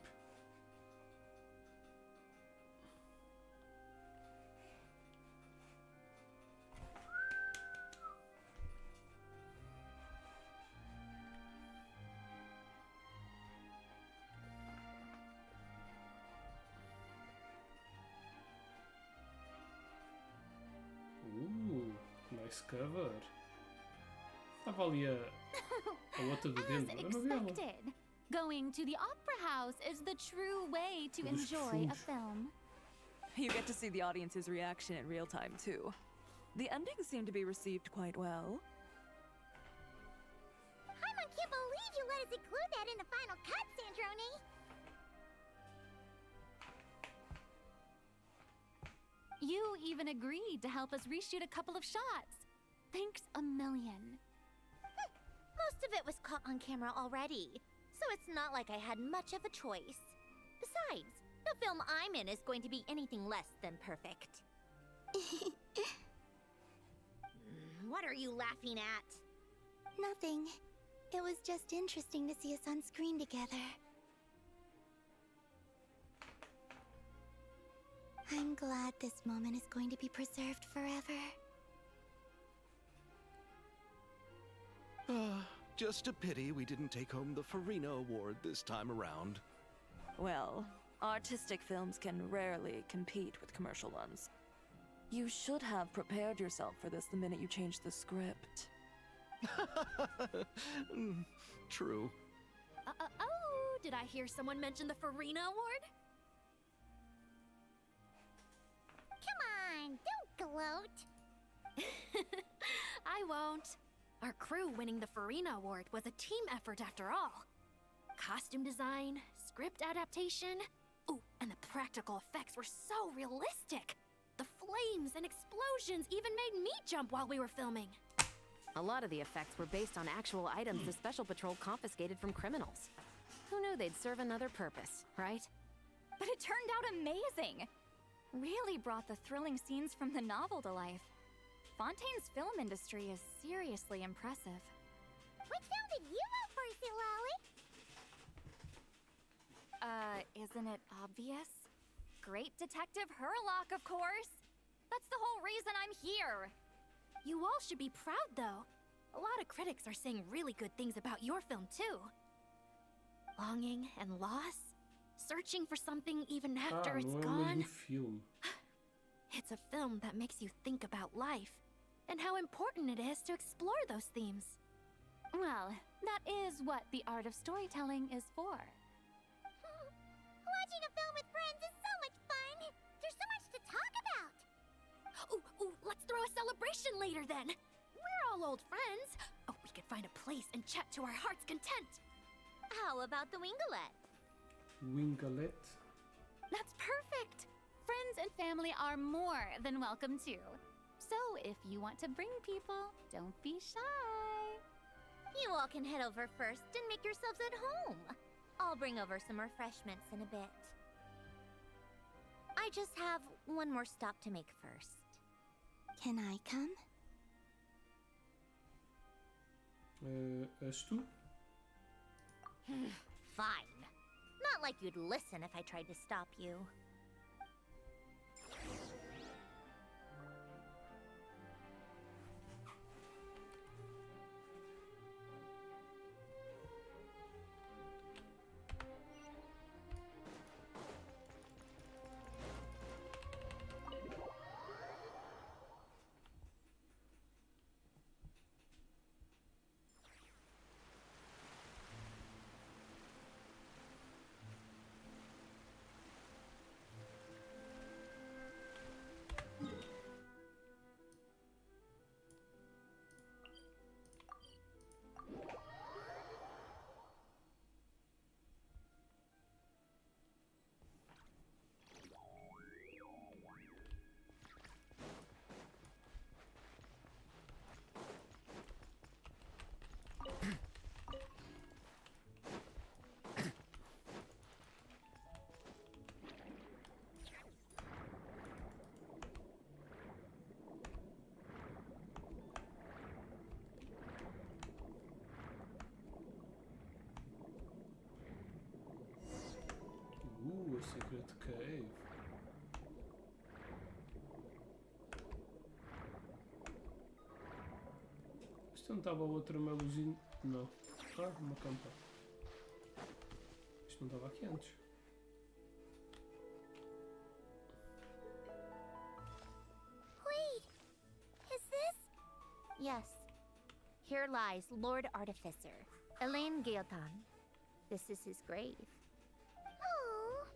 Discover. Estava ali a outra de As dentro. Eu não vi ela. expected, going to the opera house is the true way to Dos enjoy a fundos. film. You get to see the audience's reaction in real time, too. The ending seemed to be received quite well. Paimon can't believe you let us include that in the final cut, Sandrone! You even agreed to help us reshoot a couple of shots. Thanks a million. Most of it was caught on camera already, so it's not like I had much of a choice. Besides, the film I'm in is going to be anything less than perfect. What are you laughing at? Nothing. It was just interesting to see us on screen together. I'm glad this moment is going to be preserved forever. Just a pity we didn't take home the Farina Award this time around. Well, artistic films can rarely compete with commercial ones. You should have prepared yourself for this the minute you changed the script. True. Oh, did I hear someone mention the Farina Award? Come on, don't gloat. I won't. Our crew winning the Farina Award was a team effort after all. Costume design, script adaptation. Ooh, and the practical effects were so realistic. The flames and explosions even made me jump while we were filming. A lot of the effects were based on actual items the Special Patrol confiscated from criminals. Who knew they'd serve another purpose, right? But it turned out amazing! Really brought the thrilling scenes from the novel to life. Fontaine's film industry is seriously impressive. What film did you vote for, Silali? Isn't it obvious? Great Detective Herlock, of course! That's the whole reason I'm here! You all should be proud, though. A lot of critics are saying really good things about your film, too. Longing and loss, searching for something even after it's não é o gone. mesmo filme. It's a film that makes you think about life and how important it is to explore those themes. Well, that is what the art of storytelling is for. Watching a film with friends is so much fun! There's so much to talk about! Ooh, let's throw a celebration later then! We're all old friends! Oh, we could find a place and chat to our heart's content! How about the Wingalet? Wingalet? That's perfect! Friends and family are more than welcome too. So if you want to bring people, don't be shy. You all can head over first and make yourselves at home. I'll bring over some refreshments in a bit. I just have one more stop to make first. Can I come? És tu? Fine. Not like you'd listen if I tried to stop you. A Secret Cave. Isto não estava outra meluzinha? Não. Uma campa. Isto não estava aqui antes. Wait, is this Yes. Here lies Lord Artificer, Elaine Gaeltan. This is his grave. Oh.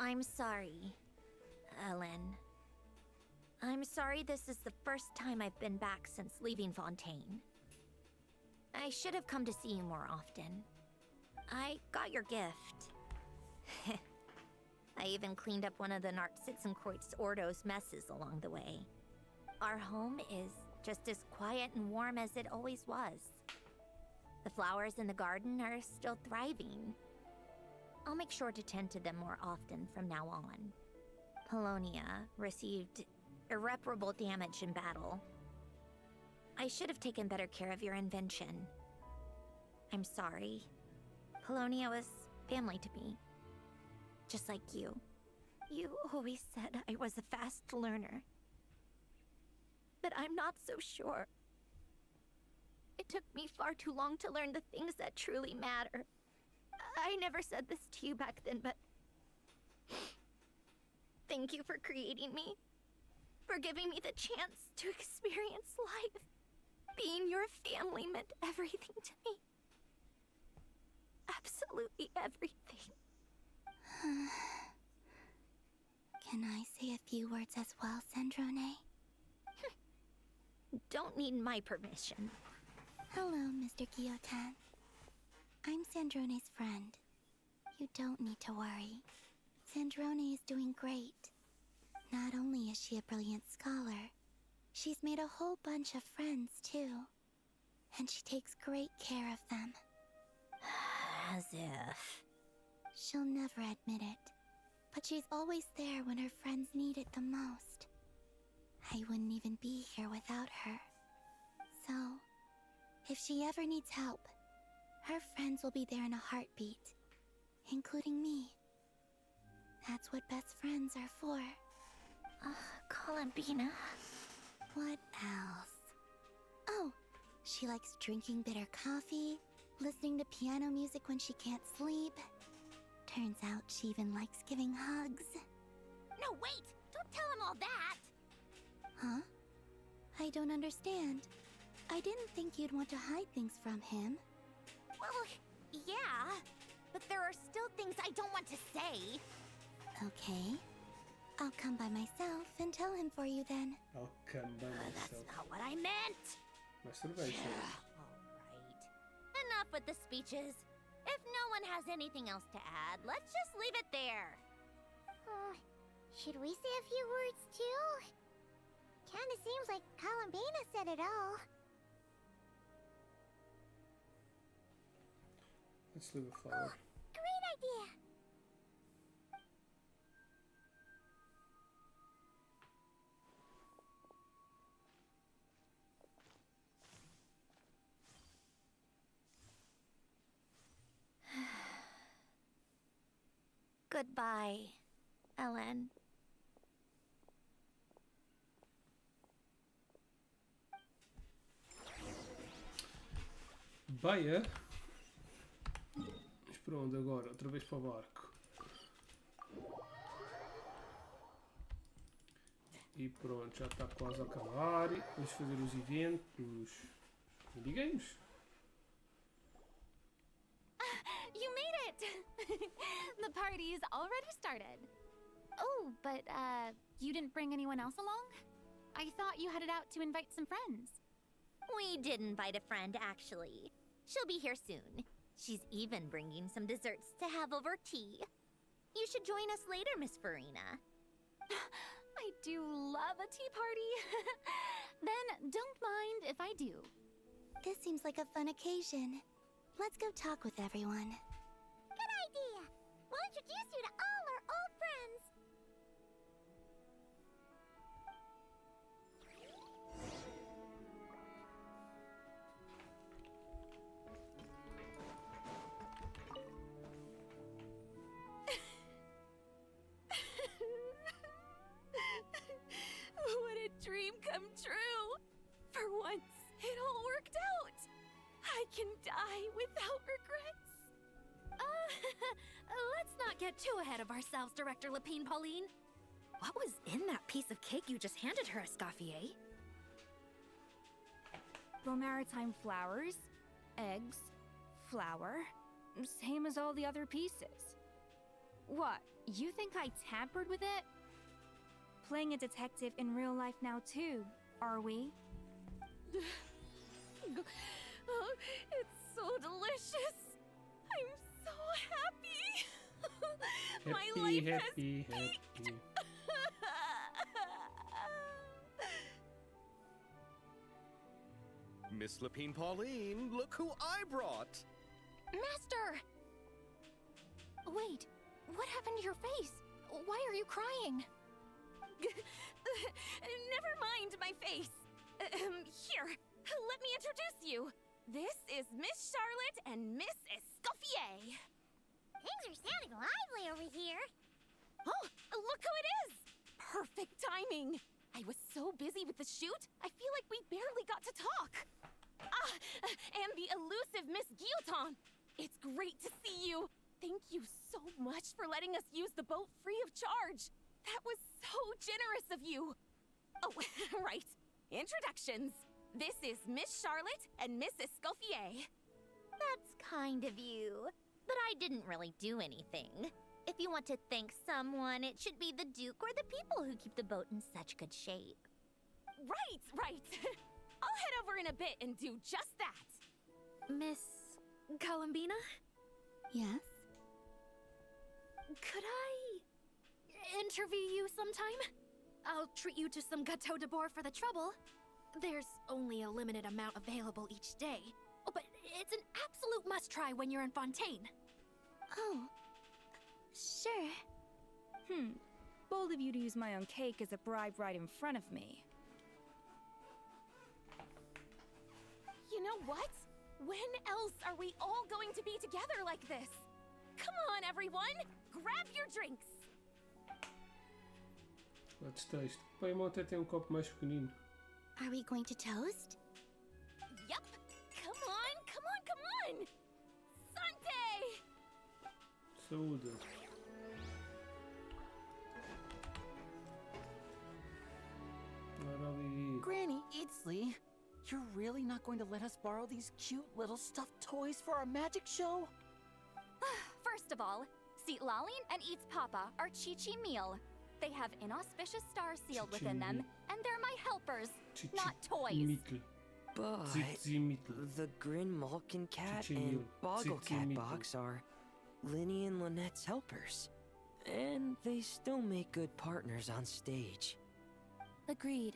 I'm sorry, Ellen. I'm sorry this is the first time I've been back since leaving Fontaine. I should have come to see you more often. I got your gift. I even cleaned up one of the Nartsitzenkreuz Ordo's messes along the way. Our home is just as quiet and warm as it always was. The flowers in the garden are still thriving. I'll make sure to tend to them more often from now on. Polonia received irreparable damage in battle. I should have taken better care of your invention. I'm sorry. Polonia was family to me. Just like you. You always said I was a fast learner. But I'm not so sure. It took me far too long to learn the things that truly matter. I never said this to you back then, but... Thank you for creating me. For giving me the chance to experience life. Being your family meant everything to me. Absolutely everything. Can I say a few words as well, Sandrone? Don't need my permission. Hello, Mr. Guillotin. I'm Sandrone's friend. You don't need to worry. Sandrone is doing great. Not only is she a brilliant scholar, she's made a whole bunch of friends, too. And she takes great care of them. As if... She'll never admit it, but she's always there when her friends need it the most. I wouldn't even be here without her. So, if she ever needs help, her friends will be there in a heartbeat, including me. That's what best friends are for. Columbina. What else? Oh, she likes drinking bitter coffee, listening to piano music when she can't sleep. Turns out she even likes giving hugs. No, wait! Don't tell him all that! Huh? I don't understand. I didn't think you'd want to hide things from him. Well, yeah, but there are still things I don't want to say. Okay. I'll come by myself and tell him for you then. I'll come by myself. That's not what I meant! Masturbation. Alright. Enough with the speeches. If no one has anything else to add, let's just leave it there. Should we say a few words too? Kinda seems like Columbina said it all. Let's leave it forward. Great idea! Goodbye, Ellen. Baia. Mas para onde agora? Outra vez para o barco. E pronto, já está quase a acabar. Vamos fazer os eventos. Minigames. You made it! The party's already started. Oh, but, you didn't bring anyone else along? I thought you headed out to invite some friends. We did invite a friend, actually. She'll be here soon. She's even bringing some desserts to have over tea. You should join us later, Miss Farina. I do love a tea party. Then don't mind if I do. This seems like a fun occasion. Let's go talk with everyone. Good idea! We'll introduce you to all our old friends. What a dream come true! For once, it all worked out! I can die without regrets! Let's not get too ahead of ourselves, Director Lapine Pauline. What was in that piece of cake you just handed her, Escoffier? typical maritime flowers, eggs, flour, same as all the other pieces. What, you think I tampered with it? Playing a detective in real life now too, are we? Oh, it's so delicious. I'm so happy. My life has peaked. Miss Lapine Pauline, look who I brought! Master! Wait, what happened to your face? Why are you crying? Never mind my face. Here, let me introduce you. This is Miss Charlotte and Miss Escoffier. Things are sounding lively over here. Oh, look who it is! Perfect timing. I was so busy with the shoot, I feel like we barely got to talk. And the elusive Miss Guillotin. It's great to see you. Thank you so much for letting us use the boat free of charge. That was so generous of you. Oh, right. Introductions. This is Miss Charlotte and Miss Escoffier. That's kind of you. But I didn't really do anything. If you want to thank someone, it should be the Duke or the people who keep the boat in such good shape. Right. I'll head over in a bit and do just that. Miss Columbina? Yes? Could I interview you sometime? I'll treat you to some gâteau de bord for the trouble. There's only a limited amount available each day. Oh, but it's an absolute must-try when you're in Fontaine. Oh, sure. Bold of you to use my own cake as a bribe right in front of me. You know what? When else are we all going to be together like this? Come on, everyone! Grab your drinks! Let's taste. Bem, o meu até tem copo mais pequenino. Are we going to toast? Yup! Come on! Sante! Saúde. Ora ali. Granny Eatsley, you're really not going to let us borrow these cute little stuffed toys for our magic show? First of all, Seat Lalin and Eats Papa are Chi-Chi meal. They have inauspicious stars sealed within them, and they're my helpers, not toys. But the Grin Malkin Cat and Boggle Cat box are Linny and Lynette's helpers. And they still make good partners on stage. Agreed.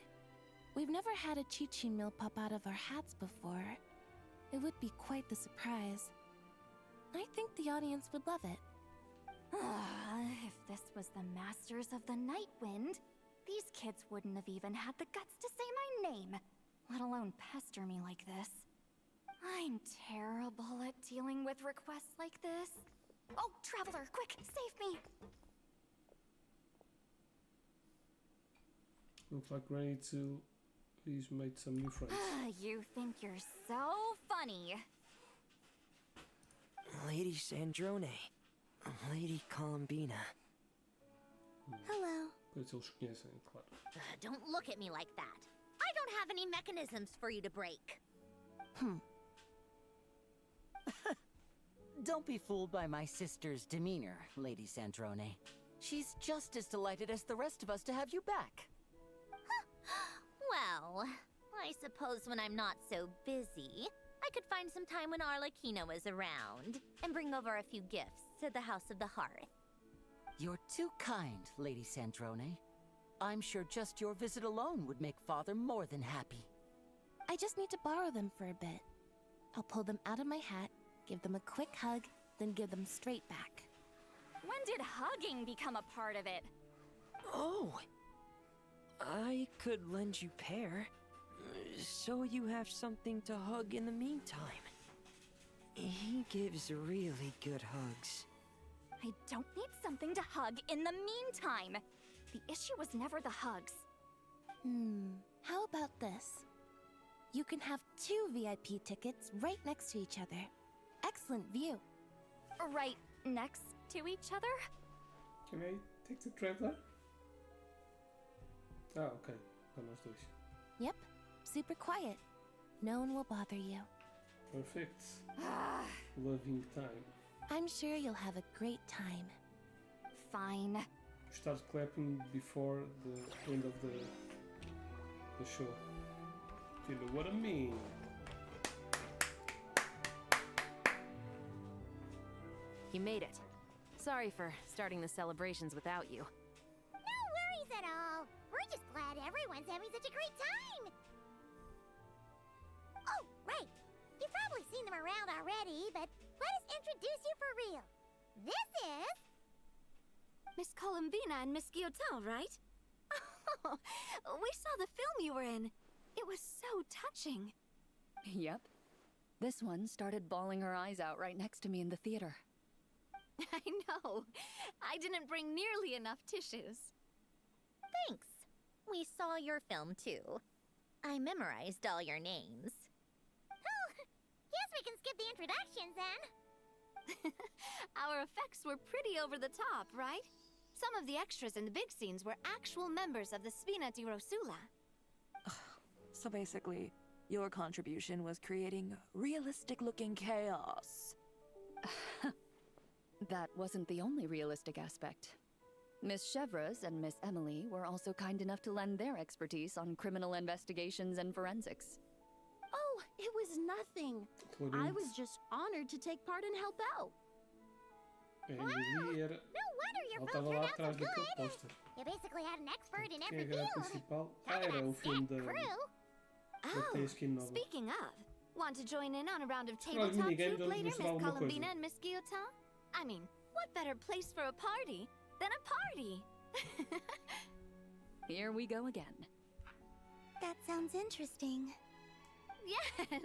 We've never had a Chi-Chi meal pop out of our hats before. It would be quite the surprise. I think the audience would love it. If this was the Masters of the Night Wind, these kids wouldn't have even had the guts to say my name, let alone pester me like this. I'm terrible at dealing with requests like this. Oh, Traveler, quick, save me! Looks like ready to. He's made some new friends. You think you're so funny. Lady Sandrone. Lady Columbina. Hello. Pois eles conhecem, claro. Don't look at me like that. I don't have any mechanisms for you to break. Don't be fooled by my sister's demeanor, Lady Sandrone. She's just as delighted as the rest of us to have you back. Well, I suppose when I'm not so busy, I could find some time when Arlecchino is around and bring over a few gifts to the House of the Hearth. You're too kind, Lady Sandrone. I'm sure just your visit alone would make Father more than happy. I just need to borrow them for a bit. I'll pull them out of my hat, give them a quick hug, then give them straight back. When did hugging become a part of it? Oh! I could lend you pair, so you have something to hug in the meantime. He gives really good hugs. I don't need something to hug in the meantime. The issue was never the hugs. How about this? You can have 2 VIP tickets right next to each other. Excellent view. Right next to each other? Can I take the traveler? Ah, ok. Para nós dois. Yep, super quiet. No one will bother you. Perfect. Loving time. I'm sure you'll have a great time. Fine. Start clapping before the end of the show. You know what I mean? You made it. Sorry for starting the celebrations without you. No worries at all. We're just glad everyone's having such a great time. Oh, right. You've probably seen them around already, but let us introduce you for real. This is... Miss Columbina and Miss Guillotin, right? Oh, we saw the film you were in. It was so touching. Yep. This one started bawling her eyes out right next to me in the theater. I know. I didn't bring nearly enough tissues. Thanks. We saw your film too. I memorized all your names. Oh, guess we can skip the introductions then. Our effects were pretty over the top, right? Some of the extras in the big scenes were actual members of the Spina di Rosula. So basically, your contribution was creating realistic-looking chaos. That wasn't the only realistic aspect. Miss Chevreuse and Miss Emily were also kind enough to lend their expertise on criminal investigations and forensics. Oh, it was nothing. I was just honored to take part and help out. No wonder your film turned out so good. You basically had an expert in every Quem era a field. principal? Talk Era o about filme stacked da crew. tem a skin nova. Speaking of, want to join in on a round of Olha, tabletop minigame troupe de later, Miss mostrar alguma Columbina coisa. and Miss Guillotin? I mean, what better place for a party than a party? Here we go again. That sounds interesting. Yes!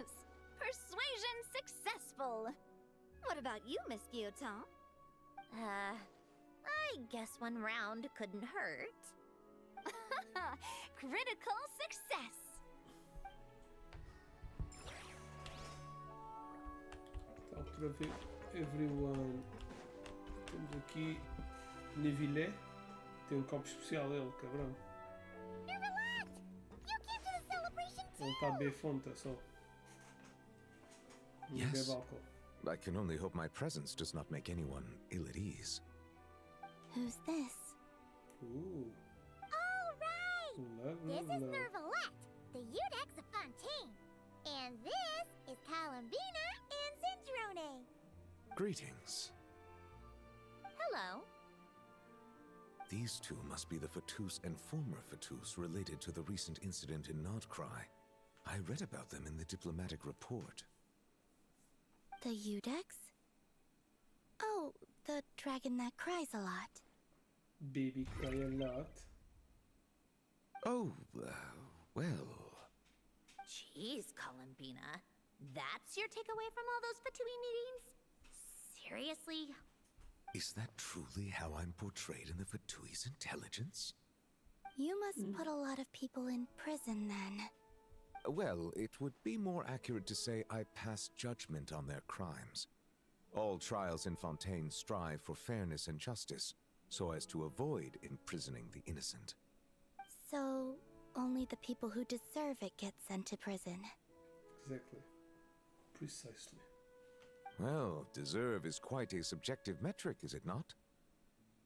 Persuasion successful! What about you, Miss Guillotin? I guess one round couldn't hurt. Critical success! À altura de everyone. Temos aqui Nevilé. Tem um copo especial ele, cabrão. You're relaxed! You came to the celebration too! Ele está a beber fonta só. Não Yes. bebe álcool. I can only hope my presence does not make anyone ill at ease. Who's this? Ooh. All right! This is Lovely. Nervalette, the Udex of Fontaine. And this is Columbina and Zindrone. Greetings. Hello. These two must be the Fatus and former Fatus related to the recent incident in NOD-KRAI. I read about them in the diplomatic report. The Udex? Oh, the dragon that cries a lot. Baby cry a lot. Oh, well... Jeez, Columbina. That's your takeaway from all those Fatui meetings? Seriously? Is that truly how I'm portrayed in the Fatui's intelligence? You must put a lot of people in prison then. Well, it would be more accurate to say I pass judgment on their crimes. All trials in Fontaine strive for fairness and justice, so as to avoid imprisoning the innocent. So, only the people who deserve it get sent to prison. Exactly. Precisely. Well, deserve is quite a subjective metric, is it not?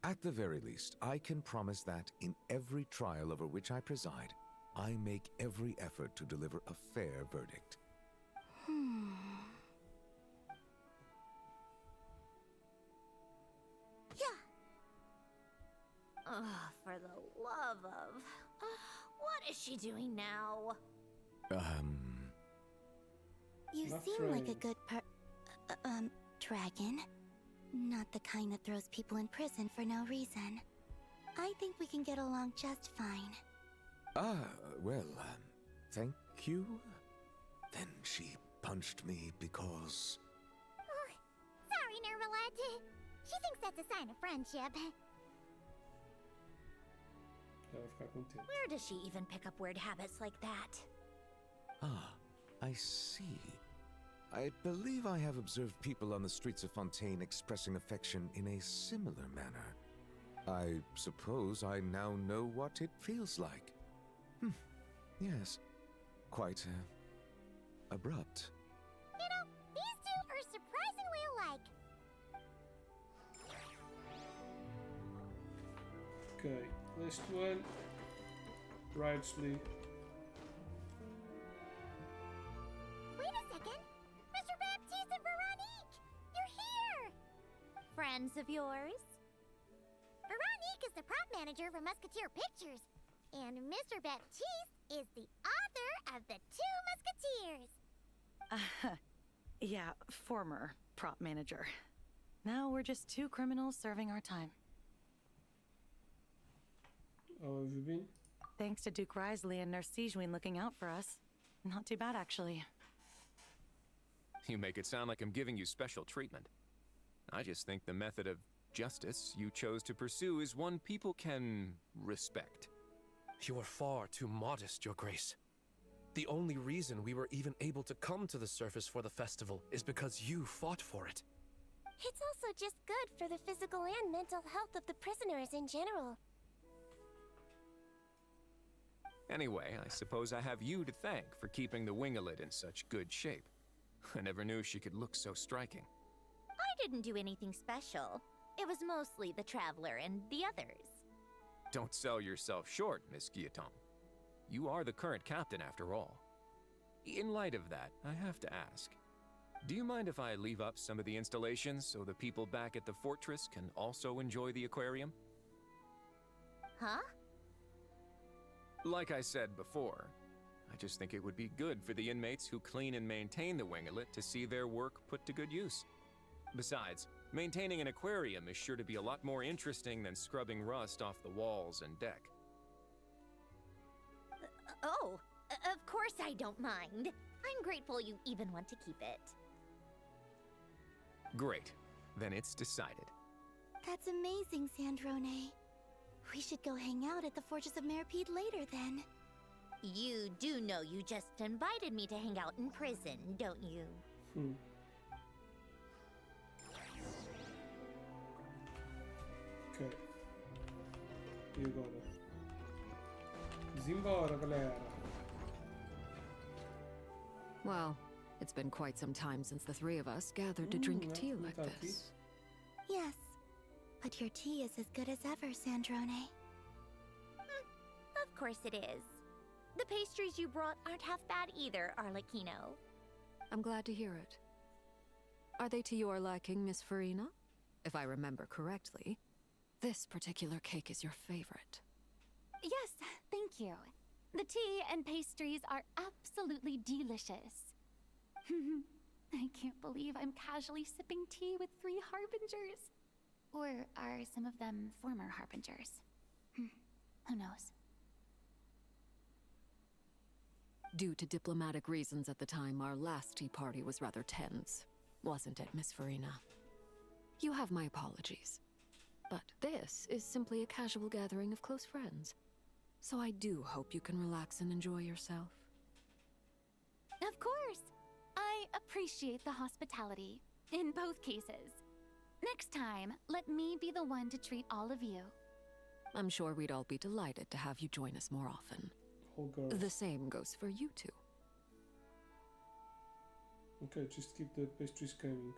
At the very least, I can promise that in every trial over which I preside, I make every effort to deliver a fair verdict. Yeah. Oh, for the love of... What is she doing now? You Not seem like a trained. good dragon. Not the kind that throws people in prison for no reason. I think we can get along just fine. Well, thank you? Then she punched me because... Oh, sorry, Nervalette. She thinks that's a sign of friendship. Ela vai ficar contente. Where does she even pick up weird habits like that? Ah, I see. I believe I have observed people on the streets of Fontaine expressing affection in a similar manner. I suppose I now know what it feels like. Yes, quite abrupt. You know, these two are surprisingly alike. Okay, last one. Ridsley. Wait a second. Mr. Baptiste and Veronique! You're here! Friends of yours? Veronique is the prop manager for Musketeer Pictures, and Mr. Baptiste is the author of The Two Musketeers. Yeah, former prop manager. Now we're just two criminals serving our time. How have you been? Thanks to Duke Risley and Nurse Sigewin looking out for us. Not too bad, actually. You make it sound like I'm giving you special treatment. I just think the method of justice you chose to pursue is one people can respect. You are far too modest, Your Grace. The only reason we were even able to come to the surface for the festival is because you fought for it. It's also just good for the physical and mental health of the prisoners in general. Anyway, I suppose I have you to thank for keeping the winglet in such good shape. I never knew she could look so striking. I didn't do anything special. It was mostly the Traveler and the others. Don't sell yourself short, Miss Guillotin. You are the current captain, after all. In light of that, I have to ask, do you mind if I leave up some of the installations so the people back at the fortress can also enjoy the aquarium? Huh? Like I said before, I just think it would be good for the inmates who clean and maintain the winglet to see their work put to good use. Besides, maintaining an aquarium is sure to be a lot more interesting than scrubbing rust off the walls and deck. Of course I don't mind. I'm grateful you even want to keep it. Great. Then it's decided. That's amazing, Sandrone. We should go hang out at the Fortress of Merpede later, then. You do know you just invited me to hang out in prison, don't you? Ok. E agora? Desimbora, galera. Well, it's been quite some time since the three of us gathered to drink tea like this. Yes, but your tea is as good as ever, Sandrone. Of course it is. The pastries you brought aren't half bad either, Arlecchino. I'm glad to hear it. Are they to your liking, Miss Farina? If I remember correctly, this particular cake is your favorite. Yes, thank you. The tea and pastries are absolutely delicious. I can't believe I'm casually sipping tea with 3 harbingers. Or are some of them former harbingers? Who knows? Due to diplomatic reasons at the time, our last tea party was rather tense, wasn't it, Miss Farina? You have my apologies. But this is simply a casual gathering of close friends. So I do hope you can relax and enjoy yourself. Of course! I appreciate the hospitality, in both cases. Next time, let me be the one to treat all of you. I'm sure we'd all be delighted to have you join us more often. The same goes for you two. Okay, just keep the pastries coming.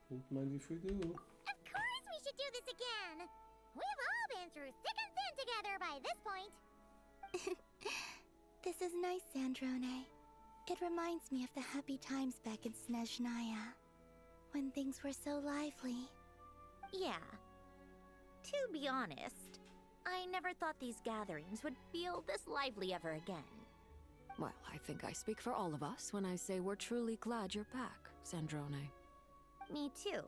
Don't mind if we do. Of course we should do this again! We've all been through thick and thin together by this point. This is nice, Sandrone. It reminds me of the happy times back in Snezhnaya, when things were so lively. Yeah. To be honest, I never thought these gatherings would feel this lively ever again. Well, I think I speak for all of us when I say we're truly glad you're back, Sandrone. Me too.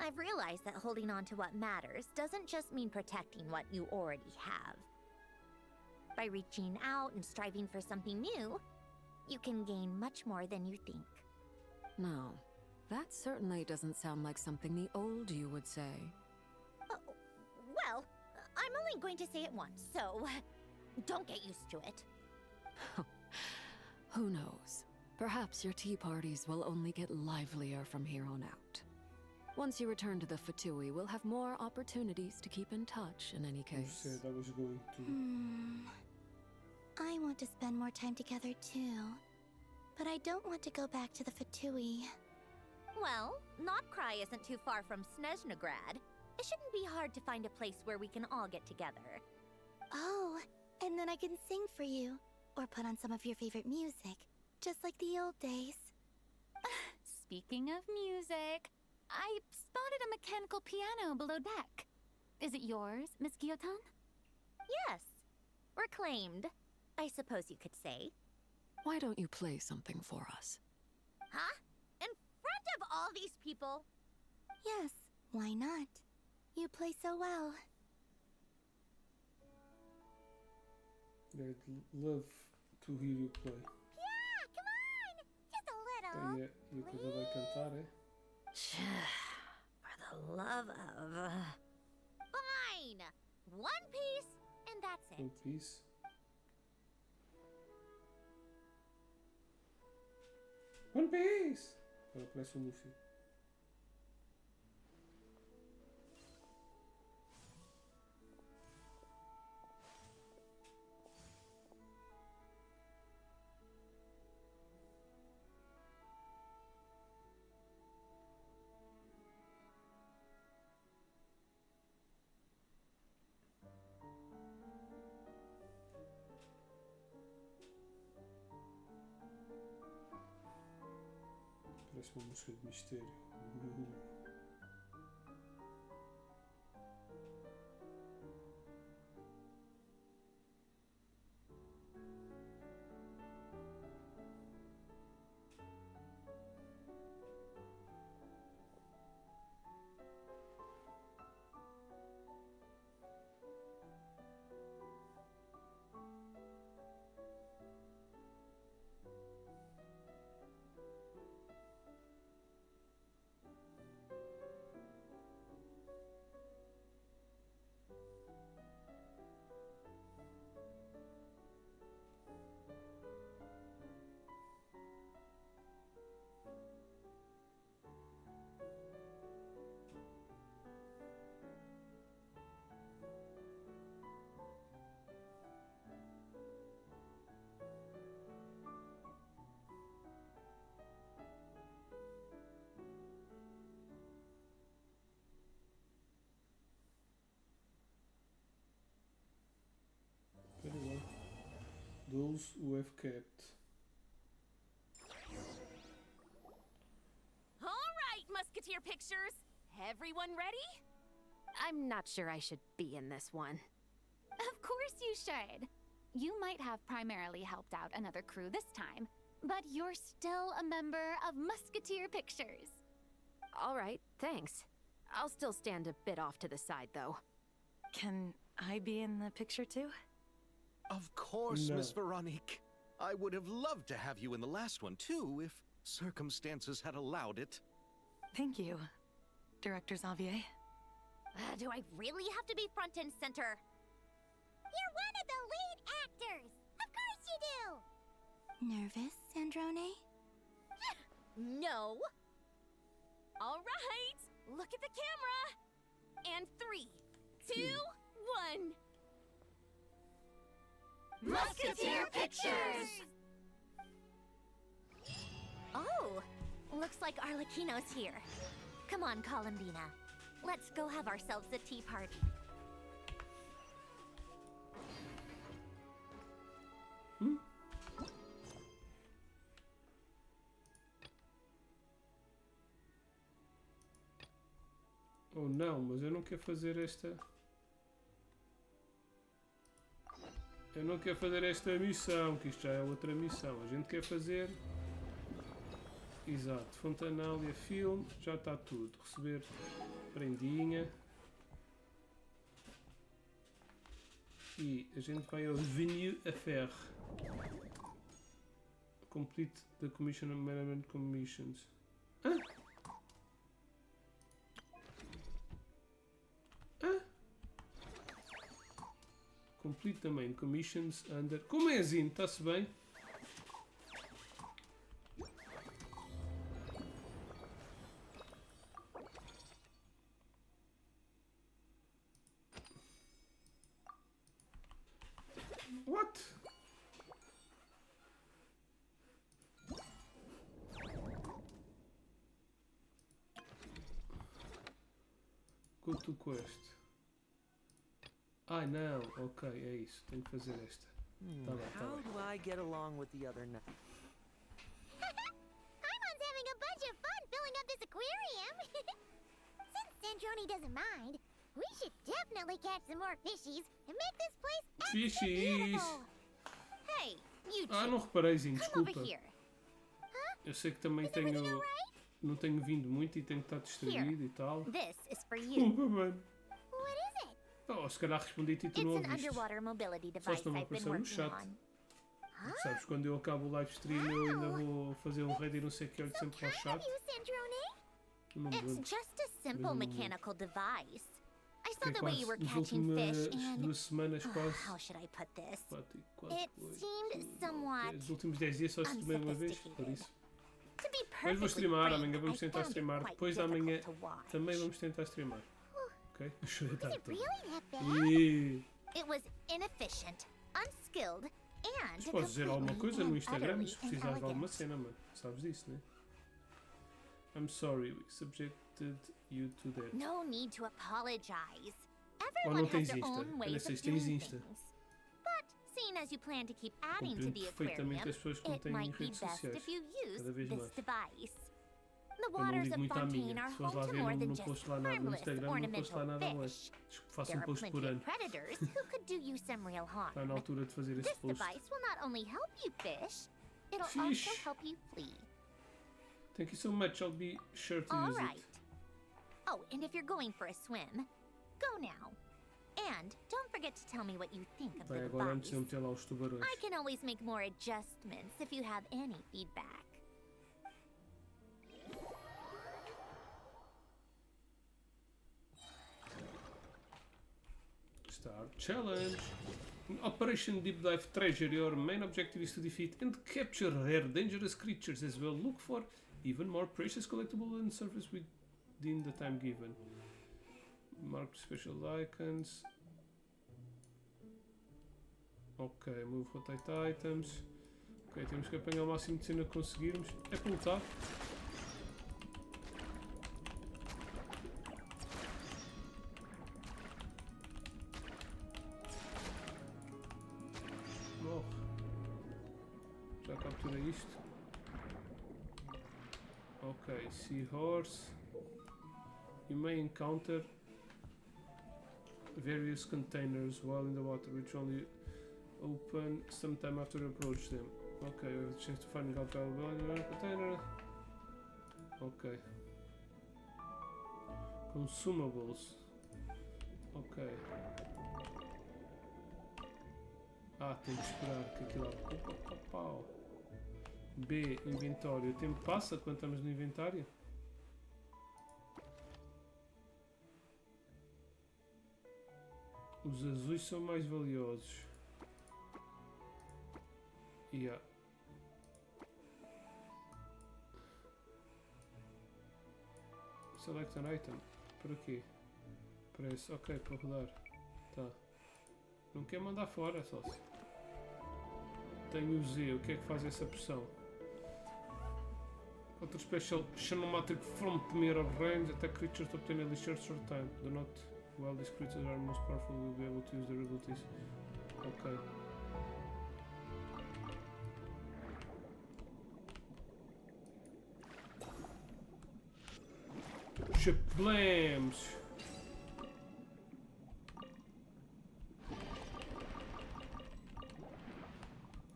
I've realized that holding on to what matters doesn't just mean protecting what you already have. By reaching out and striving for something new, you can gain much more than you think. No, that certainly doesn't sound like something the old you would say. Well, I'm only going to say it once, so don't get used to it. Who knows? Perhaps your tea parties will only get livelier from here on out. Once you return to the Fatui, we'll have more opportunities to keep in touch in any case. You said I was going to. I want to spend more time together too. but I don't want to go back to the Fatui. Well, NOD-KRAI isn't too far from Snezhnograd. It shouldn't be hard to find a place where we can all get together. Oh, and then I can sing for you, or put on some of your favorite music, just like the old days. Speaking of music, I spotted a mechanical piano below deck. Is it yours, Miss Gyotan? Yes. Reclaimed, I suppose you could say. Why don't you play something for us? Huh? In front of all these people? Yes, why not? You play so well. I'd love to hear you play. Yeah, come on! Just a little. É, e a coisa vai cantar, é? For the love of... Fine! One piece, and that's it. One Piece. One Piece! Agora parece o Luffy. Parece uma música de mistério. Espera lá. Those who have kept. All right, Musketeer Pictures. Everyone ready? I'm not sure I should be in this one. Of course you should. You might have primarily helped out another crew this time, but you're still a member of Musketeer Pictures. All right, thanks. I'll still stand a bit off to the side, though. Can I be in the picture too? Of course, No. Miss Veronique. I would have loved to have you in the last one, too, if circumstances had allowed it. Thank you, Director Xavier. Do I really have to be front and center? You're one of the lead actors! Of course you do! Nervous, Sandrone? No. All right, look at the camera. And 3, 2, 1. Musketeer Pictures! Oh, looks like Arlecchino's here. Come on, Columbina. Let's go have ourselves a tea party. Oh não, mas eu não quero fazer esta. Eu não quero fazer esta missão, que isto já é outra missão. A gente quer fazer. Exato, Fontinalia, filme, já está tudo. Receber prendinha. E a gente vai ao Venue Affair. Complete the Commission and Management Commissions. Hã? Hã? Complete the main commissions under... Como é assim? Está-se bem? What? Quanto custa? Ai não, ok, é isso. Tenho que fazer esta. Tá bem, tá How bem. do I get along with the other knights? Paimon's having a bunch of fun filling up this aquarium. Since Sandrone doesn't mind, we should definitely catch some more fishies and make this place extra Fishies! beautiful. Hey, you Ah, two. não reparei, Come over desculpa. here. Eu sei que também tenho. Não tenho vindo muito e tenho que estar distraído e tal. This is for you. Desculpa, mano. What is it? Oh, se calhar respondi-te e tu It's não an ouviste. underwater mobility Só device se não me I've been apareceu no working chat. on. Sabes, quando eu acabo o live stream eu ainda vou fazer um raid e não sei o que, olho sempre para o chat. You, Sandrone? Não me It's lembro. just a simple mechanical device. I Que saw é the way you were quase catching nas fish últimas and 2 semanas quase. how should I put this? 4, It seemed somewhat Os últimos 10 dias só streamei uma vez, por isso. to be Mas vou perfectly streamar, frank, amanhã vamos I tentar found it streamar. quite Depois da manhã difficult to watch. também vamos tentar streamar. Ok? Deixa eu estar tudo. It was inefficient, unskilled, and Mas podes dizer alguma coisa no completely Instagram and se precisares de alguma inelegant. cena, mano. Sabes disso, né? I'm sorry, we subjected you to that. No need to apologize. Ou não Everyone has tens their Insta? own Eu não ways sei of se tens doing Insta. things. But seeing as you plan to keep adding to Compreendo the perfeitamente aquarium, as pessoas que não it têm might be redes best sociais. if you use Cada vez this mais. device. The Eu não waters ligo of muito à Fontaine minha. are Se fores home lá to ver, more não, than não just posto lá nada no harmless Instagram, não posto lá ornamental nada lá. fish. Faço There um are post por plenty ano. of predators who could do you some real harm. Está na altura de fazer esse This post. device will not only help you fish, it'll Fish. also help you flee. Thank you so much, I'll be sure to All use right. it. Oh, and if you're going for a swim, go now. And don't forget to tell me what you think of Bem, the agora antes de eu device. meter lá os tubarões. I can always make more adjustments if you have any feedback. Start challenge. In Operation Deep Dive Treasure, your main objective is to defeat and capture rare, dangerous creatures as well. Look for even more precious collectible and surface within the time given. Mark special icons. Ok, move rotate items. Ok, temos que apanhar o máximo de cena que conseguirmos. É para lutar. Morre. Já captura isto. Ok, seahorse. You may encounter various containers while in the water, which only open sometime after you approach them. Okay, we have a chance to find out the container. Okay. Consumables. Ok. Ah, tem que esperar que aquilo lá. B, inventório. O tempo passa quando estamos no inventário? Os azuis são mais valiosos. Yeah. Select an item. Por aqui. Press. Ok, para rodar. Tá. Não quer mandar fora, só se. Tenho o Z. O que é que faz essa pressão? Outra special Shinomatic from premier of range. Attack creatures to obtain at least short time. Do not. While these creatures are most powerful, we'll be able to use their abilities. Ok. Chaplams!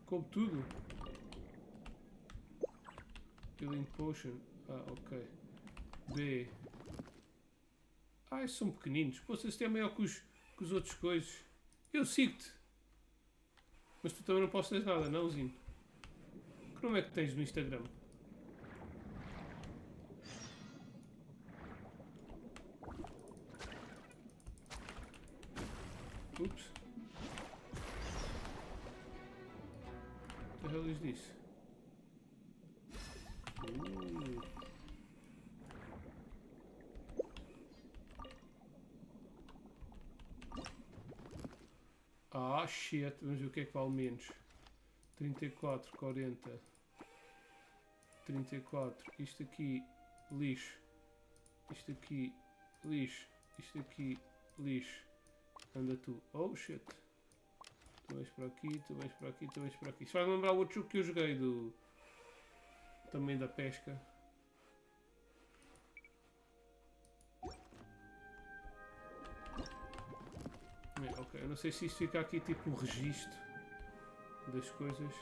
Coube tudo? Healing Potion. Ah, ok. B. Ah, esses são pequeninos. Pô, se este é maior que os outros coisas. Eu sigo-te. Mas tu também não postas nada, não, Zinho? Que nome é que tens no Instagram? Ups. What the hell is this? Ah, shit. Vamos ver o que é que vale menos. 34, 40. 34. Isto aqui, lixo. Isto aqui, lixo. Isto aqui, lixo. Anda tu. Oh shit. Tu vais para aqui, tu vais para aqui, tu vais para aqui. Isto vai lembrar o outro jogo que eu joguei do... Também da pesca. Ok, eu não sei se isto fica aqui tipo um registro das coisas.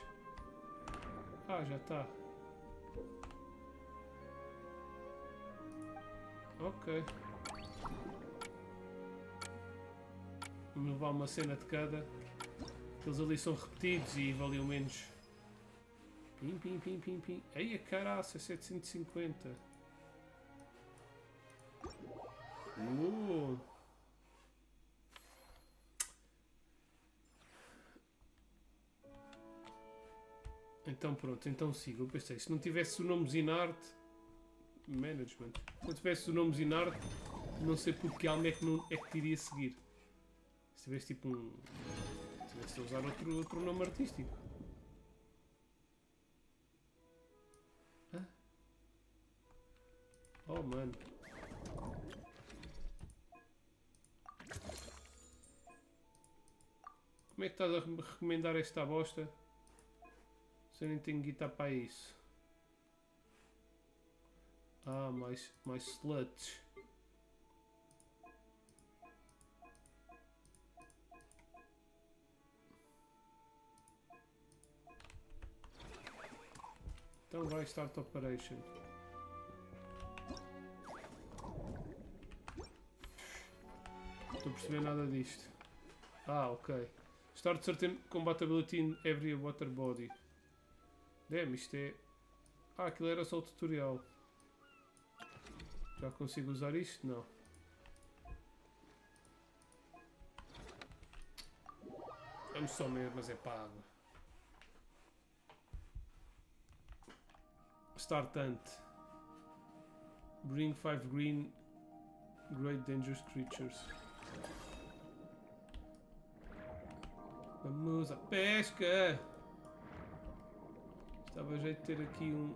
Ah, já está. Ok. Vamos levar uma cena de cada. Eles ali são repetidos e valiam menos. Pim, pim, pim, pim, pim. Ei, a caraça, 750. Então pronto, então siga. Eu pensei, se não tivesse o nome Zinart Management, se não tivesse o nome Zinart, não sei por que alma é que te iria seguir. Se tivesse tipo um... Se tivesse a usar outro nome artístico. Hã? Oh mano. Como é que estás a recomendar esta bosta? Se eu nem tenho guitarra para isso. Ah, mais sluts. Então vai Start Operation. Não estou a perceber nada disto. Ah, ok. Start certain compatibility in every water body. Damn, isto é... Ah, aquilo era só o tutorial. Já consigo usar isto? Não. Vamos só mesmo, mas é pago. Start Hunt. Bring 5 green great dangerous creatures. Vamos à pesca! Estava a jeito de ter aqui um...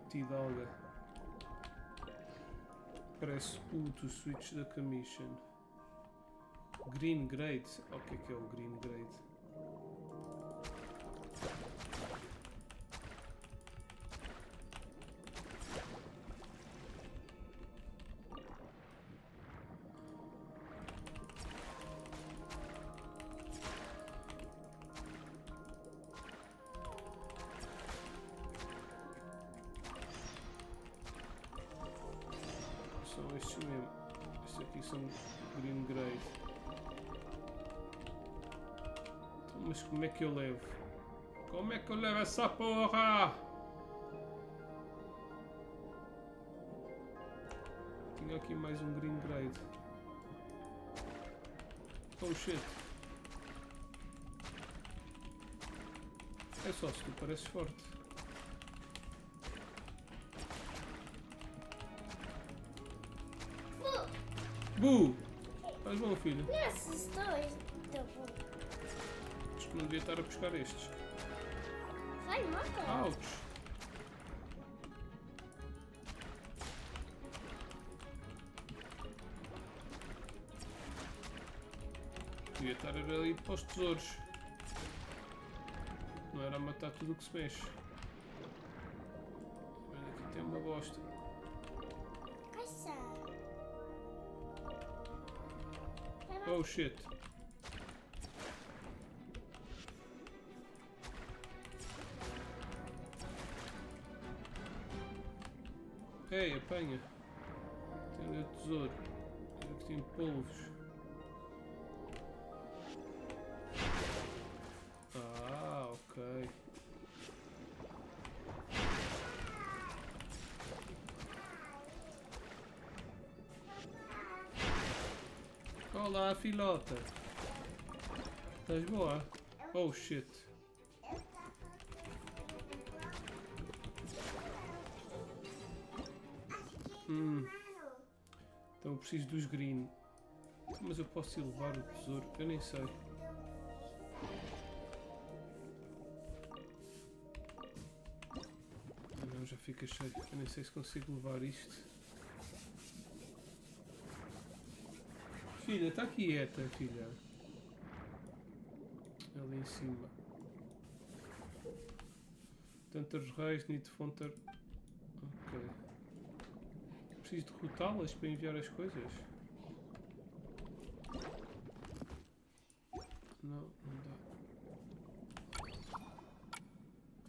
Tidalga. Parece o to switch the commission. Green grade. O que é o green grade? São estes mesmo. Estes aqui são green grade. Então, mas como é que eu levo? Como é que eu levo essa porra? Tinha aqui mais um green grade. Oh shit. É só se tu pareces forte. Bu! Faz bom, filho. Nesses dois, tá bom. Acho que não devia estar a buscar estes. Vai, mata. Ouch! Devia estar ali para os tesouros. Não era a matar tudo o que se mexe. Olha, aqui tem uma bosta. Oh shit. Ei, apanha. Tem ali o tesouro. Aqui tem polvos. Ah, ok. Olá, filota. Estás boa? Oh shit. Então eu preciso dos green. Mas eu posso ir levar o tesouro? Eu nem sei. Ah, não, já fica cheio. Eu nem sei se consigo levar isto. Filha, está quieta, filha. Ali em cima. Tantos reis, need de fontar. Ok. Preciso derrotá-las para enviar as coisas? Não, não dá.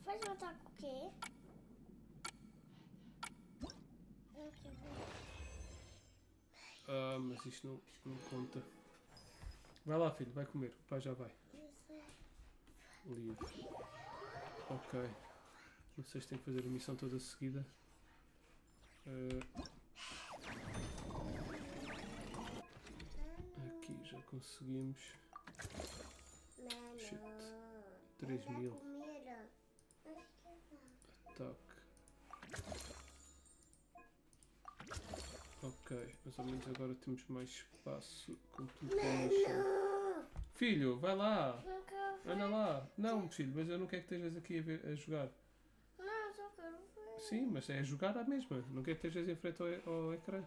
Faz matar com o quê? Ah, mas isto não conta. Vai lá, filho, vai comer. O pai já vai. Livre. Ok. Não sei se tem que fazer a missão toda seguida. Aqui já conseguimos. Shit. 3000. Ataque. Ok, mais ou menos agora temos mais espaço. Completamente. Filho, vai lá! Anda lá! Não, filho, mas eu não quero que estejas aqui a jogar. Não, só quero ver. Sim, mas é jogar à mesma. Não quero que estejas em frente ao ecrã.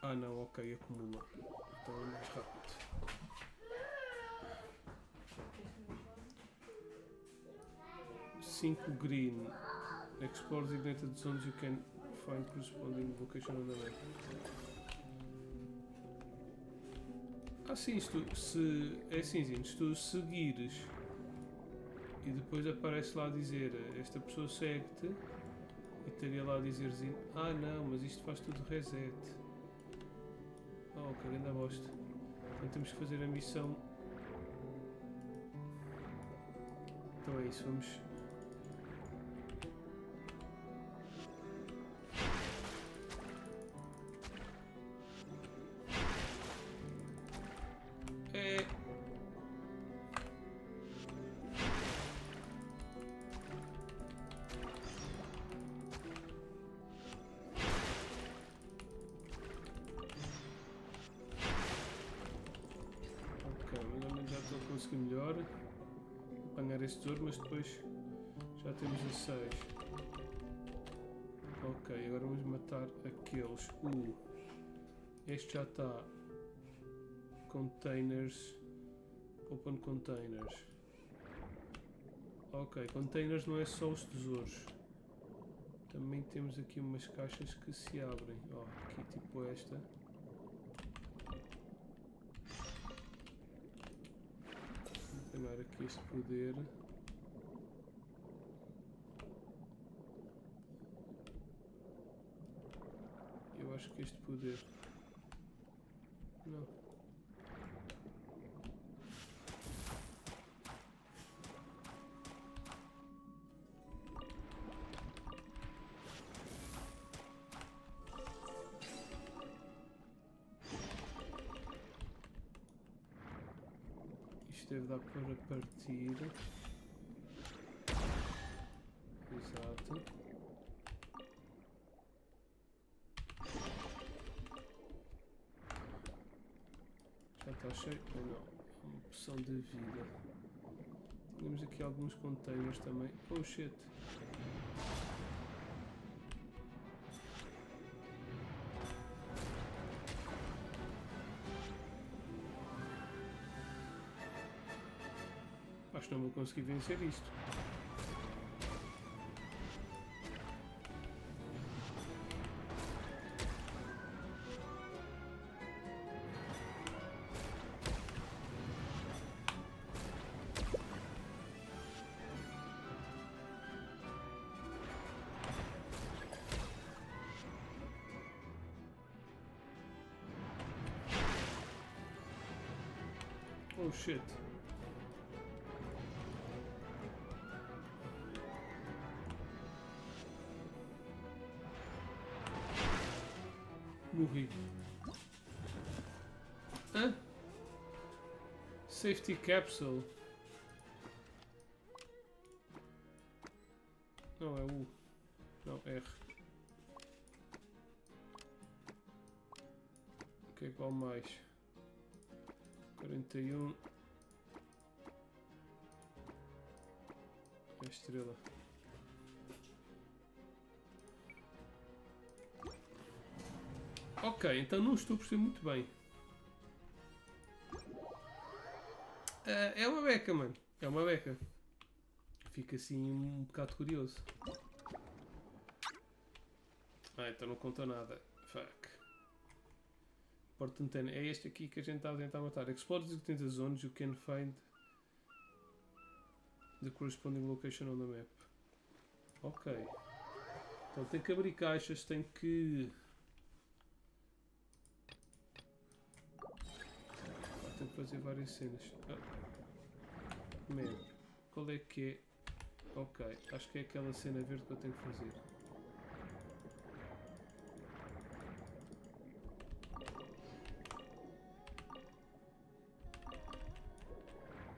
Ah não, ok, acumula. Então é mais rápido. Cinco green. Explore designated zones you can find corresponding location on the map. Ah sim, é assim, se tu seguires e depois aparece lá a dizer esta pessoa segue-te e teria lá a dizer ah não, mas isto faz tudo reset. Oh, que grande bosta. Então temos que fazer a missão. Então é isso, vamos. Conseguir melhor apanhar esse tesouro, mas depois já temos a 6. Ok, agora vamos matar aqueles. Este já está. Containers. Open containers. Ok, containers não é só os tesouros. Também temos aqui umas caixas que se abrem. Ó, aqui tipo esta. Apanhar aqui este poder. Eu acho que este poder. Não. Deve dar para partir. Exato. Já está cheio? Ou não? Uma opção de vida. Temos aqui alguns containers também. Oh shit! Acho que não vou conseguir vencer isto. Oh shit! Morri. Hã? Safety capsule. Não, é U. Não, R. O que é que vale mais? 41. É a estrela. Ok, então não estou a perceber muito bem. É uma beca, mano. É uma beca. Fica assim um bocado curioso. Então não conta nada. Fuck. Portanto, é este aqui que a gente está a tentar matar. Explore the 80 zones, you can find the corresponding location on the map. Ok. Então tem que abrir caixas, tem que... Tem que fazer várias cenas. Map. Qual é que é? Ok, acho que é aquela cena verde que eu tenho que fazer.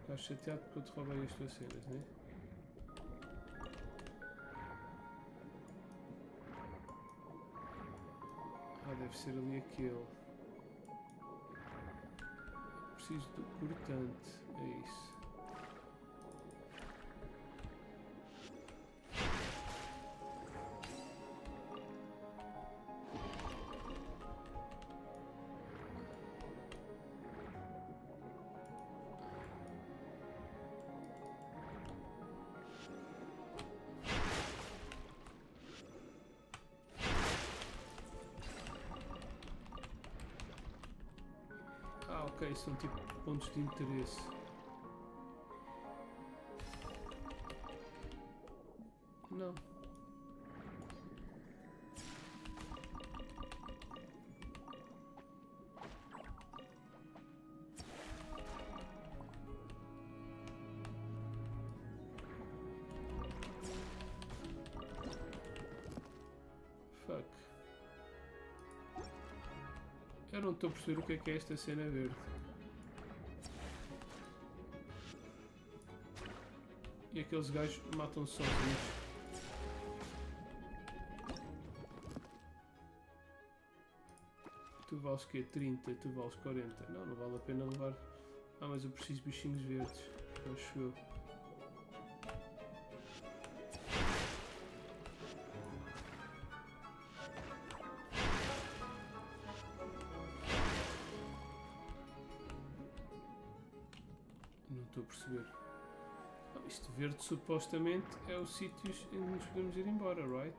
Estás chateado porque eu te roubei as tuas cenas, não é? Deve ser ali aquele. Preciso do cortante, é isso. Ok, são tipo pontos de interesse. Não. Fuck. Eu não estou a perceber o que é esta cena verde. E aqueles gajos matam-se sozinhos. Tu vales que 30, tu vales 40. Não, não vale a pena levar. Ah, mas eu preciso de bichinhos verdes. Acho eu. Não estou a perceber. Isto verde supostamente é o sítio em que nos podemos ir embora, right?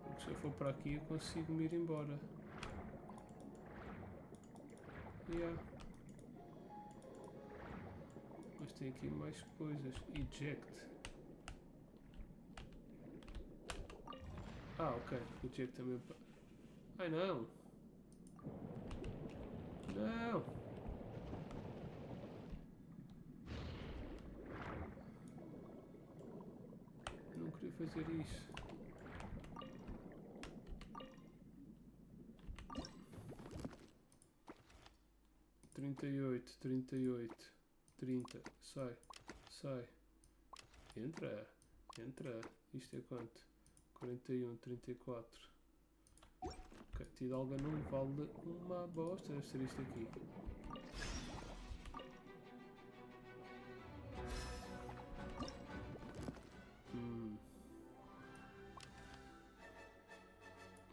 Porque se eu for para aqui eu consigo me ir embora. Yeah. Mas tem aqui mais coisas. Eject. Ok. Eject também. Ai não! Não! Não queria fazer isso. Trinta e oito, 30. Sai. Entra. Isto é quanto? 41, 34. Ok, Tidalga não vale uma bosta, deve ser isto aqui.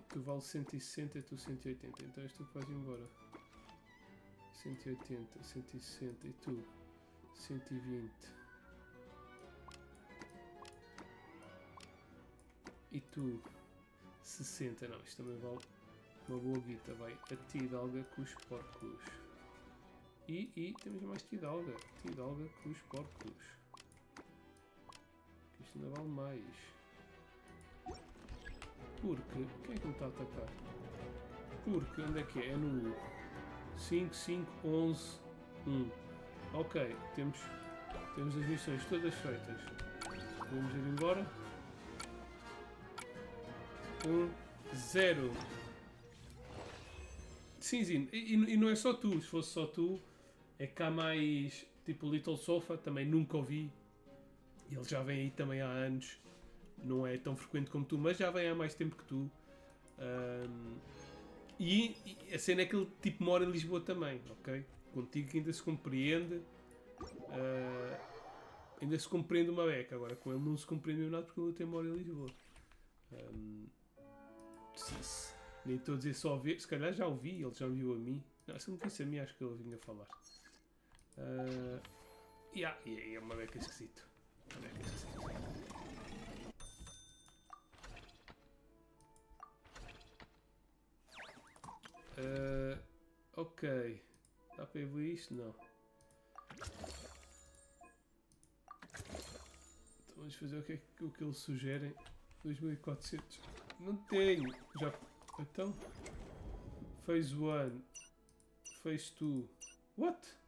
Tu vale 160 e tu 180, então és tu que vais embora. 180, 160 e tu 120. E tu 60, não, isto também vale uma boa guita, vai a Tidalga com os porcos. E temos mais Tidalga com os porcos. Isto ainda vale mais. Porque, quem é que me está a atacar? Porque, onde é que é? É no 1. 5, 5, 11, 1. Ok, temos as missões todas feitas. Vamos ir embora. 1, 0. Sim, e não é só tu. Se fosse só tu, é que há mais, tipo, Little Sofa, também nunca ouvi. Ele já vem aí também há anos. Não é tão frequente como tu, mas já vem há mais tempo que tu. E a cena é que ele tipo mora em Lisboa também, ok? Contigo ainda se compreende. ainda se compreende uma beca. Agora com ele não se compreendeu nada porque ele tem mora em Lisboa. Nem estou a dizer só ver, se calhar já ouvi, ele já me viu a mim. Não, se não me disse a mim, acho que ele vinha falar. É uma beca esquisito. Uma beca esquisito. Ok. Dá para evoluir isto? Não. Então vamos fazer o que eles sugerem. 2400. Não tenho. Já. Então. Phase 1. Phase 2. What?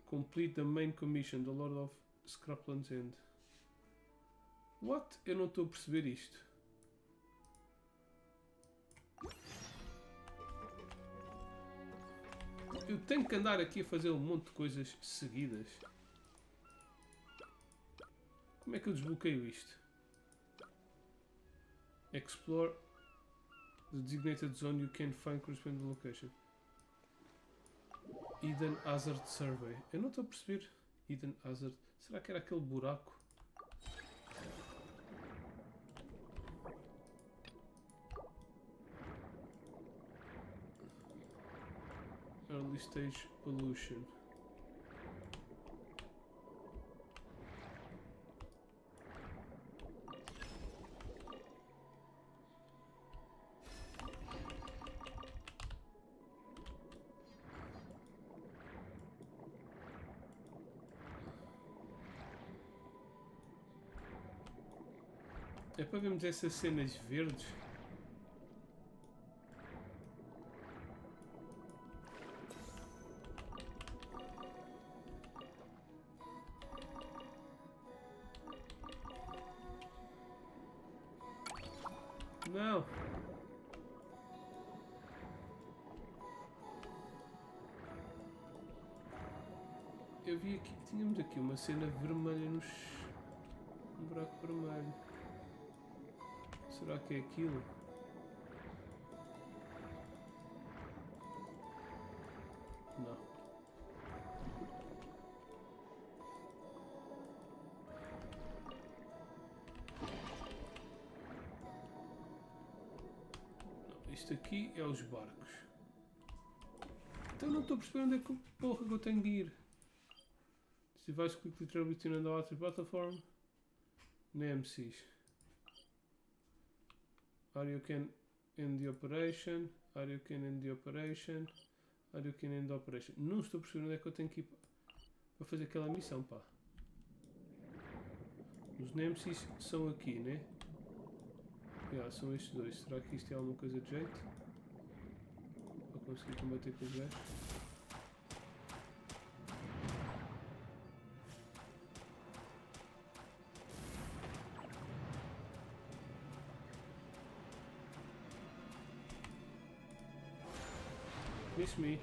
Complete the main commission. The Lord of Scrapland's End. What? Eu não estou a perceber isto. Eu tenho que andar aqui a fazer um monte de coisas seguidas. Como é que eu desbloqueio isto? Explore the designated zone you can find corresponding location. Hidden Hazard Survey. Eu não estou a perceber. Hidden Hazard. Será que era aquele buraco? Early Stage Pollution. É para vermos essas cenas verdes. Não. Eu vi aqui, tínhamos aqui uma cena vermelha nos... um buraco vermelho. Será que é aquilo? Não. Não, isto aqui é os barcos. Então não estou percebendo onde é que porra que eu tenho de ir. This device quickly travel between the outer platform. Nemesis. Are you can end the operation? Are you can end the operation? Are you can end the operation? Não estou percebendo onde é que eu tenho que ir para fazer aquela missão, pá. Os Nemesis são aqui, né? São estes dois. Será que isto é alguma coisa de jeito? Para conseguir combater com os gajos? Miss me.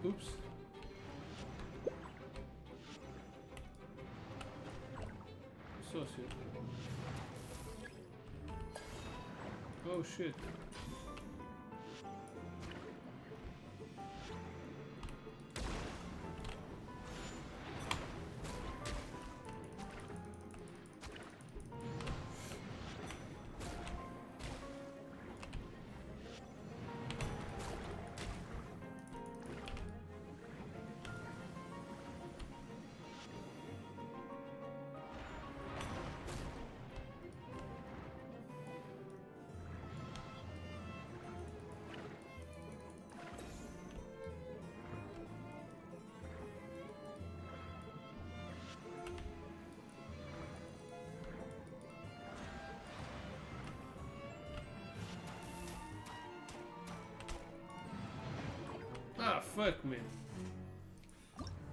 Oops. Sócio. Oh shit. Ah, fuck, man.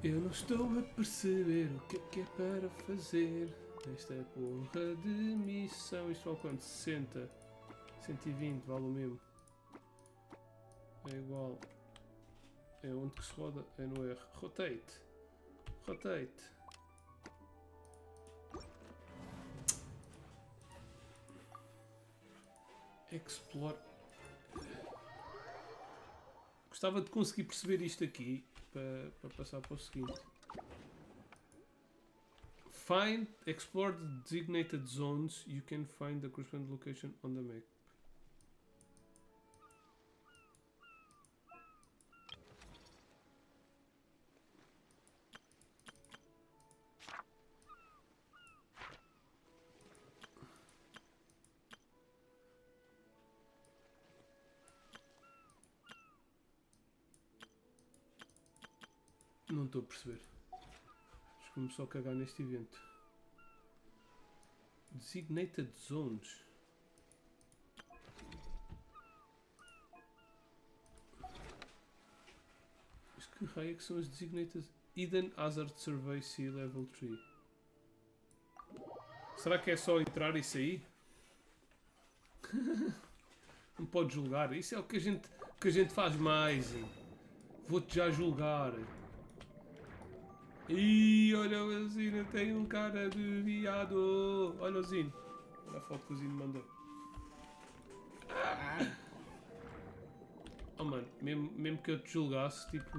Eu não estou a perceber o que é para fazer nesta porra de missão. Isto vale quanto? 60. 120, vale o mesmo. É igual. É onde que se roda? É no R. Rotate. Rotate. Explore. Gostava de conseguir perceber isto aqui para passar para o seguinte. Find, explore the designated zones. You can find the corresponding location on the map. Não estou a perceber. Vamos só cagar neste evento. Designated zones. Mas que raio é que são as designated? Hidden Hazard Survey Sea Level 3. Será que é só entrar e sair? Não pode julgar. Isso é o que a gente faz mais. Vou-te já julgar. Ih, olha o Zino, tem um cara de viado. Olha o Zino. Olha a foto que o Zino mandou. Oh mano, mesmo que eu te julgasse, tipo...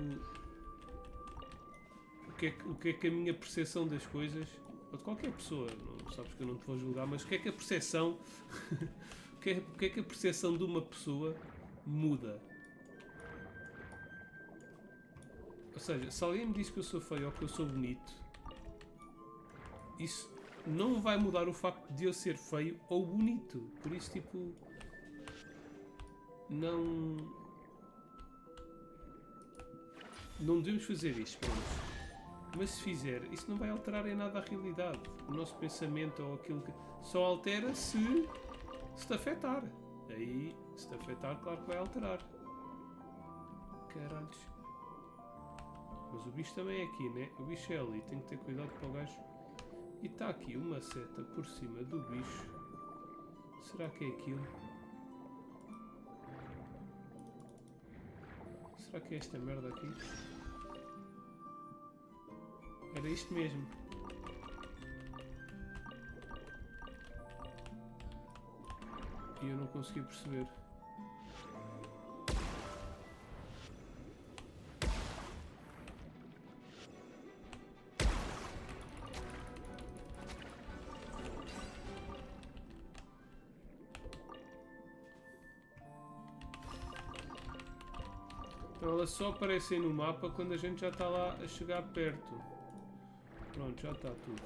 O que é que a minha percepção das coisas... Ou de qualquer pessoa, não sabes que eu não te vou julgar, mas o que é que a percepção... o que é que a percepção de uma pessoa muda? Ou seja, se alguém me diz que eu sou feio ou que eu sou bonito, isso não vai mudar o facto de eu ser feio ou bonito. Por isso, tipo... Não devemos fazer isto, pronto. Mas se fizer, isso não vai alterar em nada a realidade. O nosso pensamento ou aquilo que... Só altera se te afetar. Aí, se te afetar, claro que vai alterar. Caralhos. Mas o bicho também é aqui, né? O bicho é ali. Tenho que ter cuidado para o gajo. E está aqui uma seta por cima do bicho. Será que é aquilo? Será que é esta merda aqui? Era isto mesmo. E eu não consegui perceber. Então elas só aparecem no mapa quando a gente já está lá a chegar perto. Pronto, já está tudo.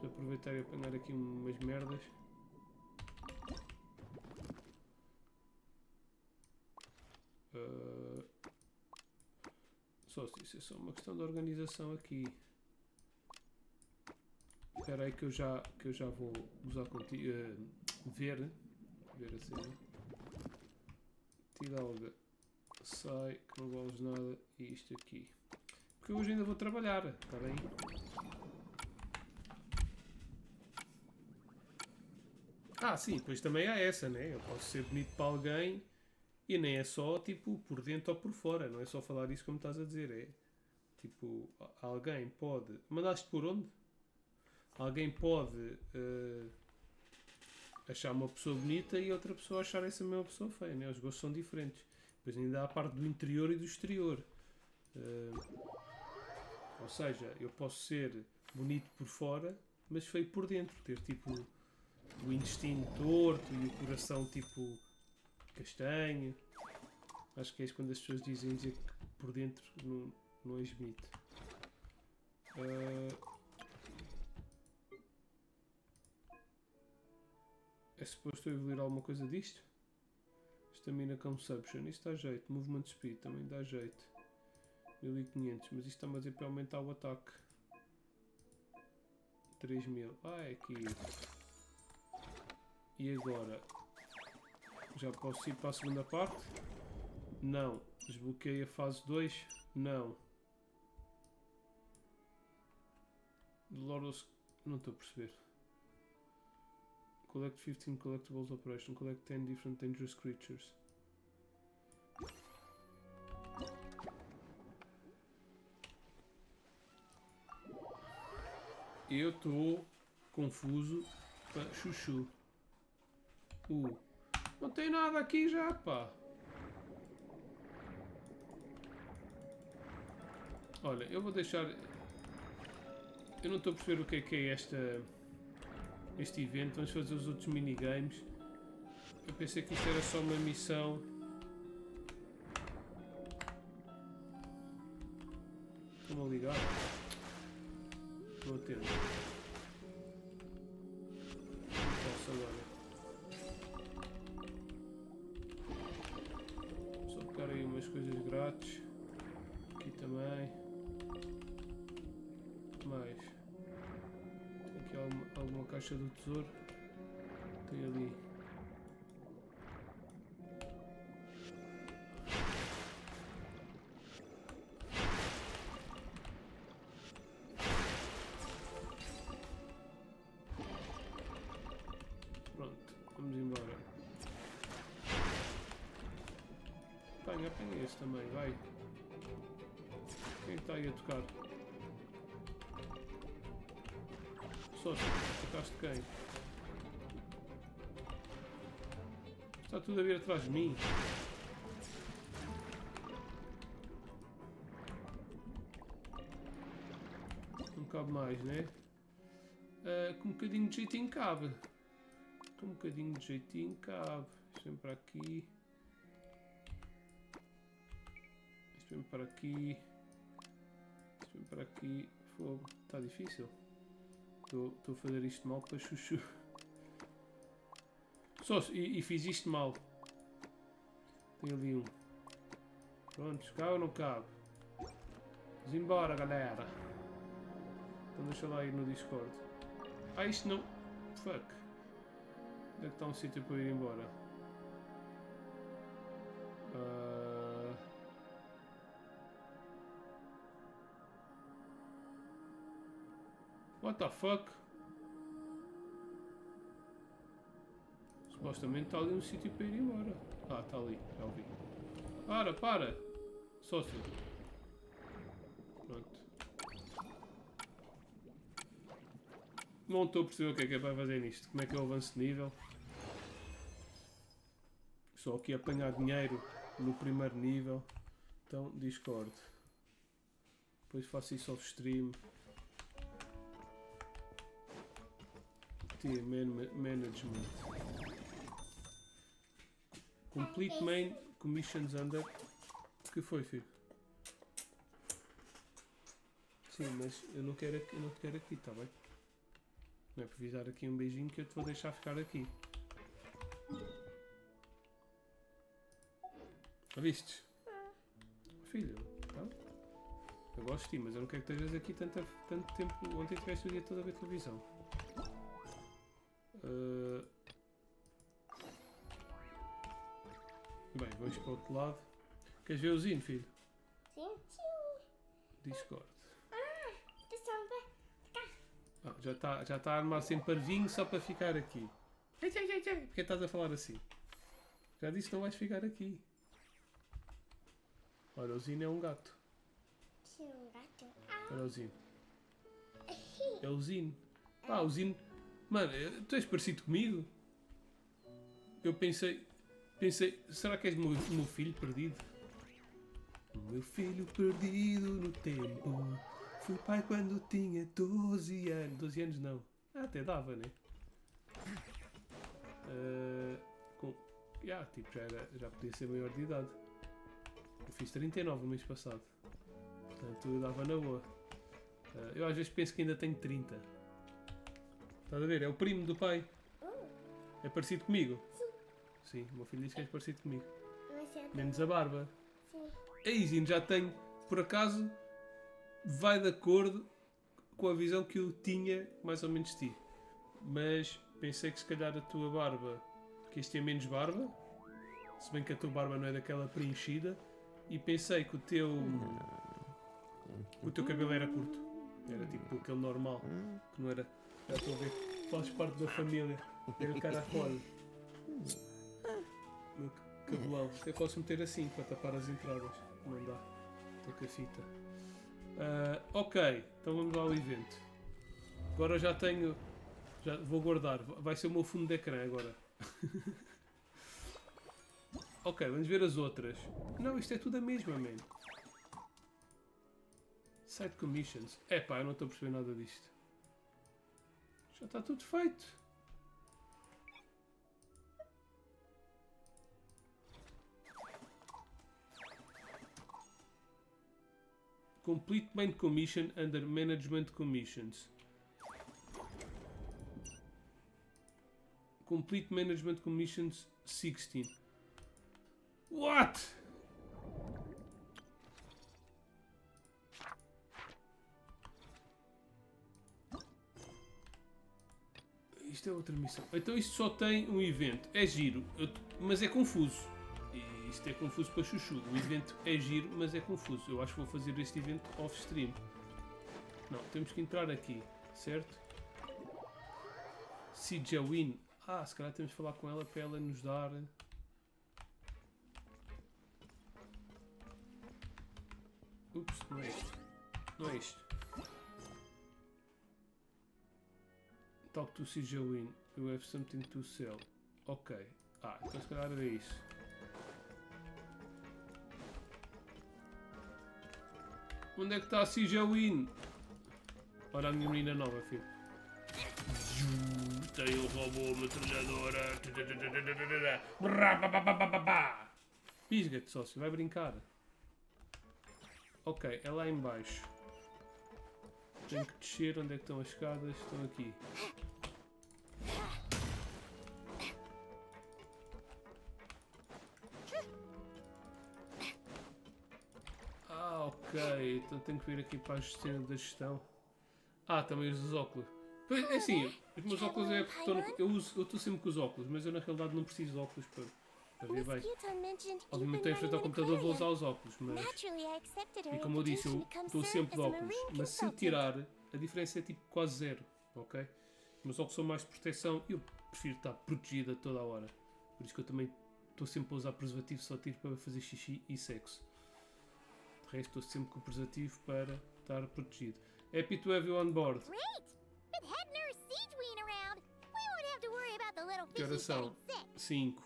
Vou aproveitar e apanhar aqui umas merdas. Só se isso é só uma questão de organização aqui. Espera aí que eu já vou usar contigo. Ver a cena. Tidalga. Sai, que não vales nada. E isto aqui. Porque hoje ainda vou trabalhar. Está bem? Ah, sim, pois também há essa, né? Eu posso ser bonito para alguém e nem é só, tipo, por dentro ou por fora. Não é só falar isso como estás a dizer. É, tipo, alguém pode... Mandaste por onde? Alguém pode achar uma pessoa bonita e outra pessoa achar essa mesma pessoa feia, né? Os gostos são diferentes. Depois ainda há a parte do interior e do exterior. Ou seja, eu posso ser bonito por fora, mas feio por dentro. Ter, tipo... o intestino torto e o coração tipo castanho. Acho que é isso quando as pessoas dizem dizer que por dentro não és bonito. É suposto eu evoluir alguma coisa disto? Stamina Consumption, isto dá jeito. Movement Speed também dá jeito. 1500, mas isto está-me a dizer para aumentar o ataque. 3000. É aqui. E agora? Já posso ir para a segunda parte? Não. Desbloqueei a fase 2? Não. Loros... Não estou a perceber. Collect 15 collectibles operation. Collect 10 different dangerous creatures. Eu estou confuso para chuchu. Não tem nada aqui já, pá. Olha, eu vou deixar... Eu não estou a perceber o que é este evento. Vamos fazer os outros minigames. Eu pensei que isto era só uma missão. Estão a ligar? Não atendo. Não posso agora. Só pegar aí umas coisas grátis. Aqui também. Mais. Tem aqui alguma caixa do tesouro. Tem ali. Pronto, vamos embora. Apanha esse também, vai. Quem está aí a tocar? Sócio, tocaste quem? Está tudo a vir atrás de mim. Não cabe mais, né? Com um bocadinho de jeitinho cabe. Com um bocadinho de jeitinho cabe. Isto vem para aqui. Isto vem para aqui. Isto vem para aqui. Fogo. Está difícil. Estou a fazer isto mal para chuchu. Sócio, e fiz isto mal. Tem ali um. Prontos, cabe ou não cabe? Vamos embora, galera. Então deixa lá ir no Discord. Ah, isto não... Fuck. Onde é que está um sítio para eu ir embora? What the fuck? Supostamente está ali um sítio para ir embora. Ah, está ali, já ouvi. Para! Sócio. Pronto. Não estou a perceber o que é para fazer nisto. Como é que eu avanço de nível? Só aqui apanhar dinheiro no primeiro nível. Então, Discord. Depois faço isso off stream. Team Management. Complete main commissions under. O que foi, filho? Sim, mas eu não te quero aqui, tá bem? Não é para avisar aqui um beijinho que eu te vou deixar ficar aqui. Ah, vistes? Filho, tá? Eu gosto de ti, mas eu não quero que estejas aqui tanto tempo. Ontem tiveste o dia todo a ver televisão. Bem, vamos para o outro lado. Queres ver o Zino, filho? Sim. Discord. Já está a armar sempre parvinho só para ficar aqui. Porquê estás a falar assim? Já disse que não vais ficar aqui. Olha, o Zino é um gato. Olha o Zino. É o Zino. O Zino... Mano, tu és parecido comigo? Eu pensei, será que és o meu filho perdido? O meu filho perdido no tempo. Fui pai quando tinha 12 anos. 12 anos não. Até dava, né? Já podia ser maior de idade. Eu fiz 39 no mês passado. Portanto, dava na boa. Eu às vezes penso que ainda tenho 30. Estás a ver? É o primo do pai. É parecido comigo? Sim, o meu filho diz que és parecido comigo. Menos a barba. A Izine já tenho, por acaso, vai de acordo com a visão que eu tinha mais ou menos de ti. Mas pensei que se calhar a tua barba, que este é menos barba, se bem que a tua barba não é daquela preenchida, e pensei que o teu cabelo era curto. Era tipo aquele normal, que não era... Já estou a ver, faz parte da família. Era o caracol. Meu cabelão. Eu posso meter assim para tapar as entradas. Não dá. Estou com a fita. Ok, então vamos ao evento. Agora já tenho. Já vou guardar. Vai ser o meu fundo de ecrã agora. Ok, vamos ver as outras. Não, isto é tudo a mesma, man. Side commissions. Epá, eu não estou a perceber nada disto. Já está tudo feito. Complete main commission under management commissions. Complete management commissions 16. What? Isto é outra missão. Então isto só tem um evento. É giro, mas é confuso. E isto é confuso para chuchu. O evento é giro, mas é confuso. Eu acho que vou fazer este evento off-stream. Não, temos que entrar aqui, certo? Sijawin. Ah, se calhar temos que falar com ela para ela nos dar... Ups, não é isto. Não é isto. Talk to Sijawin. You have something to sell. Ok. Ah, então se calhar era isso. Onde é que está a Sijawin? Olha a minha menina nova, filho. Tem o robô, metralhadora. Pisga-te, sócio, vai brincar. Ok, é lá em baixo. Tenho que descer. Onde é que estão as escadas? Estão aqui. Ah, ok. Então tenho que vir aqui para a cena da gestão. Ah, também uso os óculos. Pois, é assim, os meus óculos é porque eu estou sempre com os óculos, mas eu na realidade não preciso de óculos para ver bem. Obviamente estou em frente ao computador, vou usar os óculos, mas... E como eu disse, eu estou sempre de óculos, mas se eu tirar, a diferença é tipo quase zero, ok? Os meus óculos são mais de proteção e eu prefiro estar protegida toda a hora. Por isso que eu também estou sempre a usar preservativo, só tiro para fazer xixi e sexo. De resto estou sempre com o preservativo para estar protegido. Happy to have you on board. Que horas são? 5.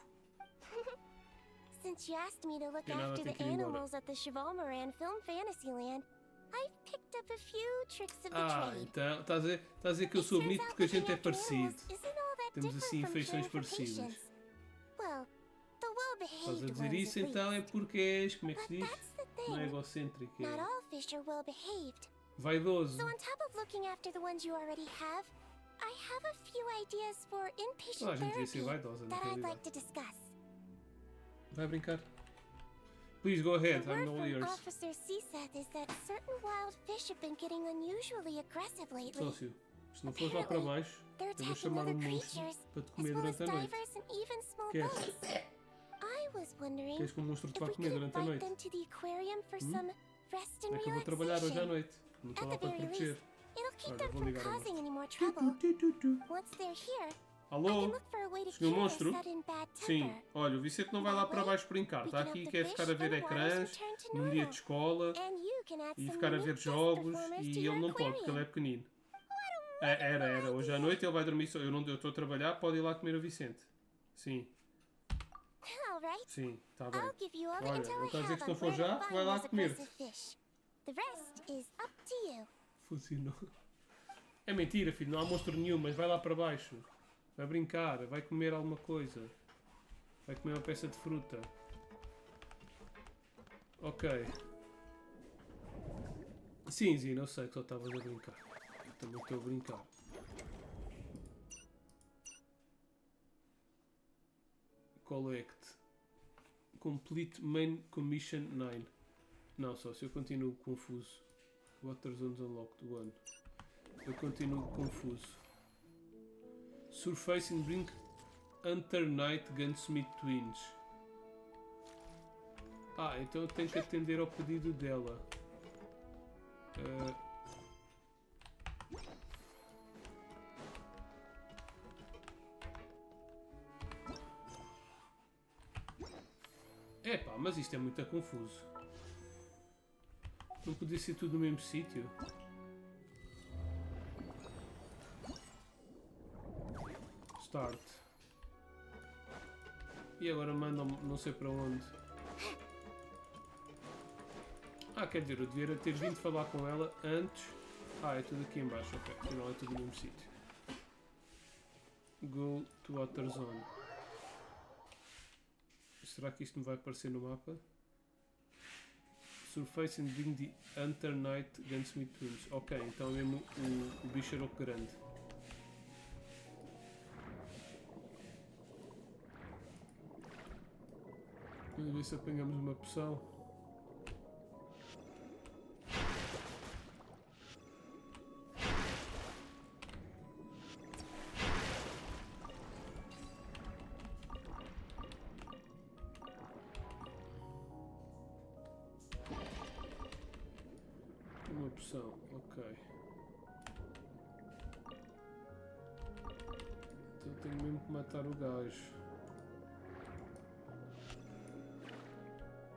Since you asked me to look after the animals at the Chevalmoran Film Fantasyland, I've picked up a few tricks of the trade. Então, estás a dizer que eu sou bonito porque a gente é parecido. Temos assim feições parecidas. Estás a dizer isso então é porque és, como é que se diz? Não é egocêntrico, é vaidoso. So on top of looking after the ones you already have, I have a few ideas for inpatient therapy that I'd like to discuss. Vai brincar. Please go ahead, The I'm word all from ears. Officer Seth is that certain wild fish have been getting unusually aggressive lately. Sócio, se não fores lá para baixo, eu vou chamar um monstro para te comer durante a noite. Queres? I was wondering Queres que um monstro te vá if we comer could durante a invite noite? them to the aquarium for some rest and É que eu vou trabalhar hoje à relaxation. noite. Não estou lá At the para very proteger. least, it'll keep Olha, them vou from ligar ao causing monstro. any more trouble. Once they're here, I Alô? can look for a way to Senhor cure monstro? their sudden bad Sim. temper. Olha, o Vicente não vai lá para baixo brincar. Está aqui e quer ficar a ver ecrãs num dia de escola e ficar a ver jogos e ele não pode porque ele é pequenino. Era. Hoje à noite ele vai dormir só. Eu estou a trabalhar, pode ir lá comer o Vicente. Sim. Sim, está bem. I'll give you all the Olha, intel ele I está a dizer have que se não on for where to já, find vai lá those comer-te. aggressive fish. The rest is up to you. Funcionou. É mentira, filho, não há monstro nenhum, mas vai lá para baixo. Vai brincar, vai comer alguma coisa. Vai comer uma peça de fruta. Ok. Sim, Zina, eu sei que só estavas a brincar. Eu também estou a brincar. Collect. Complete Main Commission 9. Não, só se eu continuo confuso. Water Zones Unlocked 1. Eu continuo confuso. Surfacing Bring Hunter Knight Gunsmith Twins. Ah, então eu tenho que atender ao pedido dela. Epá, mas isto é muito confuso. Não podia ser tudo no mesmo sítio? Start. E agora mandam-me não sei para onde. Ah, quer dizer, eu devia ter vindo falar com ela antes. Ah, é tudo aqui em baixo, ok. Afinal é tudo no mesmo sítio. Go to Outer Zone. Será que isto me vai aparecer no mapa? Surface and bring the Hunter Knight Gunsmith Twins. Ok, então é mesmo o bicharoco grande. Vamos ver se apanhamos uma poção. Uma poção, ok. Então tenho mesmo que matar o gajo.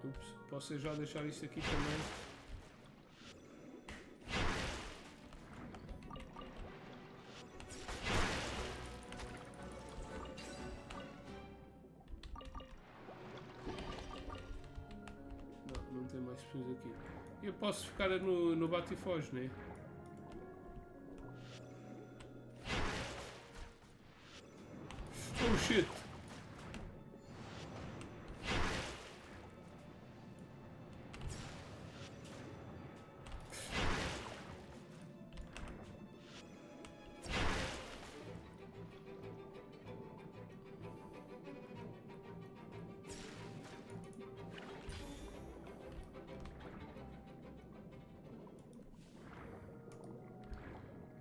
Ups, posso já deixar isto aqui também? Não, não tem mais pessoas aqui. Eu posso ficar no bate e foge, né? Oh shit!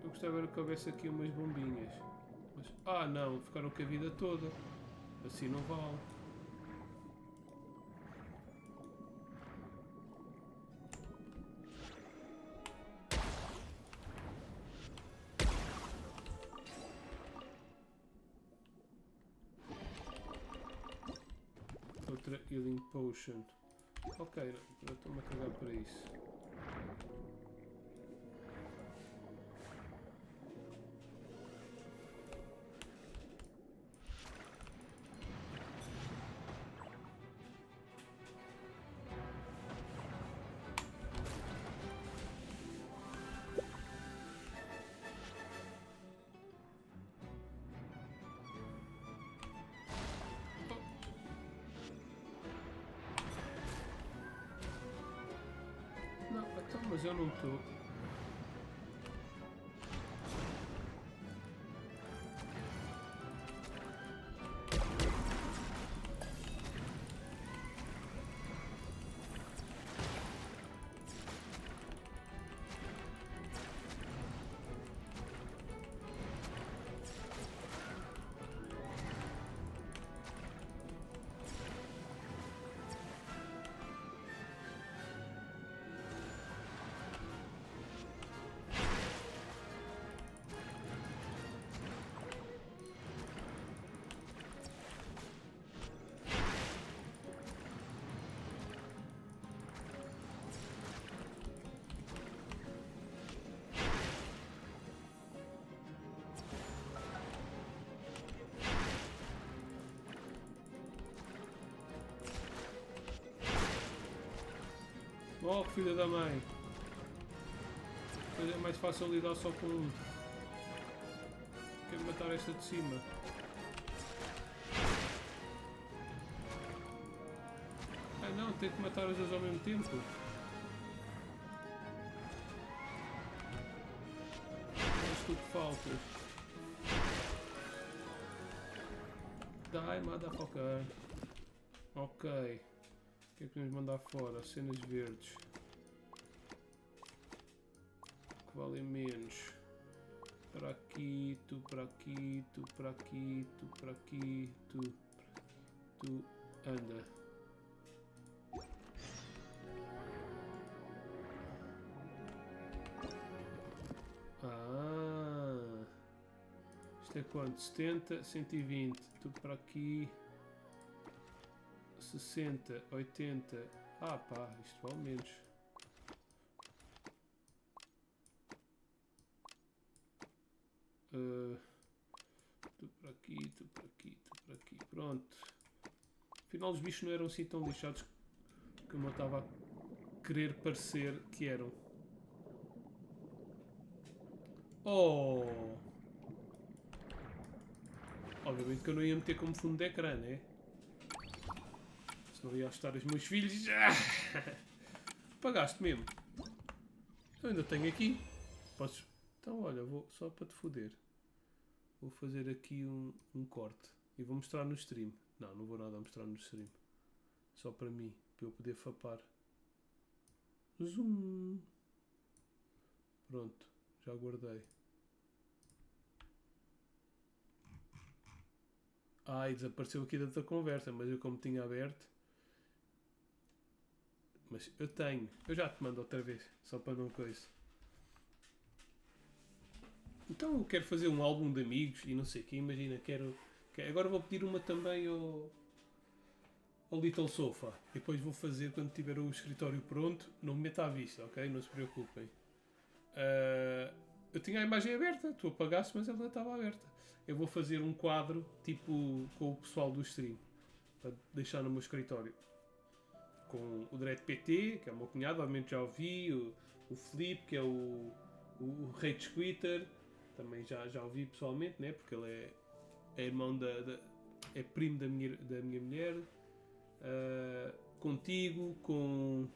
Eu gostava era que houvesse aqui umas bombinhas. Mas, ah não, ficaram com a vida toda. Assim não vale. Outra Healing Potion. Ok, agora estou-me a cagar para isso. Não, então, mas eu não estou. Oh, filha da mãe! Mas é mais fácil lidar só com um. Quero matar esta de cima. Ah não, tenho que matar as duas ao mesmo tempo. És tu que faltas. Die, motherfucker. Ok. O que é que podemos mandar fora? Cenas verdes. Que valem menos. Para aqui, tu para aqui, tu para aqui, tu para aqui, tu anda. Ah, isto é quanto? 70, 120, tu para aqui. 60, 80. Ah pá, isto vale menos. Tu para aqui, tu para aqui, tu para aqui. Pronto. Afinal os bichos não eram assim tão lixados como eu estava a querer parecer que eram. Oh! Obviamente que eu não ia meter como fundo de ecrã, né? Senão ia assustar os meus filhos. Pagaste mesmo. Eu ainda tenho aqui. Podes... Então olha, vou só para te foder. Vou fazer aqui um corte. E vou mostrar no stream. Não vou nada mostrar no stream. Só para mim. Para eu poder fapar. Zoom. Pronto. Já guardei. E desapareceu aqui da tua conversa. Mas eu como tinha aberto. Mas eu tenho. Eu já te mando outra vez. Só para não coisa. Então eu quero fazer um álbum de amigos e não sei o que. Imagina, agora vou pedir uma também ao Little Sofa. E depois vou fazer quando tiver o escritório pronto. Não me meta à vista, ok? Não se preocupem. Eu tinha a imagem aberta. Tu apagaste, mas ela estava aberta. Eu vou fazer um quadro tipo com o pessoal do stream. Para deixar no meu escritório. Com o Dread PT, que é o meu cunhado, obviamente já ouvi. O Felipe, que é o Rage Quitter. Também já ouvi pessoalmente, né? Porque ele é irmão é primo da minha mulher. Contigo, com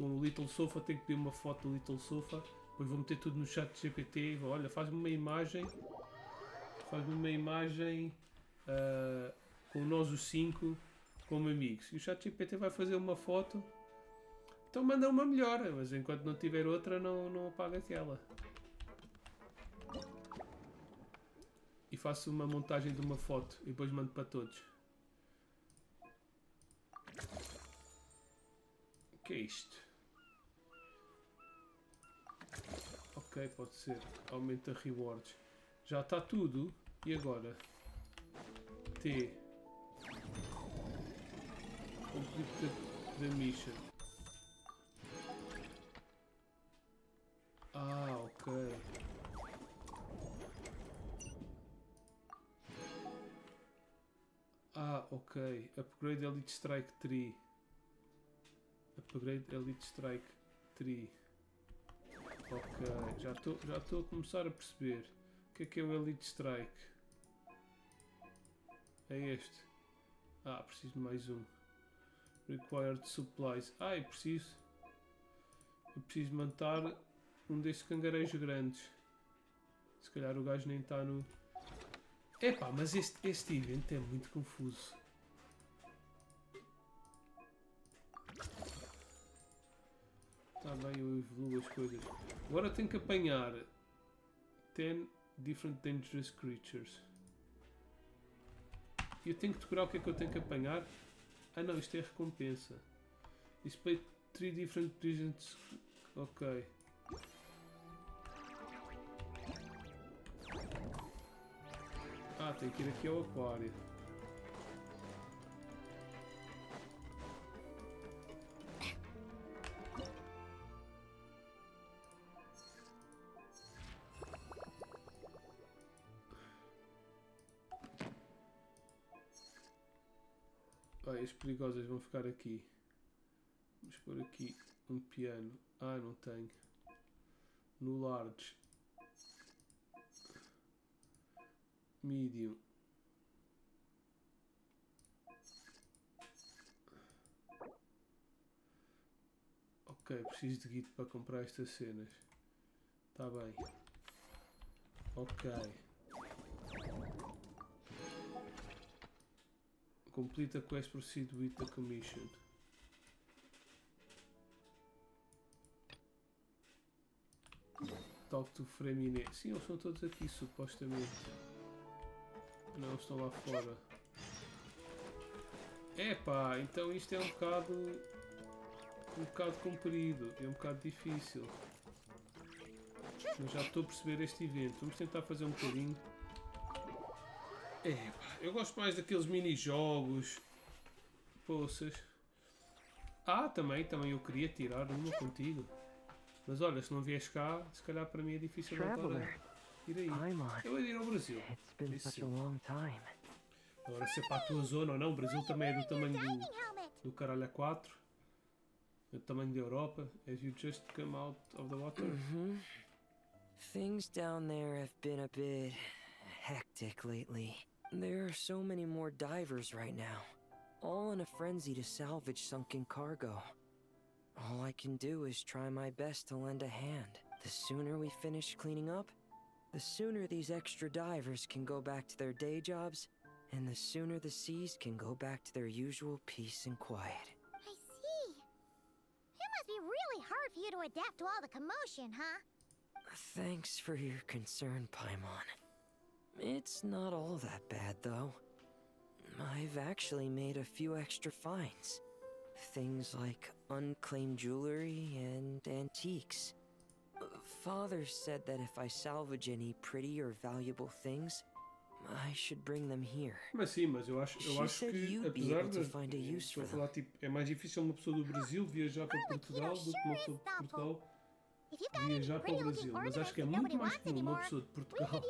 o Little Sofa, tenho que pedir uma foto do Little Sofa. Depois vou meter tudo no chat de GPT. Olha, faz-me uma imagem. Com nós os 5 como amigos. E o chat GPT vai fazer uma foto. Então manda uma melhor. Mas enquanto não tiver outra, não apaga aquela. E faço uma montagem de uma foto e depois mando para todos. O que é isto? Ok, pode ser. Aumenta rewards. Já está tudo. E agora? T. Complete the mission. Ok. Ok. Upgrade Elite Strike 3. Upgrade Elite Strike 3. Ok. Já estou a começar a perceber. O que é o Elite Strike? É este. Preciso de mais um. Required Supplies. Eu preciso matar um destes cangarejos grandes. Se calhar o gajo nem está no... Epá, mas este evento é muito confuso. Está bem, eu evoluo as coisas. Agora tenho que apanhar 10 different dangerous creatures. E eu tenho que decorar o que é que eu tenho que apanhar. Não, isto é recompensa. Display 3 different prisons. Ok. Tenho que ir aqui ao aquário. As perigosas vão ficar aqui. Vamos pôr aqui um piano. Não tenho. No large. Medium. Ok, preciso de guito para comprar estas cenas. Tá bem. Ok. Complete a quest, proceed with the commission. Talk to Freminé. Sim, eles são todos aqui, supostamente. Não, estão lá fora. Epá, então isto é um bocado comprido. É um bocado difícil. Mas já estou a perceber este evento. Vamos tentar fazer um bocadinho. Eu gosto mais daqueles mini-jogos. Poças. Também eu queria tirar uma contigo. Mas olha, se não vies cá, se calhar para mim é difícil voltar a ir aí. Eu ia ir ao Brasil. Agora se é para a tua zona ou não, o Brasil também é do tamanho do caralho A4. O tamanho da Europa, as you just come out of the water. Things down there have been a bit hectic lately. There are so many more divers right now, all in a frenzy to salvage sunken cargo. All I can do is try my best to lend a hand. The sooner we finish cleaning up, the sooner these extra divers can go back to their day jobs, and the sooner the seas can go back to their usual peace and quiet. I see. It must be really hard for you to adapt to all the commotion, huh? Thanks for your concern, Paimon. It's not all that bad, though. I've actually made a few extra finds. Things like unclaimed jewelry and antiques. Father said that if I salvage any pretty or valuable things, I should bring them here. Mas sim, mas eu acho que apesar de estou a falar, tipo, é mais difícil uma pessoa do Brasil viajar para Portugal do que uma pessoa de Portugal viajar para o Brasil. Mas acho que é muito mais comum uma pessoa de Portugal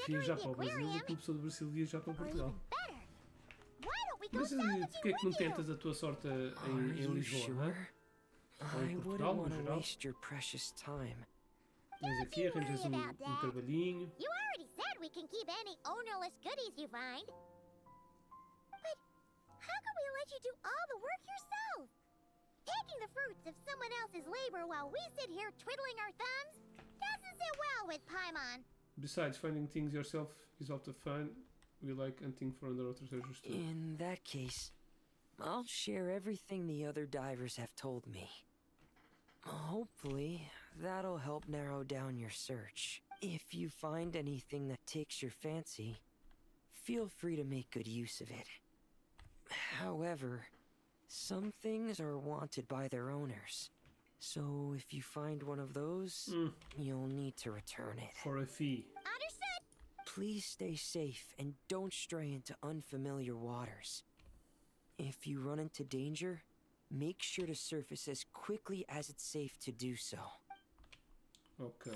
viajar para o Brasil do que uma pessoa do Brasil viajar para Portugal. Mas porquê é que não tentas a tua sorte em Lisboa? Ou em Portugal, no geral? Mas aqui arranjas trabalhinho. You already said we can keep any ownerless goodies you find. But how can we let you do all the work yourself? Taking the fruits of someone else's labor while we sit here twiddling our thumbs doesn't sit well with Paimon. Besides, finding things yourself is often fun. We like hunting for other treasures too. In that case, I'll share everything the other divers have told me. Hopefully, that'll help narrow down your search. If you find anything that takes your fancy, feel free to make good use of it. However, some things are wanted by their owners. So if you find one of those, you'll need to return it. For a fee. Understood. Please stay safe and don't stray into unfamiliar waters. If you run into danger, make sure to surface as quickly as it's safe to do so. Ok.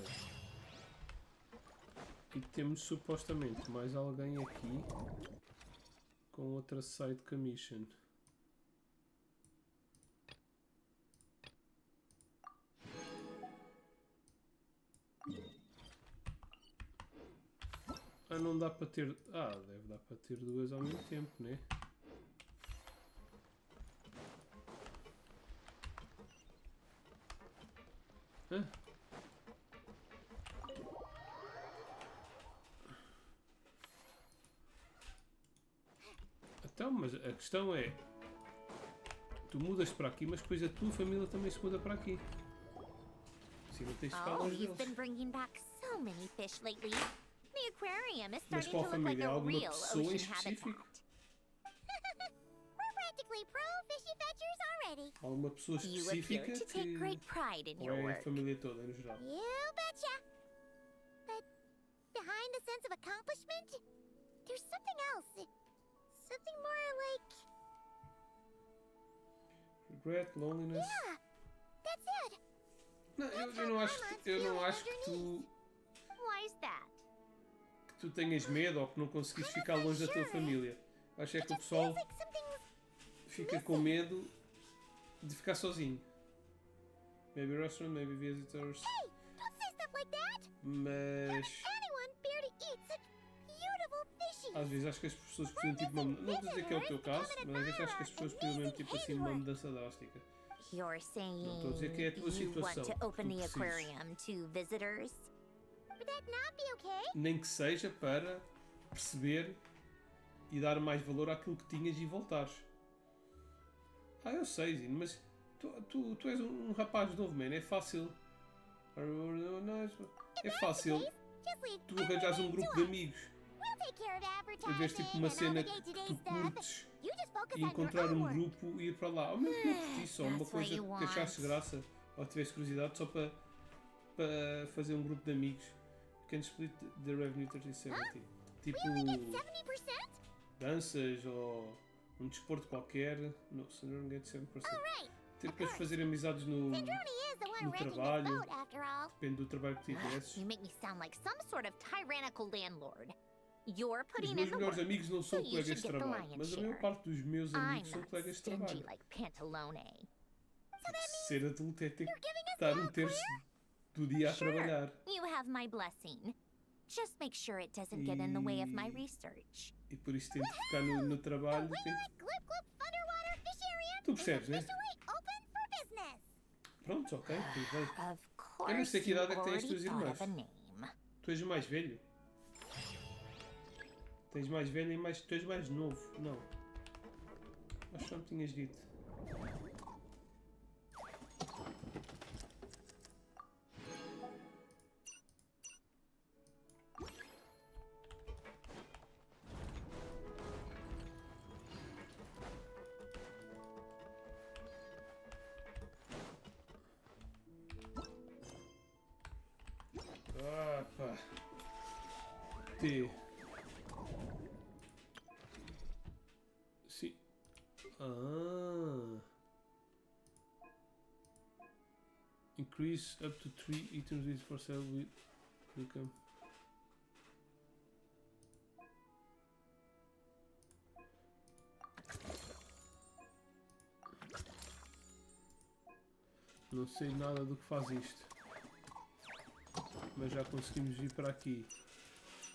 E temos supostamente mais alguém aqui com outra side commission. Ah, não dá para ter... Ah, deve dar para ter duas ao mesmo tempo, né? Hã? Então, mas a questão é... Tu mudas para aqui, mas depois a tua família também se muda para aqui. Assim não tens de ficar longe you've deles. been bringing back so many fish lately. The aquarium is Mas starting qual to look like família? a Alguma real pessoa em ocean específico? habitat. We're practically pro fishy fetchers already. Alguma pessoa You appear específica to take great que... pride in Ou your é a work. família toda, no geral? You betcha. But behind the sense of accomplishment, there's something else. Something more like... Regret, loneliness... Yeah, that's it. Não, eu não acho que tu... Why is that? que tu tenhas medo ou que não conseguis ficar longe da tua família. Acho é que o pessoal fica com medo de ficar sozinho. Maybe restaurant, maybe visitors. Hey, don't say stuff like that. Mas Anyone bear to eat such beautiful fishies? às vezes acho que as pessoas precisam tipo uma... Não estou a dizer que é o teu caso, mas às vezes acho que as pessoas precisam mesmo tipo assim uma mudança drástica. You're saying Não estou a dizer que é a tua you want situação. to open Tu the precisas. aquarium to visitors? Would that not be okay? Nem que seja para perceber e dar mais valor àquilo que tinhas e voltares. Ah, eu sei, Zino, mas tu és um rapaz novo, man. É fácil. É fácil tu arranjares um grupo de amigos. Em vez de tipo uma cena que tu curtes e encontrar um grupo e ir para lá. Ou mesmo que não curtisse, só uma coisa que achasse graça ou tivesse curiosidade só para fazer um grupo de amigos. Can split the revenue 30-70. Tipo danças ou um desporto qualquer. No, so don't get 7%. Depois fazer amizades no trabalho. Depende do trabalho que tivesses. You make me sound like some sort of tyrannical landlord. You're Os putting meus in the melhores work, amigos não so são you colegas should de get the trabalho, lion's mas a maior share. parte dos meus I'm amigos são not colegas de stingy trabalho. like Pantalone. Ser adulto é ter que estar um terço do dia a trabalhar. You have my blessing. Just make sure it doesn't get in the way of my research. E por isso tenho que ficar no trabalho. Tu percebes, né? Pronto, ok, tudo bem. Eu não sei que idade é que tens as tuas irmãs. Tu és o mais velho? Tens mais velho e mais, tu és mais novo? Não. Acho que não me tinhas dito. Ah, pá. T. Sim. Ah. Increase up to 3 items with for sale with income. Não sei nada do que faz isto. Mas já conseguimos vir para aqui.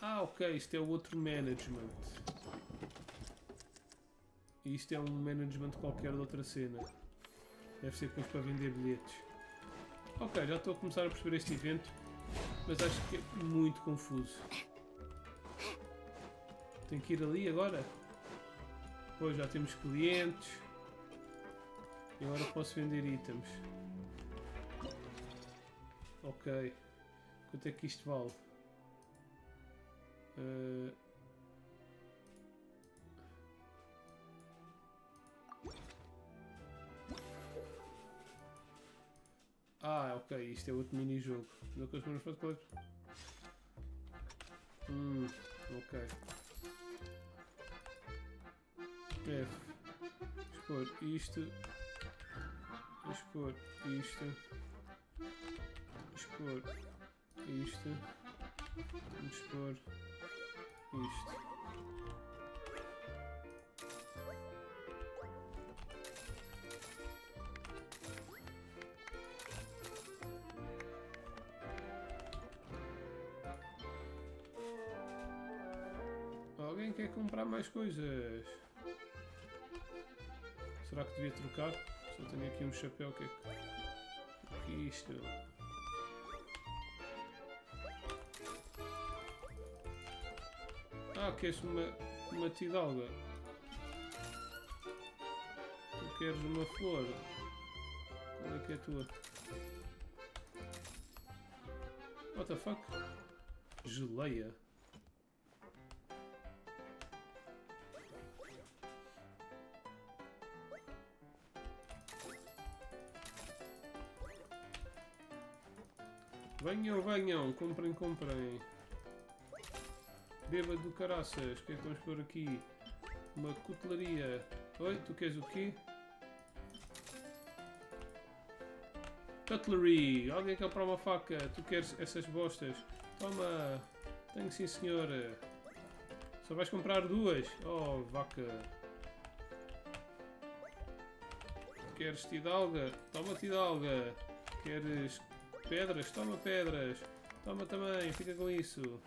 Ah, ok, isto é o outro management. E isto é um management qualquer de outra cena. Deve ser depois para vender bilhetes. Ok, já estou a começar a perceber este evento, mas acho que é muito confuso. Tenho que ir ali agora? Pois, já temos clientes. E agora posso vender itens. Ok. Quanto é que isto vale? Ah, ok, isto é outro mini-jogo. Ok. F. Expor isto. Expor isto. Expor isto. Expor isto. Alguém quer comprar mais coisas? Será que devia trocar? Só tenho aqui um chapéu, o que é isto? Ah, queres uma tidalga? Tu queres uma flor? Qual é que é a tua? What the fuck? Geleia? Venham, venham, comprem, comprem. Bêbado do caraças, o que é que vamos pôr aqui? Uma cutelaria. Oi, tu queres o quê? Cutlery. Alguém quer comprar uma faca? Tu queres essas bostas? Toma. Tenho sim, senhora. Só vais comprar duas? Oh, vaca. Queres tidalga? Toma tidalga. Queres pedras? Toma pedras. Toma também, fica com isso. O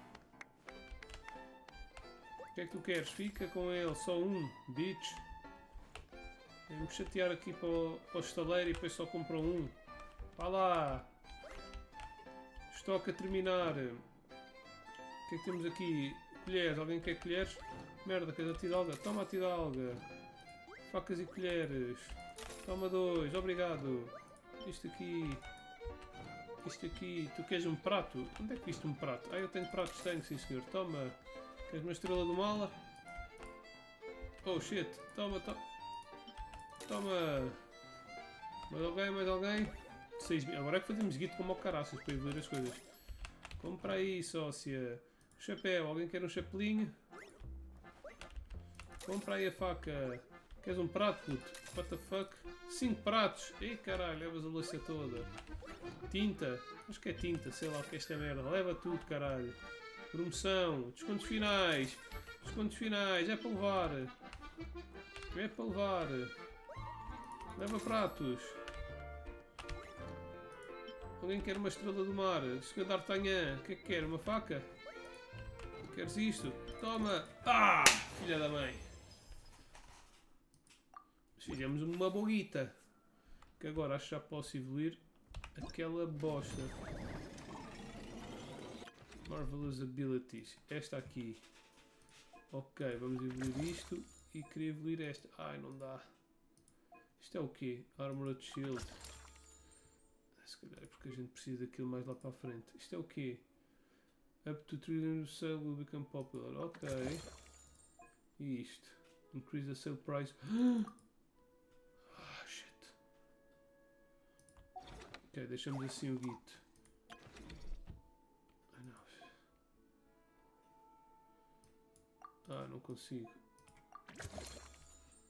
que é que tu queres? Fica com ele, só um, bitch. Vamos chatear aqui para o estaleiro e depois só compram um. Vá lá. Estoque a terminar. O que é que temos aqui? Colheres, alguém quer colheres? Merda, queres a tidalga? Toma a tidalga. Facas e colheres. Toma dois, obrigado. Isto aqui. Isto aqui. Tu queres um prato? Onde é que viste um prato? Ah, eu tenho pratos, tenho, sim senhor. Toma. Queres uma estrela do mala? Oh shit. Toma, toma. Toma. Mais alguém, mais alguém? 6 mil. Agora é que fazemos guito como ao caraças para ir ver as coisas. Compra aí, sócia. Chapéu. Alguém quer um chapelinho? Compra aí a faca. Queres um prato, puto? What the fuck? 5 pratos. Ei caralho, levas a louça toda. Tinta. Acho que é tinta, sei lá o que é esta merda. Leva tudo, caralho. Promoção. Descontos finais. Descontos finais. É para levar. É para levar. Leva pratos. Alguém quer uma estrela do mar? Senhor D'Artagnan, o que é que quer? Uma faca? Queres isto? Toma! Ah! Filha da mãe! Fizemos uma boguita. Que agora acho que já posso evoluir aquela bosta. Marvelous Abilities. Esta aqui. Ok, vamos evoluir isto. E queria evoluir esta. Ai, não dá. Isto é o quê? Armored Shield. Se calhar é porque a gente precisa daquilo mais lá para a frente. Isto é o quê? Up to 300 sale will become popular. Ok. E isto? Increase the sale price. Ah, shit. Ok, deixamos assim o Git. Ah, não consigo.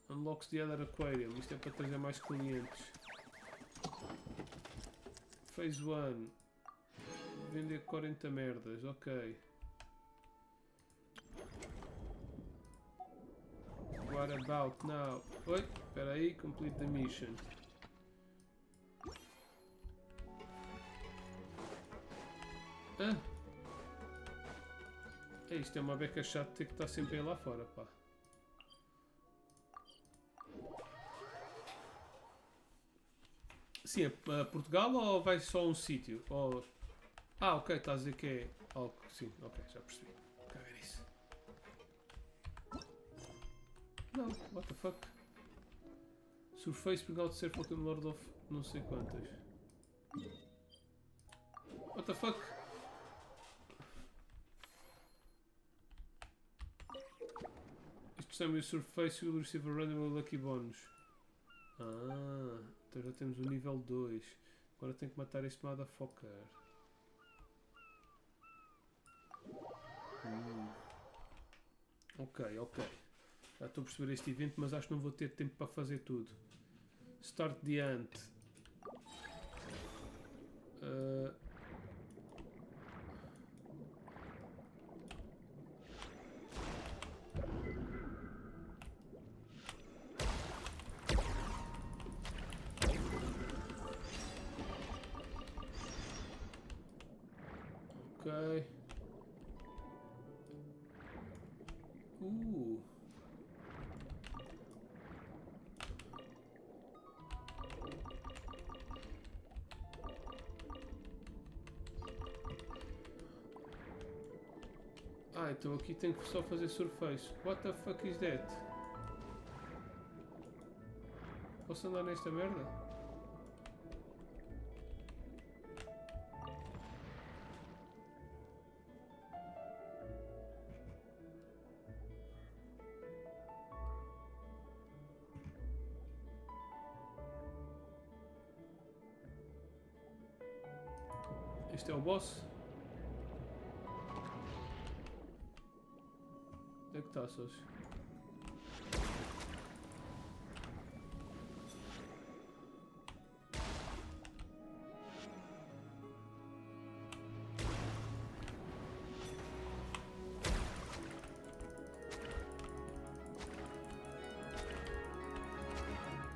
Unlocks the other aquarium. Isto é para trazer mais clientes. Phase 1. Vender 40 merdas. Ok. What about now? Oi, espera aí. Complete the mission. Ah. Isto é uma beca chata ter que estar sempre aí lá fora, pá. Sim, é Portugal ou vai só a um sítio? Ou... Ah, ok, estás a dizer que é algo. Sim, ok, já percebi. Cá ver isso. Não, what the fuck? Surface bring out ser fucking Lord of não sei quantas. What the fuck? Isto chama o Surface will receive a random lucky bonus. Ah, então já temos o nível 2. Agora tenho que matar este motherfucker. Ok, ok. Já estou a perceber este evento, mas acho que não vou ter tempo para fazer tudo. Start the Ant. Ok. Ah, então aqui tenho que só fazer surface. What the fuck is that? Posso andar nesta merda? Este é o boss? Onde é que está, sócio?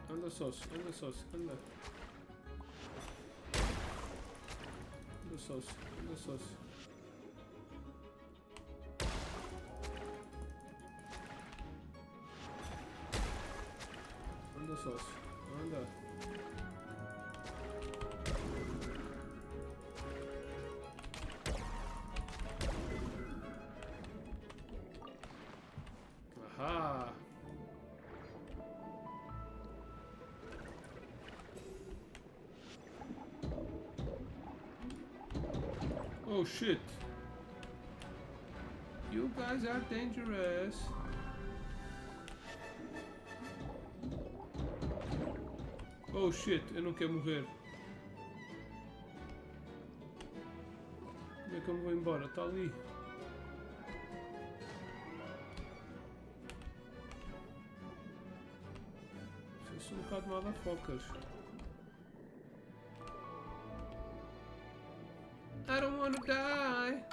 Anda, sócio, anda, sócio, anda. Anda, sócio, anda, sócio. Anda, sócio, anda. Ahá. Oh shit. You guys are dangerous. Oh shit, eu não quero morrer. Como é que eu me vou embora? Está ali. Eu sou um bocado motherfuckers. I don't wanna die.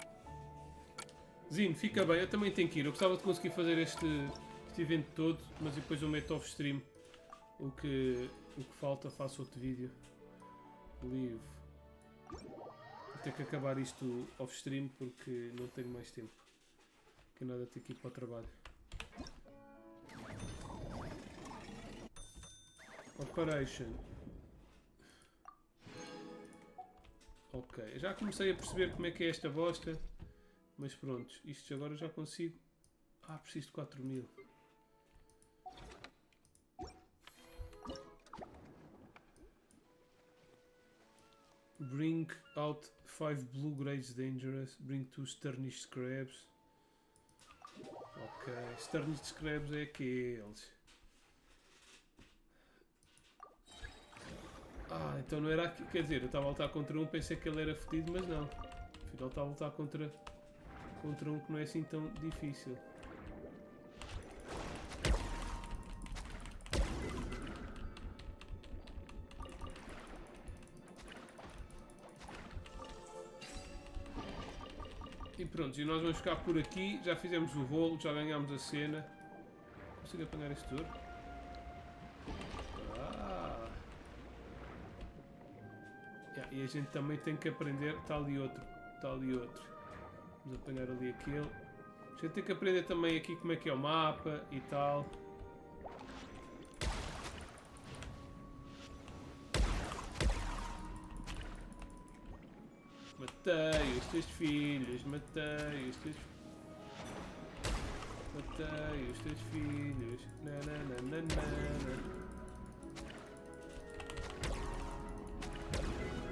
Zino, fica bem, eu também tenho que ir. Eu gostava de conseguir fazer este evento todo, mas depois eu meto off stream o que falta, faço outro vídeo. Live. Vou ter que acabar isto off-stream porque não tenho mais tempo. Que nada ter que ir para o trabalho. Operation. Ok, já comecei a perceber como é que é esta bosta. Mas pronto, isto agora já consigo. Ah, preciso de 4000. Bring out 5 blue grades dangerous. Bring 2 Starnished Scrabs. Ok, Starnished Scrabs é aqueles. Ah, então não era aqui. Quer dizer, eu estava a lutar contra um, pensei que ele era fedido, mas não. Afinal estava a lutar contra um que não é assim tão difícil. E pronto, e nós vamos ficar por aqui. Já fizemos o rolo, já ganhámos a cena. Consigo apanhar este touro? Ah! Yeah, e a gente também tem que aprender. Está ali outro. Está ali outro. Vamos apanhar ali aquele. A gente tem que aprender também aqui como é que é o mapa e tal. Matei os teus filhos, matei os teus filhos.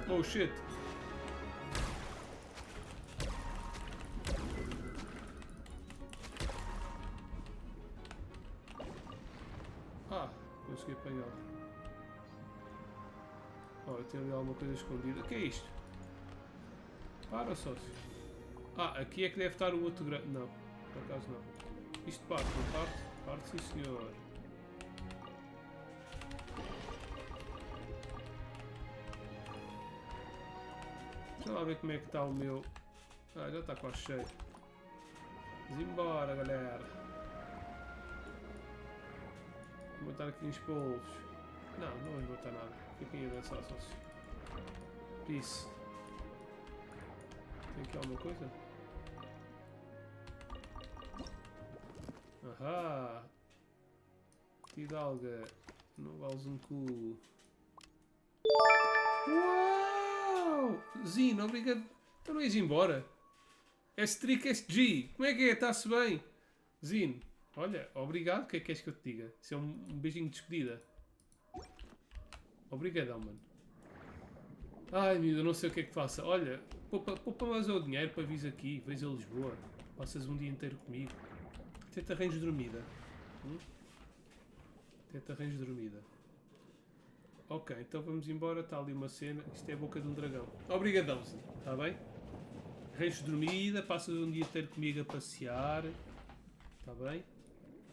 Oh shit! Ah, consegui apanhá-lo. Oh, eu tenho ali alguma coisa escondida. O que é isto? Para, sócio. Ah, aqui é que deve estar o outro grande. Não, por acaso não. Isto parte, não parte? Parte, sim senhor. Deixa lá ver como é que está o meu. Ah, já está quase cheio. Vamos embora, galera. Vou botar aqui uns polvos. Não, não vamos botar nada. Fiquem aí a dançar, sócio. Peace. Tem aqui alguma coisa? Ahá! Tidalga, não vales um cu. Uau! Zino, obrigado. Então não ias embora? S-Trick SG, como é que é? Está-se bem? Zino, olha, obrigado. O que é que queres que eu te diga? Isso é um beijinho de despedida. Obrigadão, mano. Ai, meu, eu não sei o que é que faça. Olha, poupa mais o dinheiro para vires aqui, vens a Lisboa. Passas um dia inteiro comigo. Até te arranjo dormida. Até te arranjo dormida. Ok, então vamos embora. Está ali uma cena. Isto é a boca de um dragão. Obrigadão, está bem? Arranjo dormida. Passas um dia inteiro comigo a passear. Está bem?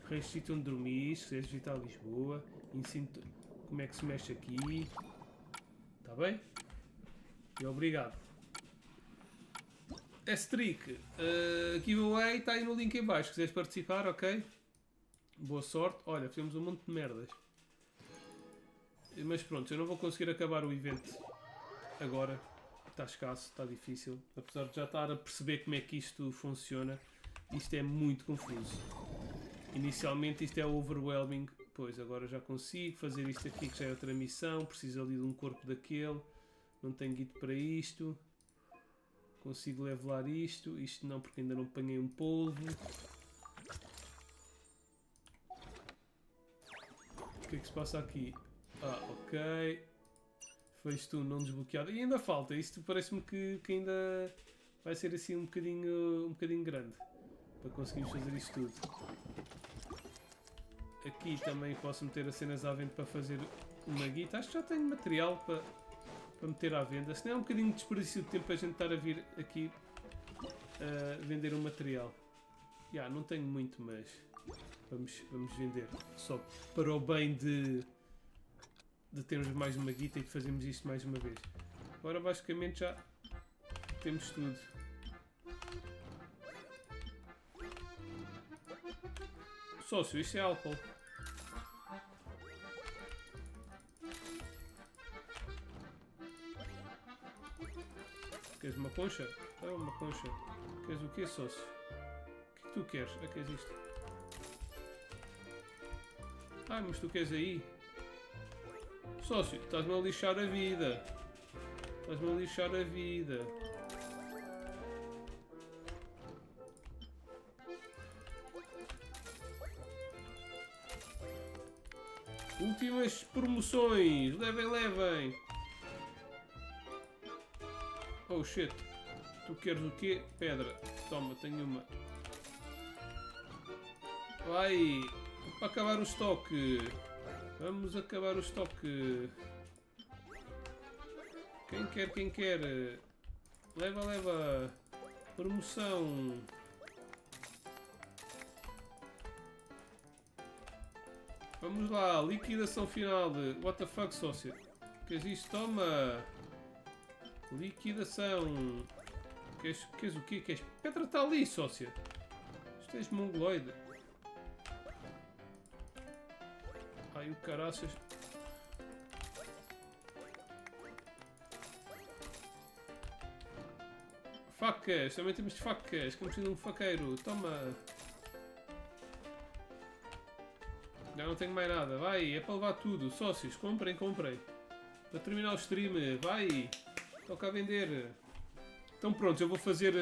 Arranjo sítio onde dormir. Se quiseres visitar Lisboa. Ensino-te como é que se mexe aqui. Está bem? E obrigado. S-Trick, giveaway está aí no link em baixo. Se quiseres participar, ok? Boa sorte. Olha, fizemos um monte de merdas. Mas pronto, eu não vou conseguir acabar o evento agora. Está escasso, está difícil. Apesar de já estar a perceber como é que isto funciona, isto é muito confuso. Inicialmente isto é overwhelming. Pois, agora já consigo fazer isto aqui que já é outra missão. Preciso ali de um corpo daquele. Não tenho guito para isto. Consigo levelar isto. Isto não, porque ainda não apanhei um polvo. O que é que se passa aqui? Ah, ok. Fez tu não desbloqueado. E ainda falta. Isto parece-me que ainda vai ser assim um bocadinho grande. Para conseguirmos fazer isto tudo. Aqui também posso meter as cenas à venda para fazer uma guita. Acho que já tenho material para meter à venda. Se não é um bocadinho de desperdício de tempo para a gente estar a vir aqui a vender um material. Não tenho muito, mas vamos vender. Só para o bem de termos mais uma guita e de fazermos isto mais uma vez. Agora basicamente já temos tudo. Sócio, isto é álcool. Queres uma concha? Ah, uma concha. Queres o quê, sócio? O que é que tu queres? Ah, queres isto? Ah, mas tu queres aí? Sócio, estás-me a lixar a vida. Estás-me a lixar a vida. Últimas promoções. Levem, levem. Oh shit. Tu queres o quê? Pedra. Toma, tenho uma. Vai. Para acabar o estoque. Vamos acabar o estoque. Quem quer, quem quer. Leva, leva. Promoção. Vamos lá, liquidação final de... What the fuck, sócio? Queres isto? Toma! Liquidação. Queres o quê? Queres... Pedra está ali, sócia. Isto és mongoloide. Ai, o caraças. Facas. Também temos facas. Que preciso de um faqueiro. Toma. Já não tenho mais nada. Vai, é para levar tudo. Sócios, comprem, comprem. Para terminar o stream. Vai. Toca a vender. Então pronto, eu vou fazer...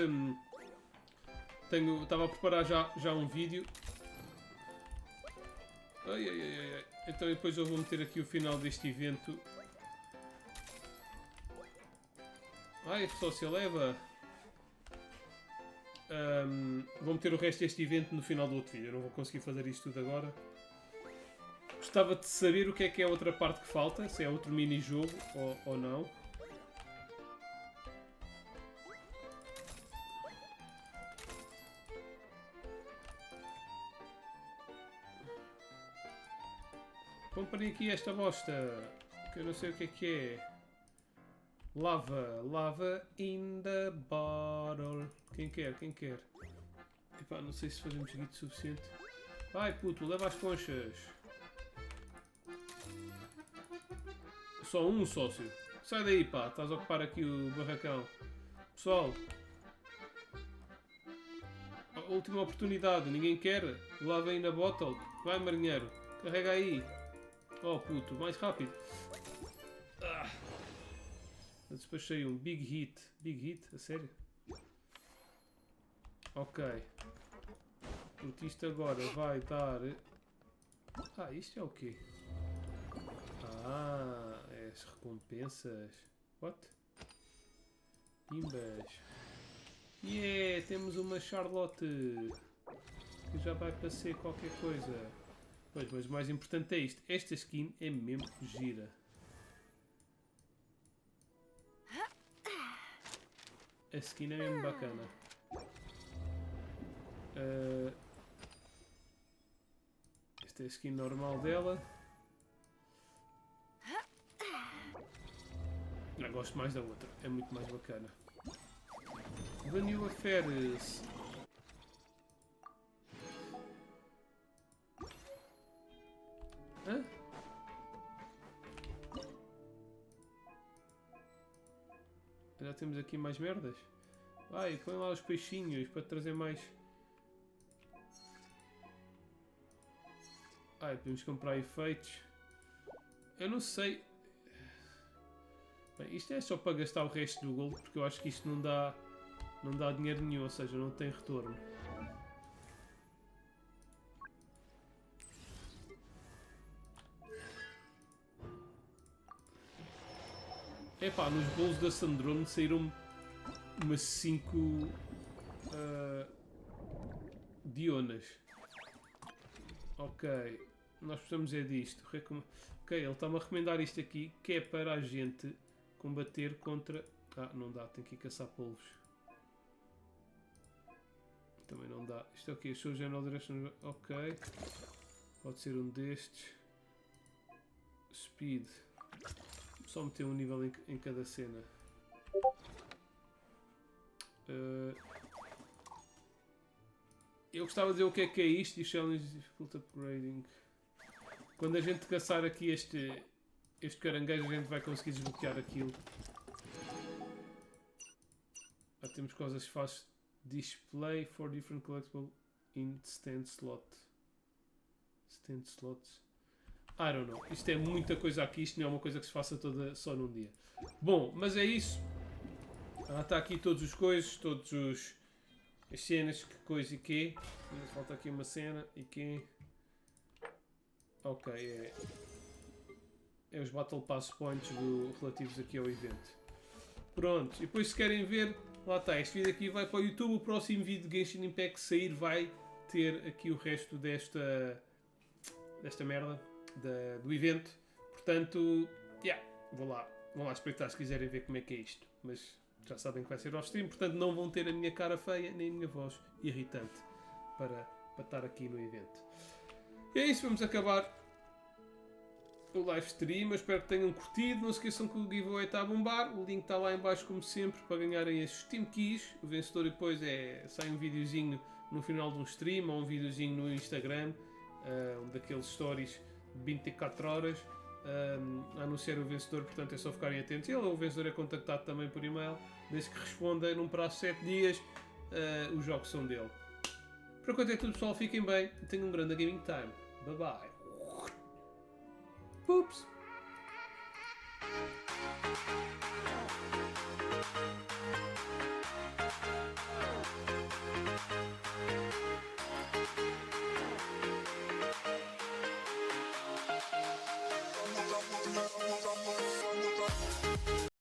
Estava a preparar já um vídeo. Ai, ai, ai, ai. Então depois eu vou meter aqui o final deste evento. Ai, sócio, leva. Vou meter o resto deste evento no final do outro vídeo. Eu não vou conseguir fazer isto tudo agora. Gostava de saber o que é a outra parte que falta, se é outro mini-jogo ou não. Comprem aqui esta bosta, que eu não sei o que é. Lava, lava in the bottle. Quem quer, quem quer? Epá, não sei se fazemos guito suficiente. Vai puto, leva as conchas. Só um sócio. Sai daí, pá. Estás a ocupar aqui o barracão. Pessoal. A última oportunidade. Ninguém quer? Lava aí na bottle. Vai, marinheiro. Carrega aí. Oh, puto. Mais rápido. Ah. Despachei um big hit. Big hit? A sério? Ok. Porque isto agora vai dar... Ah, isto é o quê? Ah, é as recompensas. What? Pimbas. Yeah, temos uma Charlotte. Que já vai para ser qualquer coisa. Pois, mas o mais importante é isto. Esta skin é mesmo gira. A skin é mesmo bacana. Esta é a skin normal dela. Não, gosto mais da outra, é muito mais bacana. Vanilla Férias. Hã? Já temos aqui mais merdas. Vai, põe lá os peixinhos para trazer mais. Ai, podemos comprar efeitos. Eu não sei. Bem, isto é só para gastar o resto do gold, porque eu acho que isto não dá dinheiro nenhum, ou seja, não tem retorno. Epá, nos bolos da Sandrone saíram umas 5 dionas. Ok, nós precisamos é disto. Ok, ele está-me a recomendar isto aqui, que é para a gente combater contra... Ah, não dá, tem que ir caçar polvos. Também não dá. Isto é o quê? Show General Direction... Ok. Pode ser um destes. Speed. Só meter um nível em cada cena. Eu gostava de dizer o que é isto. E Challenge Difficult Upgrading. Quando a gente caçar aqui este caranguejo, a gente vai conseguir desbloquear aquilo. temos coisas que faz display for different collectible in stand slot. Stand slots. I don't know. Isto é muita coisa aqui. Isto não é uma coisa que se faça toda só num dia. Bom, mas é isso. Está aqui todos os coisas, todos os... as cenas, que coisa e quê. Falta aqui uma cena e quê. Ok, é os Battle Pass Points relativos aqui ao evento. Pronto, e depois se querem ver, lá está, este vídeo aqui vai para o YouTube. O próximo vídeo de Genshin Impact sair vai ter aqui o resto desta merda do evento. Portanto, vão lá espreitar se quiserem ver como é que é isto. Mas já sabem que vai ser off-stream, portanto não vão ter a minha cara feia nem a minha voz irritante para estar aqui no evento. E é isso, vamos acabar o live stream. Eu espero que tenham curtido. Não se esqueçam que o giveaway está a bombar. O link está lá em baixo como sempre para ganharem as Steam Keys. O vencedor depois sai um videozinho no final de um stream ou um videozinho no Instagram, daqueles stories de 24 horas a anunciar o vencedor. Portanto é só ficarem atentos. O vencedor é contactado também por e-mail. Desde que responda num prazo de 7 dias, os jogos são dele. Por enquanto é tudo, pessoal. Fiquem bem e tenham um grande gaming time. Bye bye. Oops.